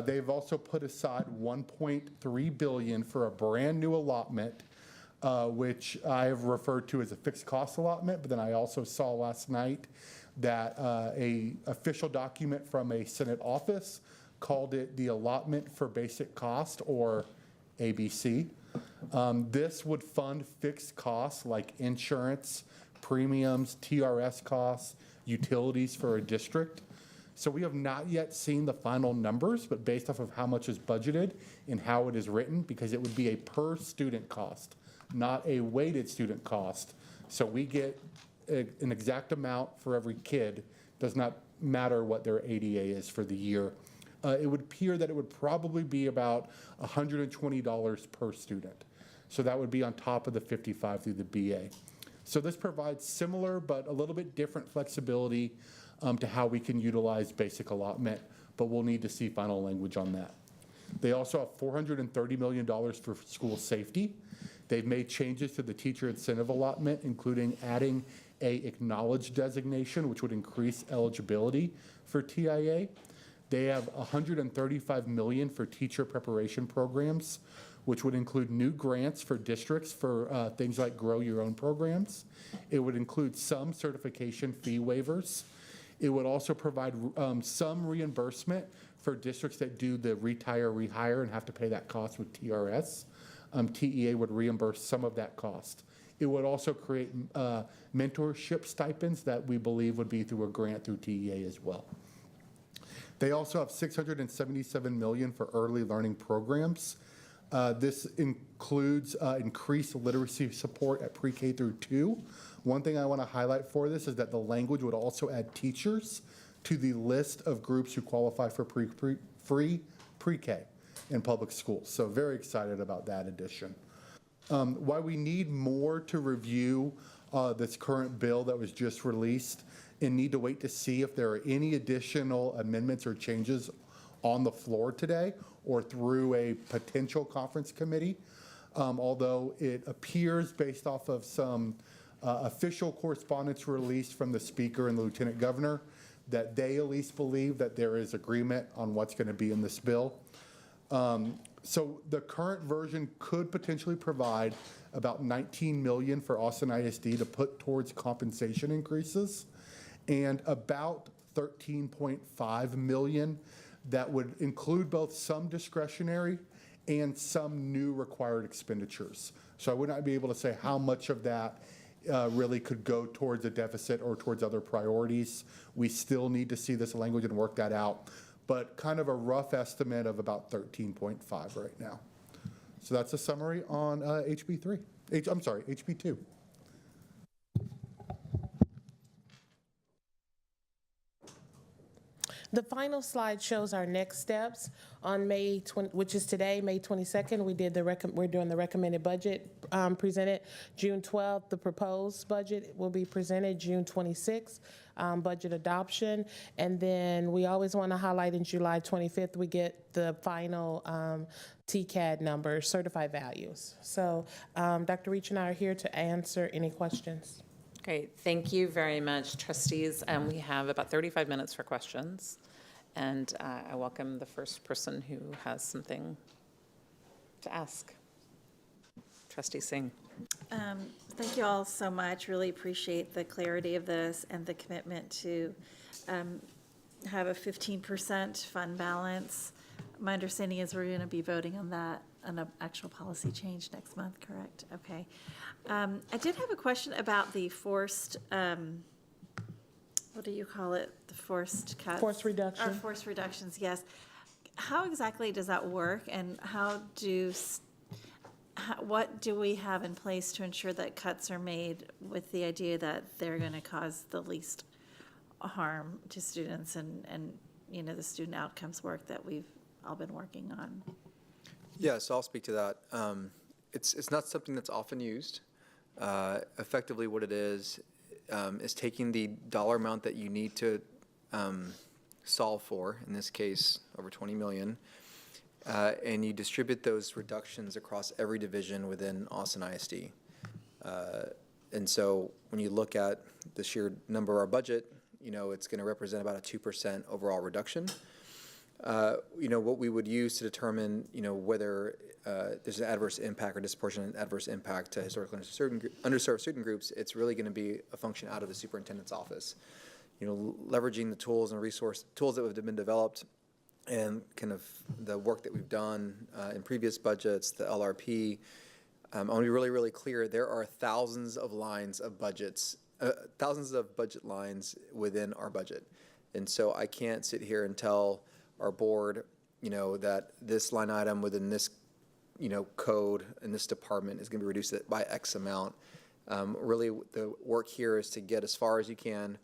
They've also put aside $1.3 billion for a brand new allotment, which I have referred to as a fixed cost allotment, but then I also saw last night that a official document from a Senate office called it the allotment for basic cost, or ABC. This would fund fixed costs like insurance, premiums, TRS costs, utilities for a district. So we have not yet seen the final numbers, but based off of how much is budgeted and how it is written, because it would be a per student cost, not a weighted student cost. So we get an exact amount for every kid. Does not matter what their ADA is for the year. It would appear that it would probably be about $120 per student. So that would be on top of the 55 through the BA. So this provides similar but a little bit different flexibility to how we can utilize basic allotment, but we'll need to see final language on that. They also have $430 million for school safety. They've made changes to the teacher incentive allotment, including adding a acknowledged designation, which would increase eligibility for TIA. They have $135 million for teacher preparation programs, which would include new grants for districts for things like grow your own programs. It would include some certification fee waivers. It would also provide some reimbursement for districts that do the retire, rehire and have to pay that cost with TRS. TEA would reimburse some of that cost. It would also create mentorship stipends that we believe would be through a grant through TEA as well. They also have $677 million for early learning programs. This includes increased literacy support at pre-K through 2. One thing I want to highlight for this is that the language would also add teachers to the list of groups who qualify for free pre-K in public schools. So very excited about that addition. Why we need more to review this current bill that was just released and need to wait to see if there are any additional amendments or changes on the floor today or through a potential conference committee. Although it appears based off of some official correspondence released from the Speaker and the Lieutenant Governor that they at least believe that there is agreement on what's going to be in this bill. So the current version could potentially provide about $19 million for Austin ISD to put towards compensation increases and about $13.5 million that would include both some discretionary and some new required expenditures. So I would not be able to say how much of that really could go towards a deficit or towards other priorities. We still need to see this language and work that out, but kind of a rough estimate of about 13.5 right now. So that's a summary on HB2. The final slide shows our next steps. On May 20, which is today, May 22nd, we're doing the recommended budget presented. June 12th, the proposed budget will be presented. June 26th, budget adoption. And then we always want to highlight in July 25th, we get the final TCAD numbers, certified values. So Dr. Reach and I are here to answer any questions. Great, thank you very much, trustees. We have about 35 minutes for questions. And I welcome the first person who has something to ask. Trustee Singh. Thank you all so much. Really appreciate the clarity of this and the commitment to have a 15% fund balance. My understanding is we're going to be voting on that, on an actual policy change next month, correct? Okay. I did have a question about the forced what do you call it? The forced cuts? Forced reduction. Or forced reductions, yes. How exactly does that work, and what do we have in place to ensure that cuts are made with the idea that they're going to cause the least harm to students and the student outcomes work that we've all been working on? Yeah, so I'll speak to that. It's not something that's often used. Effectively, what it is taking the dollar amount that you need to solve for, in this case, over 20 million, and you distribute those reductions across every division within Austin ISD. And so when you look at the sheer number of our budget, it's going to represent about a 2% overall reduction. What we would use to determine, whether there's an adverse impact or disproportionate adverse impact to historically underserved student groups, it's really going to be a function out of the superintendent's office. Leveraging the tools and tools that have been developed and kind of the work that we've done in previous budgets, the LRP. I want to be really, really clear. There are thousands of lines of budgets, thousands of budget lines within our budget. And so I can't sit here and tell our board, that this line item within this, code in this department is going to be reduced by X amount. Really, the work here is to get as far as you can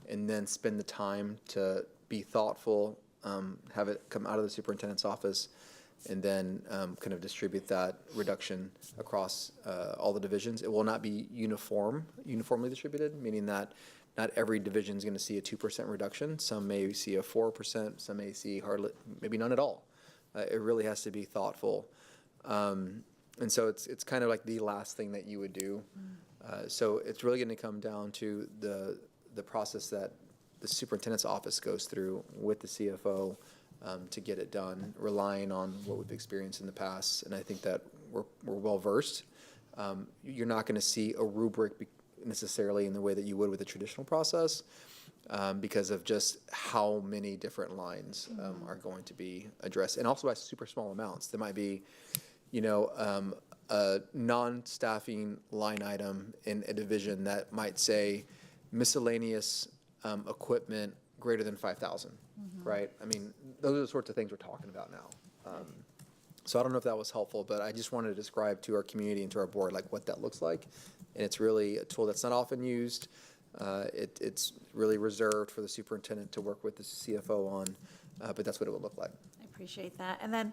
and then spend the time to be thoughtful, have it come out of the superintendent's office, and then kind of distribute that reduction across all the divisions. It will not be uniformly distributed, meaning that not every division is going to see a 2% reduction. Some may see a 4%, some may see maybe none at all. It really has to be thoughtful. And so it's kind of like the last thing that you would do. So it's really going to come down to the process that the superintendent's office goes through with the CFO to get it done, relying on what we've experienced in the past. And I think that we're well versed. You're not going to see a rubric necessarily in the way that you would with a traditional process because of just how many different lines are going to be addressed, and also by super small amounts. There might be, a non-staffing line item in a division that might say miscellaneous equipment greater than 5,000, right? I mean, those are the sorts of things we're talking about now. So I don't know if that was helpful, but I just wanted to describe to our community and to our board what that looks like. And it's really a tool that's not often used. It's really reserved for the superintendent to work with the CFO on, but that's what it would look like. I appreciate that. And then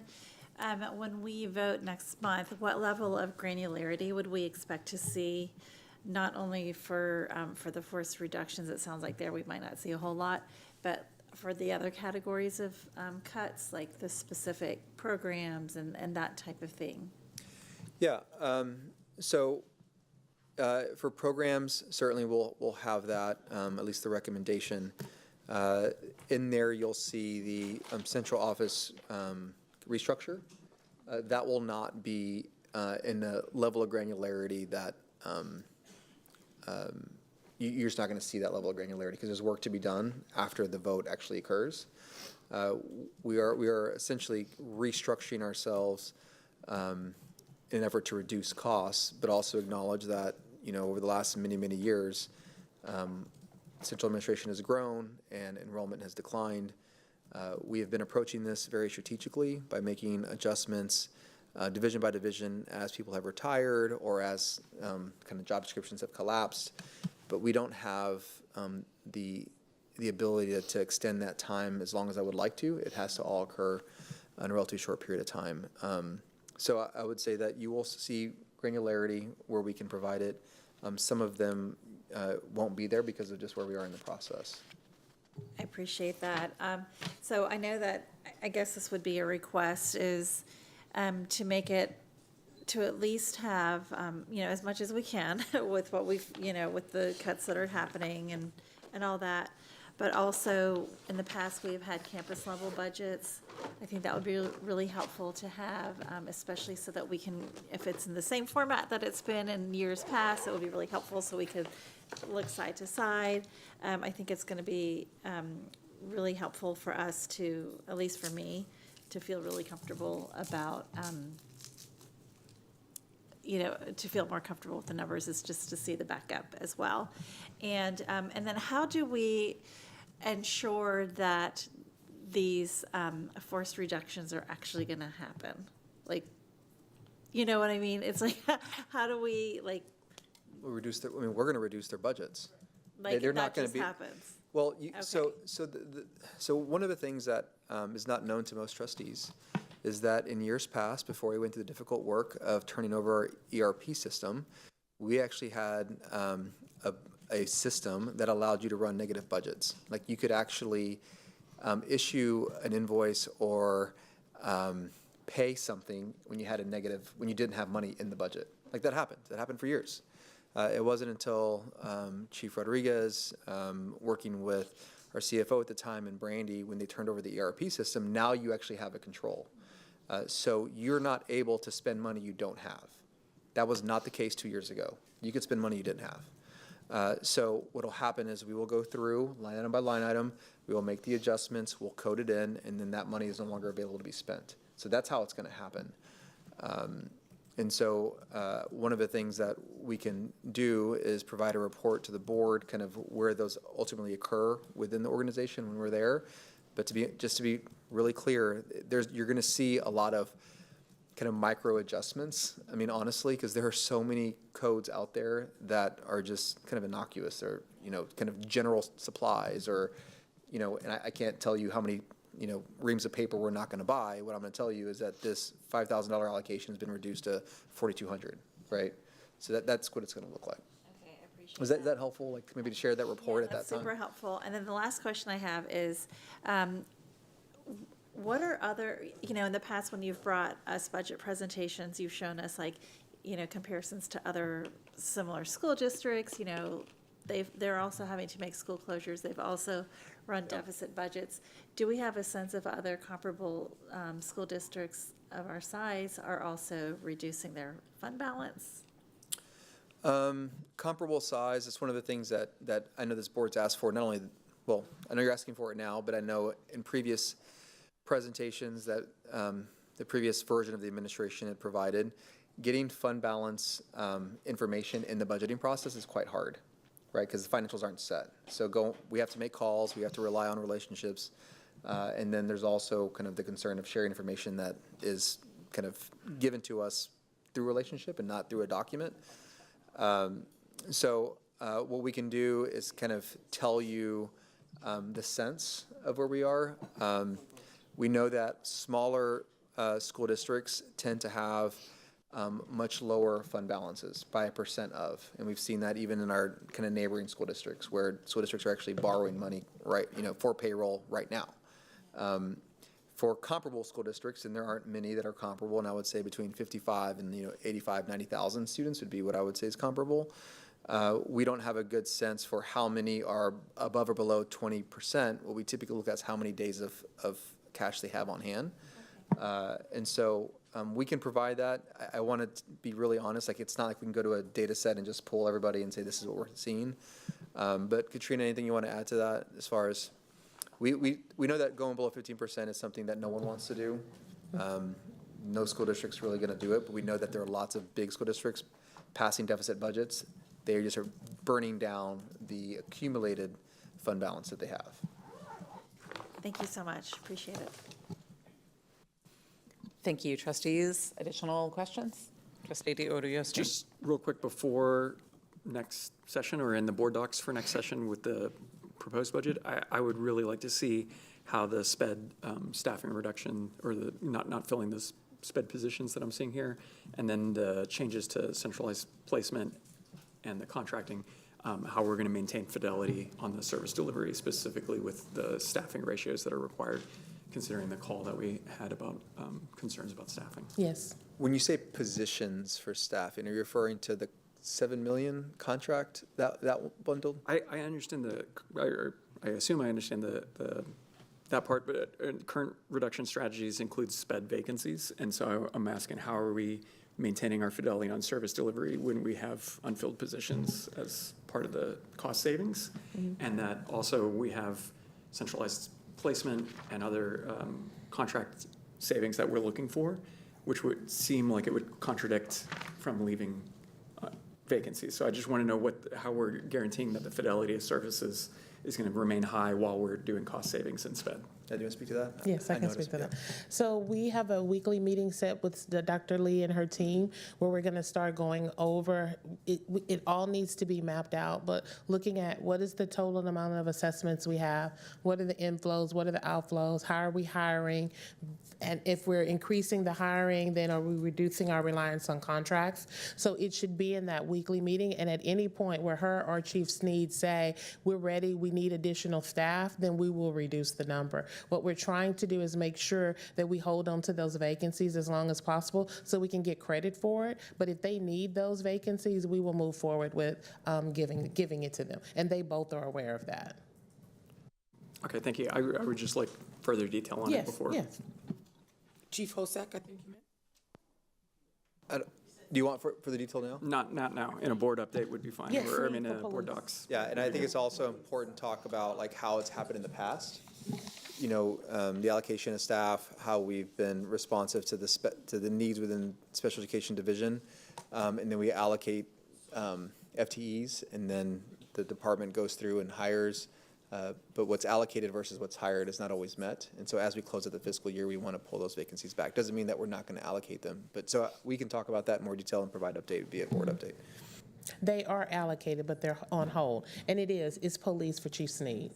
when we vote next month, what level of granularity would we expect to see, not only for the forced reductions? It sounds like there we might not see a whole lot, but for the other categories of cuts, like the specific programs and that type of thing? Yeah. For programs, certainly we'll have that, at least the recommendation. In there, you'll see the central office restructure. That will not be in a level of granularity that you're just not going to see that level of granularity because there's work to be done after the vote actually occurs. We are essentially restructuring ourselves in an effort to reduce costs, but also acknowledge that over the last many years, central administration has grown and enrollment has declined. We have been approaching this very strategically by making adjustments division by division as people have retired or as kind of job descriptions have collapsed. But we don't have the ability to extend that time as long as I would like to. It has to all occur in a relatively short period of time. So I would say that you will see granularity where we can provide it. Some of them won't be there because of just where we are in the process. I appreciate that. So I know that, I guess this would be a request, is to make it, to at least have, as much as we can with what we've, with the cuts that are happening and all that. But also, in the past, we've had campus level budgets. I think that would be really helpful to have, especially so that we can, if it's in the same format that it's been in years past, it would be really helpful so we could look side to side. I think it's going to be really helpful for us to, at least for me, to feel really comfortable about, to feel more comfortable with the numbers is just to see the backup as well. And then how do we ensure that these forced reductions are actually going to happen? Like, you know what I mean? It's like, how do we we're going to reduce their budgets. Like, they're that not going just to be. happens. Well, Okay. so one of the things that is not known to most trustees is that in years past, before we went through the difficult work of turning over our ERP system, we actually had a system that allowed you to run negative budgets. Like, you could actually issue an invoice or pay something when you had a negative, when you didn't have money in the budget. Like, that happened. That happened for years. It wasn't until Chief Rodriguez, working with our CFO at the time and Brandy, when they turned over the ERP system, now you actually have a control. So you're not able to spend money you don't have. That was not the case 2 years ago. You could spend money you didn't have. So what will happen is we will go through line item by line item, we will make the adjustments, we'll code it in, and then that money is no longer available to be spent. So that's how it's going to happen. And so one of the things that we can do is provide a report to the board, kind of where those ultimately occur within the organization when we're there. But to be really clear, you're going to see a lot of kind of micro adjustments. I mean, honestly, because there are so many codes out there that are just kind of innocuous, or kind of general supplies, or and I can't tell you how many reams of paper we're not going to buy. What I'm going to tell you is that this $5,000 allocation has been reduced to $4,200, right? So that's what it's going to look like. Okay, I appreciate Was that helpful? Like, maybe to share that report at that time? That's super helpful. And then the last question I have is, what are other, in the past when you've brought us budget presentations, you've shown us comparisons to other similar school districts, they're also having to make school closures. They've also run deficit budgets. Do we have a sense of other comparable school districts of our size are also reducing their fund balance? Comparable size is one of the things that I know this board's asked for. Not only, well, I know you're asking for it now, but I know in previous presentations that the previous version of the administration had provided, getting fund balance information in the budgeting process is quite hard, right? Because the financials aren't set. So we have to make calls, we have to rely on relationships, and then there's also kind of the concern of sharing information that is kind of given to us through relationship and not through a document. So what we can do is kind of tell you the sense of where we are. We know that smaller school districts tend to have much lower fund balances by a % of, and we've seen that even in our kind of neighboring school districts, where school districts are actually borrowing money for payroll right now. For comparable school districts, and there aren't many that are comparable, and I would say between 55 and 85, 90,000 students would be what I would say is comparable. We don't have a good sense for how many are above or below 20%. What we typically look at is how many days of cash they have on hand. And so we can provide that. I want to be really honest. Like, it's not like we can go to a data set and just pull everybody and say this is what we're seeing. But Katrina, anything you want to add to that as far as we know that going below 15% is something that no one wants to do. No school district's really going to do it, but we know that there are lots of big school districts passing deficit budgets. They just are burning down the accumulated fund balance that they have. Thank you so much. Appreciate it. Thank you, trustees. Additional questions? Trustee DiOrio. Just real quick before next session, or in the board docs for next session with the proposed budget, I would really like to see how the SPED staffing reduction, or the not filling those SPED positions that I'm seeing here, and then the changes to centralized placement and the contracting, how we're going to maintain fidelity on the service delivery, specifically with the staffing ratios that are required, considering the call that we had about concerns about staffing. Yes. When you say positions for staffing, are you referring to the $7 million contract that bundled? I understand I assume I understand that part, but current reduction strategies include SPED vacancies, and so I'm asking, how are we maintaining our fidelity on service delivery when we have unfilled positions as part of the cost savings? Mm-hmm. And that also we have centralized placement and other contract savings that we're looking for, which would seem like it would contradict from from leaving vacancies. So I just want to know how we're guaranteeing that the fidelity of services is going to remain high while we're doing cost savings in sped. Do you want to speak to that? Yes, I can speak to that. So we have a weekly meeting set with Dr. Lee and her team where we're going to start going over, it all needs to be mapped out, but looking at what is the total amount of assessments we have, what are the inflows, what are the outflows, how are we hiring, and if we're increasing the hiring, then are we reducing our reliance on contracts? So it should be in that weekly meeting, and at any point where her or Chief Sneed say, we're ready, we need additional staff, then we will reduce the number. What we're trying to do is make sure that we hold on to those vacancies as long as possible so we can get credit for it. But if they need those vacancies, we will move forward with giving it to them. And they both are aware of that. Okay, thank you. I would just like further detail on it before. Yes. Chief Hosak, I think you meant. Do you want for the detail now? Not now. In a board update would be fine. Yes, Or, I mean, board docs. Yeah, and I think it's also important to talk about like how it's happened in the past. You know, the allocation of staff, how we've been responsive to the needs within special education division, and then we allocate FTEs, and then the department goes through and hires. But what's allocated versus what's hired is not always met. And so as we close out the fiscal year, we want to pull those vacancies back. Doesn't mean that we're not going to allocate them. But so we can talk about that in more detail and provide update via board update. They are allocated, but they're on hold. And it's police for Chief Sneed.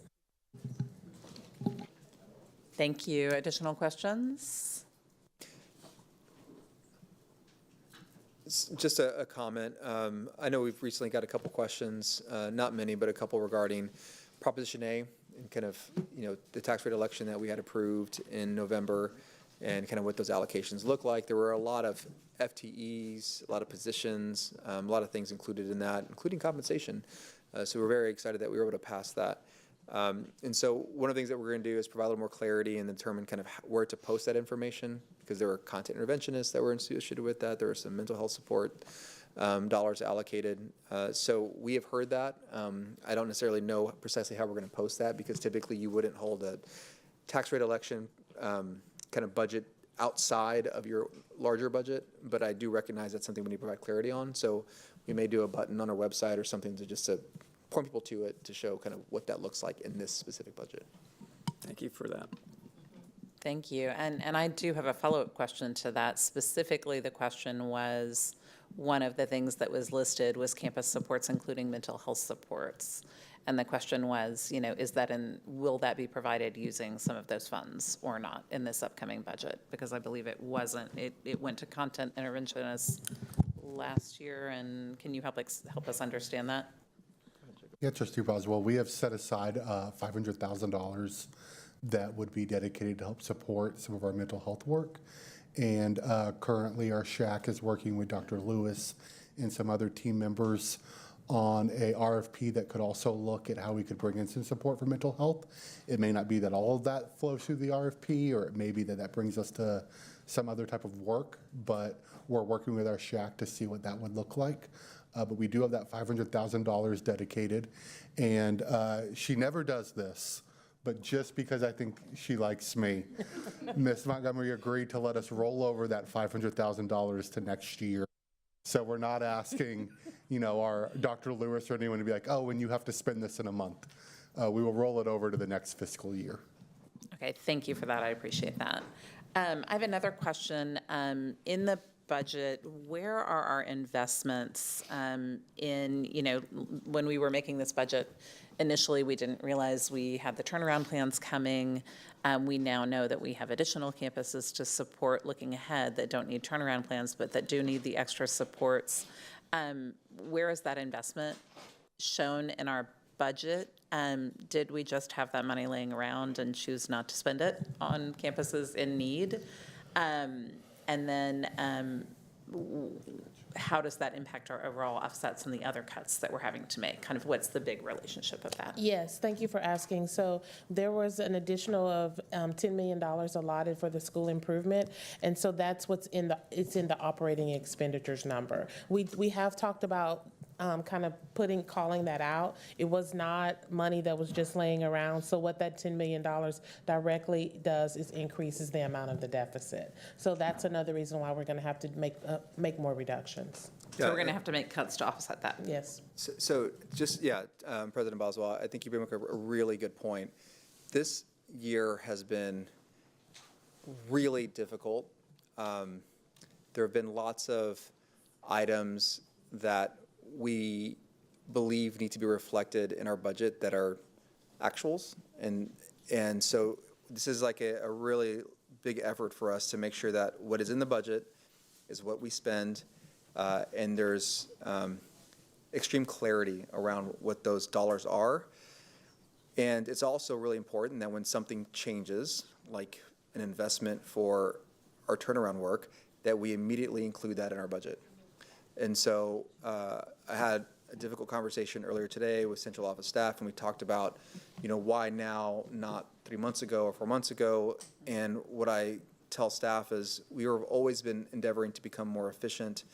Thank you. Additional questions? Just a comment. I know we've recently got a couple questions, not many, but a couple regarding Proposition A and kind of, the tax rate election that we had approved in November and kind of what those allocations look like. There were a lot of FTEs, a lot of positions, a lot of things included in that, including compensation. So we're very excited that we were able to pass that. And so one of the things that we're going to do is provide a little more clarity and determine kind of where to post that information, because there were content interventionists that were associated with that. There were some mental health support dollars allocated. So we have heard that. I don't necessarily know precisely how we're going to post that, because typically you wouldn't hold a tax rate election kind of budget outside of your larger budget, but I do recognize that's something we need to provide clarity on. So we may do a button on our website or something to point people to it to show kind of what that looks like in this specific budget. Thank you for that. Thank you. And I do have a follow-up question to that. Specifically, the question was, one of the things that was listed was campus supports, including mental health supports. And the question was, will that be provided using some of those funds or not in this upcoming budget? Because I believe it wasn't. It went to content interventionists last year, and can you help us understand that? Yeah, Trustee Boswell, we have set aside $500,000 that would be dedicated to help support some of our mental health work. And currently our SHAC is working with Dr. Lewis and some other team members on a RFP that could also look at how we could bring in some support for mental health. It may not be that all of that flows through the RFP, or it may be that brings us to some other type of work, but we're working with our SHAC to see what that would look like. But we do have that $500,000 dedicated, and she never does this, but just because I think she likes me, Ms. Montgomery agreed to let us roll over that $500,000 to next year. So we're not asking, our Dr. Lewis or anyone to be like, oh, and you have to spend this in a month. We will roll it over to the next fiscal year. Okay, thank you for that. I appreciate that. I have another question. In the budget, where are our investments when we were making this budget? Initially, we didn't realize we had the turnaround plans coming. We now know that we have additional campuses to support looking ahead that don't need turnaround plans, but that do need the extra supports. Where is that investment shown in our budget? Did we just have that money laying around and choose not to spend it on campuses in need? And then how does that impact our overall offsets and the other cuts that we're having to make? Kind of what's the big relationship of that? Yes, thank you for asking. So there was an additional of $10 million allotted for the school improvement. And so that's it's in the operating expenditures number. We have talked about kind of calling that out. It was not money that was just laying around. So what that $10 million directly does is increases the amount of the deficit. So that's another reason why we're going to have to make more reductions. So we're going to have to make cuts to offset that. Yes. President Boswell, I think you bring up a really good point. This year has been really difficult. There have been lots of items that we believe need to be reflected in our budget that are actuals, and so this is like a really big effort for us to make sure that what is in the budget is what we spend, and there's extreme clarity around what those dollars are. And it's also really important that when something changes, like an investment for our turnaround work, that we immediately include that in our budget. And so I had a difficult conversation earlier today with central office staff, and we talked about, why now, not 3 months ago or 4 months ago. And what I tell staff is we have always been endeavoring to become more efficient,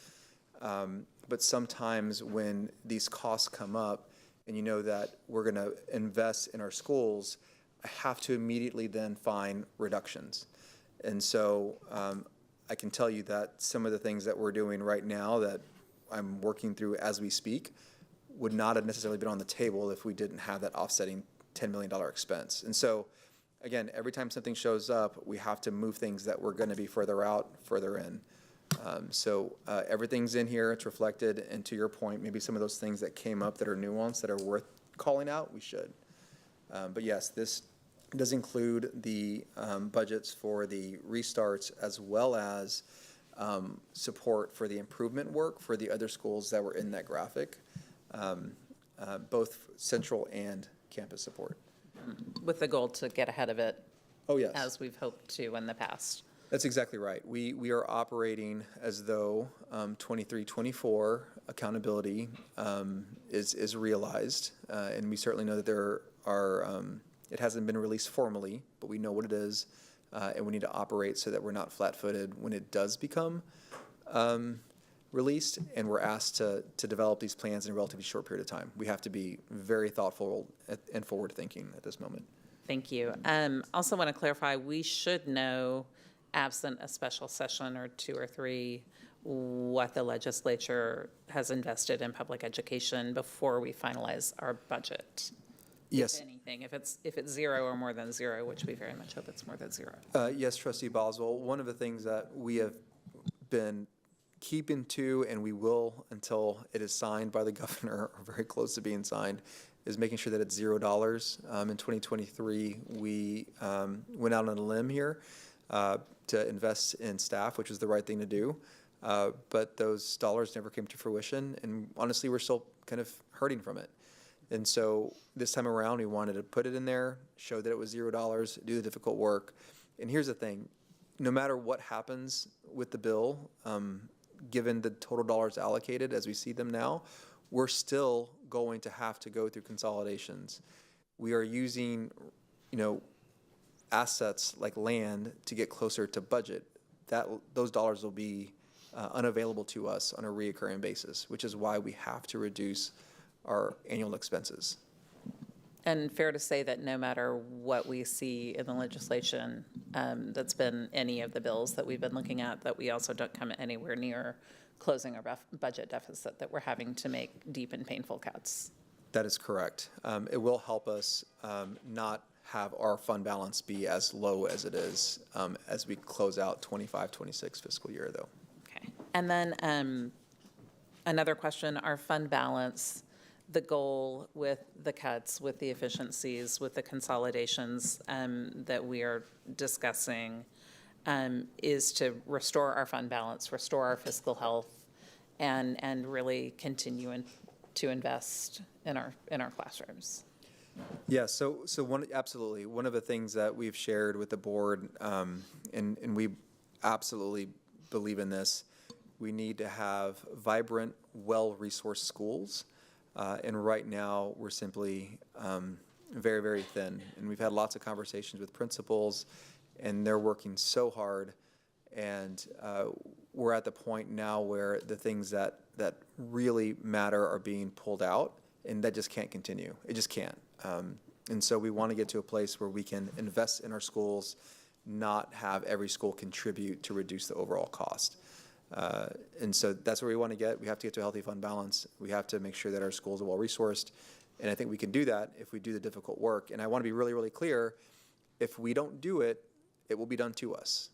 but sometimes when these costs come up and you know that we're going to invest in our schools, I have to immediately then find reductions. And so I can tell you that some of the things that we're doing right now that I'm working through as we speak would not have necessarily been on the table if we didn't have that offsetting $10 million expense. And so, again, every time something shows up, we have to move things that were going to be further out, further in. Everything's in here, it's reflected, and to your point, maybe some of those things that came up that are nuanced, that are worth calling out, we should. But yes, this does include the budgets for the restarts as well as support for the improvement work for the other schools that were in that graphic, both central and campus support. With the goal to get ahead of it. Oh, yes. As we've hoped to in the past. That's exactly right. We are operating as though 23-24 accountability is realized, and we certainly know that there are, it hasn't been released formally, but we know what it is, and we need to operate so that we're not flat-footed when it does become released, and we're asked to develop these plans in a relatively short period of time. We have to be very thoughtful and forward-thinking at this moment. Thank you. Also want to clarify, we should know, absent a special session or 2 or 3, what the legislature has invested in public education before we finalize our budget. Yes. If anything, if it's 0 or more than 0, which we very much hope it's more than 0. Yes, Trustee Boswell. One of the things that we have been keeping to, and we will until it is signed by the governor, or very close to being signed, is making sure that it's $0. In 2023, we went out on a limb here to invest in staff, which was the right thing to do. But those dollars never came to fruition, and honestly, we're still kind of hurting from it. And so this time around, we wanted to put it in there, show that it was $0, do the difficult work. And here's the thing, no matter what happens with the bill, given the total dollars allocated as we see them now, we're still going to have to go through consolidations. We are using, assets like land to get closer to budget. Those dollars will be unavailable to us on a reoccurring basis, which is why we have to reduce our annual expenses. And fair to say that no matter what we see in the legislation that's been any of the bills that we've been looking at, that we also don't come anywhere near closing our budget deficit, that we're having to make deep and painful cuts. That is correct. It will help us not have our fund balance be as low as it is as we close out 25-26 fiscal year, though. Okay. And then another question, our fund balance, the goal with the cuts, with the efficiencies, with the consolidations that we are discussing is to restore our fund balance, restore our fiscal health, and really continue to invest in our classrooms. Yeah, so absolutely. One of the things that we've shared with the board, and we absolutely believe in this, we need to have vibrant, well-resourced schools. And right now, we're simply very, very thin. And we've had lots of conversations with principals, and they're working so hard. And we're at the point now where the things that really matter are being pulled out, and that just can't continue. It just can't. And so we want to get to a place where we can invest in our schools, not have every school contribute to reduce the overall cost. And so that's where we want to get. We have to get to a healthy fund balance. We have to make sure that our schools are well-resourced. And I think we can do that if we do the difficult work. And I want to be really, really clear, if we don't do it, it will be done to us.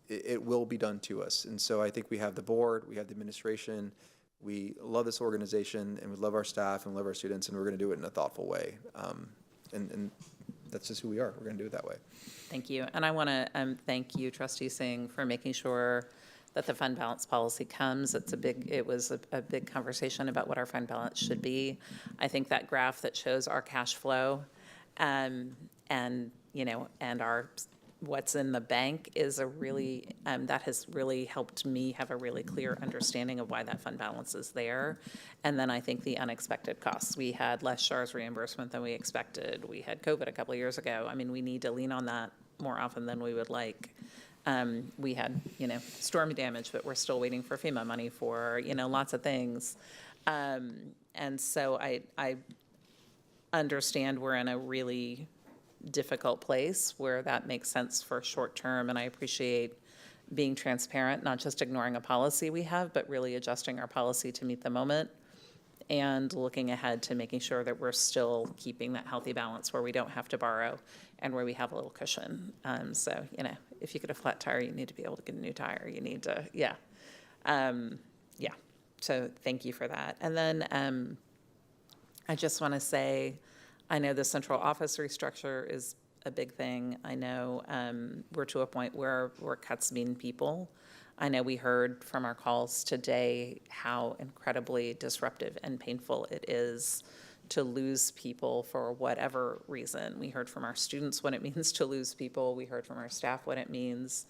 It will be done to us. And so I think we have the board, we have the administration, we love this organization, and we love our staff and love our students, and we're going to do it in a thoughtful way. And that's just who we are. We're going to do it that way. Thank you. And I want to thank you, Trustee Singh, for making sure that the fund balance policy comes. It was a big conversation about what our fund balance should be. I think that graph that shows our cash flow and our what's in the bank is a really, that has really helped me have a really clear understanding of why that fund balance is there. And then I think the unexpected costs. We had less SHARS reimbursement than we expected. We had COVID a couple of years ago. I mean, we need to lean on that more often than we would like. We had, storm damage, but we're still waiting for FEMA money for, lots of things. And so I understand we're in a really difficult place where that makes sense for short term, and I appreciate being transparent, not just ignoring a policy we have, but really adjusting our policy to meet the moment and looking ahead to making sure that we're still keeping that healthy balance where we don't have to borrow and where we have a little cushion. So, if you get a flat tire, you need to be able to get a new tire. You need to, So thank you for that. And then I just want to say, I know the central office restructure is a big thing. I know we're to a point where cuts mean people. I know we heard from our calls today how incredibly disruptive and painful it is to lose people for whatever reason. We heard from our students what it means to lose people. We heard from our staff what it means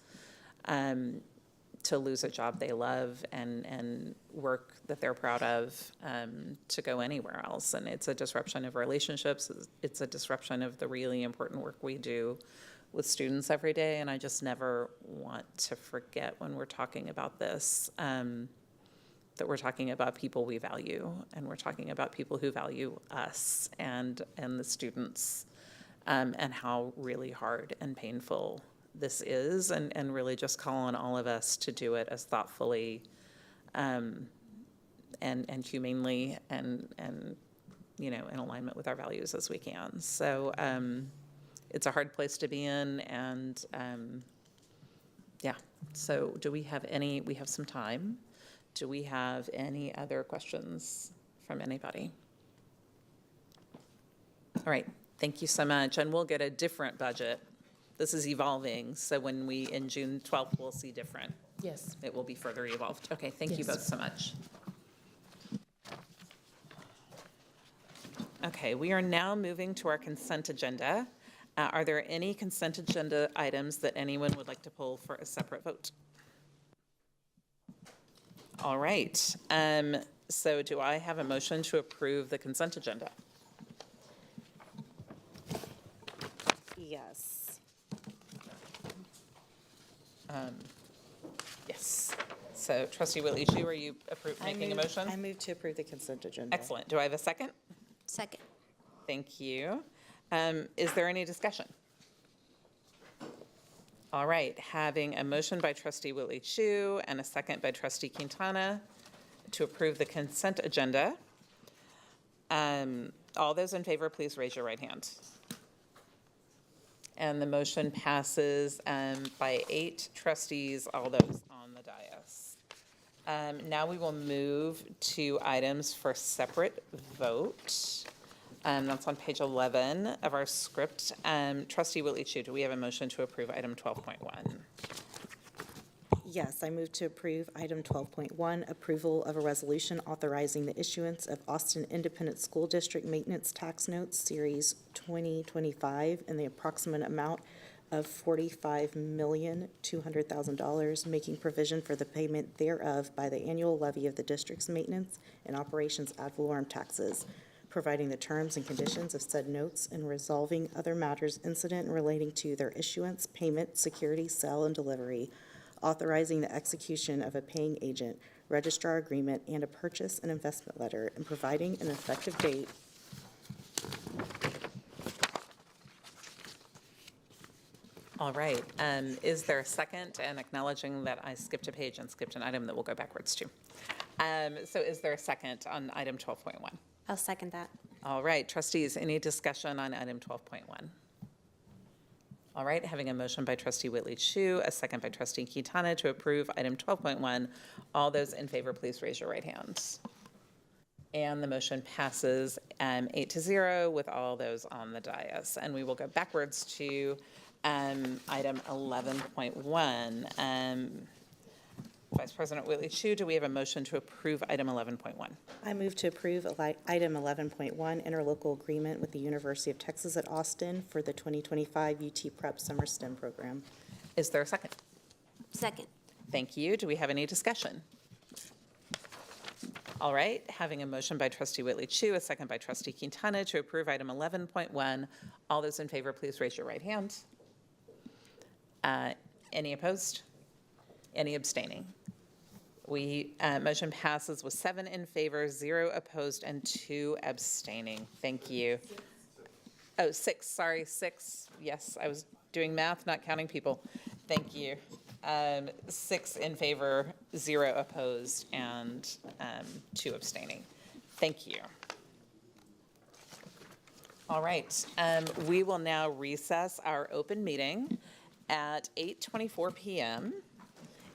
to lose a job they love and work that they're proud of, to go anywhere else. And it's a disruption of relationships. It's a disruption of the really important work we do with students every day. And I just never want to forget when we're talking about this, that we're talking about people we value, and we're talking about people who value us and the students, and how really hard and painful this is, and really just call on all of us to do it as thoughtfully and humanely and in alignment with our values as we can. So it's a hard place to be in, and so do we have we have some time. Do we have any other questions from anybody? All right, thank you so much, and we'll get a different budget. This is evolving, so when in June 12th, we'll see different. Yes. It will be further evolved. Okay, thank you both so much. Okay, we are now moving to our consent agenda. Are there any consent agenda items that anyone would like to pull for a separate vote? All right, so do I have a motion to approve the consent agenda? Yes. Yes. So Trustee Willie-Chu, are you making a motion? I move to approve the consent agenda. Excellent. Do I have a second? Second. Thank you. Is there any discussion? All right, having a motion by Trustee Willie-Chu and a second by Trustee Quintana to approve the consent agenda. All those in favor, please raise your right hand. And the motion passes by 8 trustees, all those on the dais. Now we will move to items for separate vote. That's on page 11 of our script. Trustee Willie-Chu, do we have a motion to approve item 12.1? Yes, I move to approve item 12.1, approval of a resolution authorizing the issuance of Austin Independent School District Maintenance Tax Notes, Series 2025, in the approximate amount of $45,200,000, making provision for the payment thereof by the annual levy of the district's maintenance and operations ad valorem taxes, providing the terms and conditions of said notes, and resolving other matters incident and relating to their issuance, payment, security, sale, and delivery, authorizing the execution of a paying agent, registrar agreement, and a purchase and investment letter, and providing an effective date All right. Is there a second? And acknowledging that I skipped a page and skipped an item that we'll go backwards to. So is there a second on item 12.1? I'll second that. All right, trustees, any discussion on item 12.1? All right, having a motion by trustee Whitley Chu, a second by trustee Quintana to approve item 12.1. All those in favor, please raise your right hands. And the motion passes 8-0 with all those on the dais. And we will go backwards to item 11.1. Vice President Whitley Chu, do we have a motion to approve item 11.1? I move to approve item 11.1, interlocal agreement with the University of Texas at Austin for the 2025 UT Prep Summer STEM program. Is there a second? Second. Thank you. Do we have any discussion? All right, having a motion by trustee Whitley Chu, a second by trustee Quintana to approve item 11.1. All those in favor, please raise your right hand. Any opposed? Any abstaining? Motion passes with 7 in favor, 0 opposed, and 2 abstaining. Thank you. Oh, 6, sorry, 6. Yes, I was doing math, not counting people. Thank you. 6 in favor, 0 opposed, and 2 abstaining. Thank you. All right, we will now recess our open meeting at 8:24 p.m.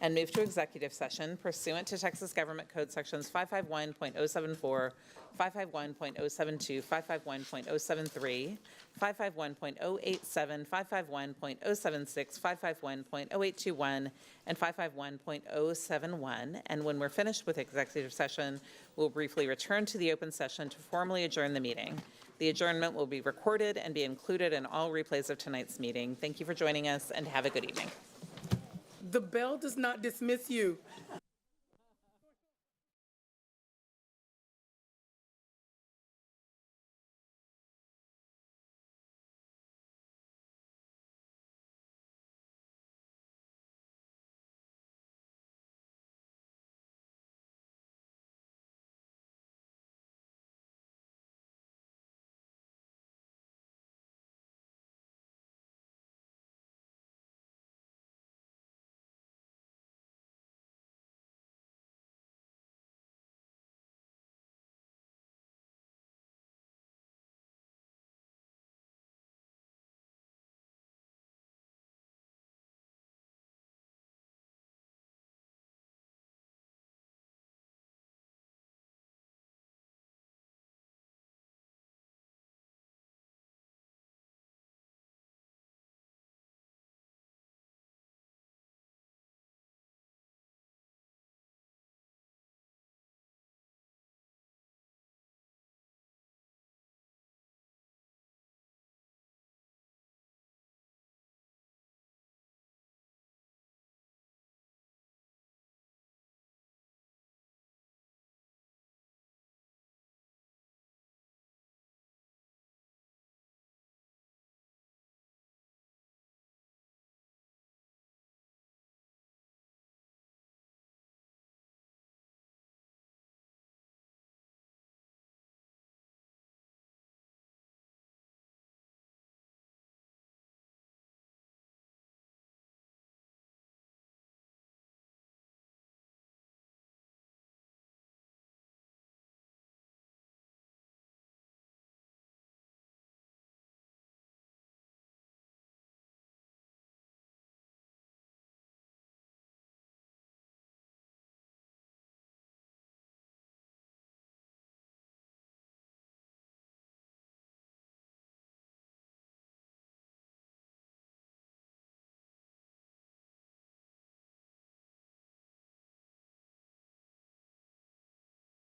and move to executive session pursuant to Texas Government Code Sections 551.074, 551.072, 551.073, 551.087, 551.076, 551.0821, and 551.071. And when we're finished with executive session, we'll briefly return to the open session to formally adjourn the meeting. The adjournment will be recorded and be included in all replays of tonight's meeting. Thank you for joining us and have a good evening. The bell does not dismiss you.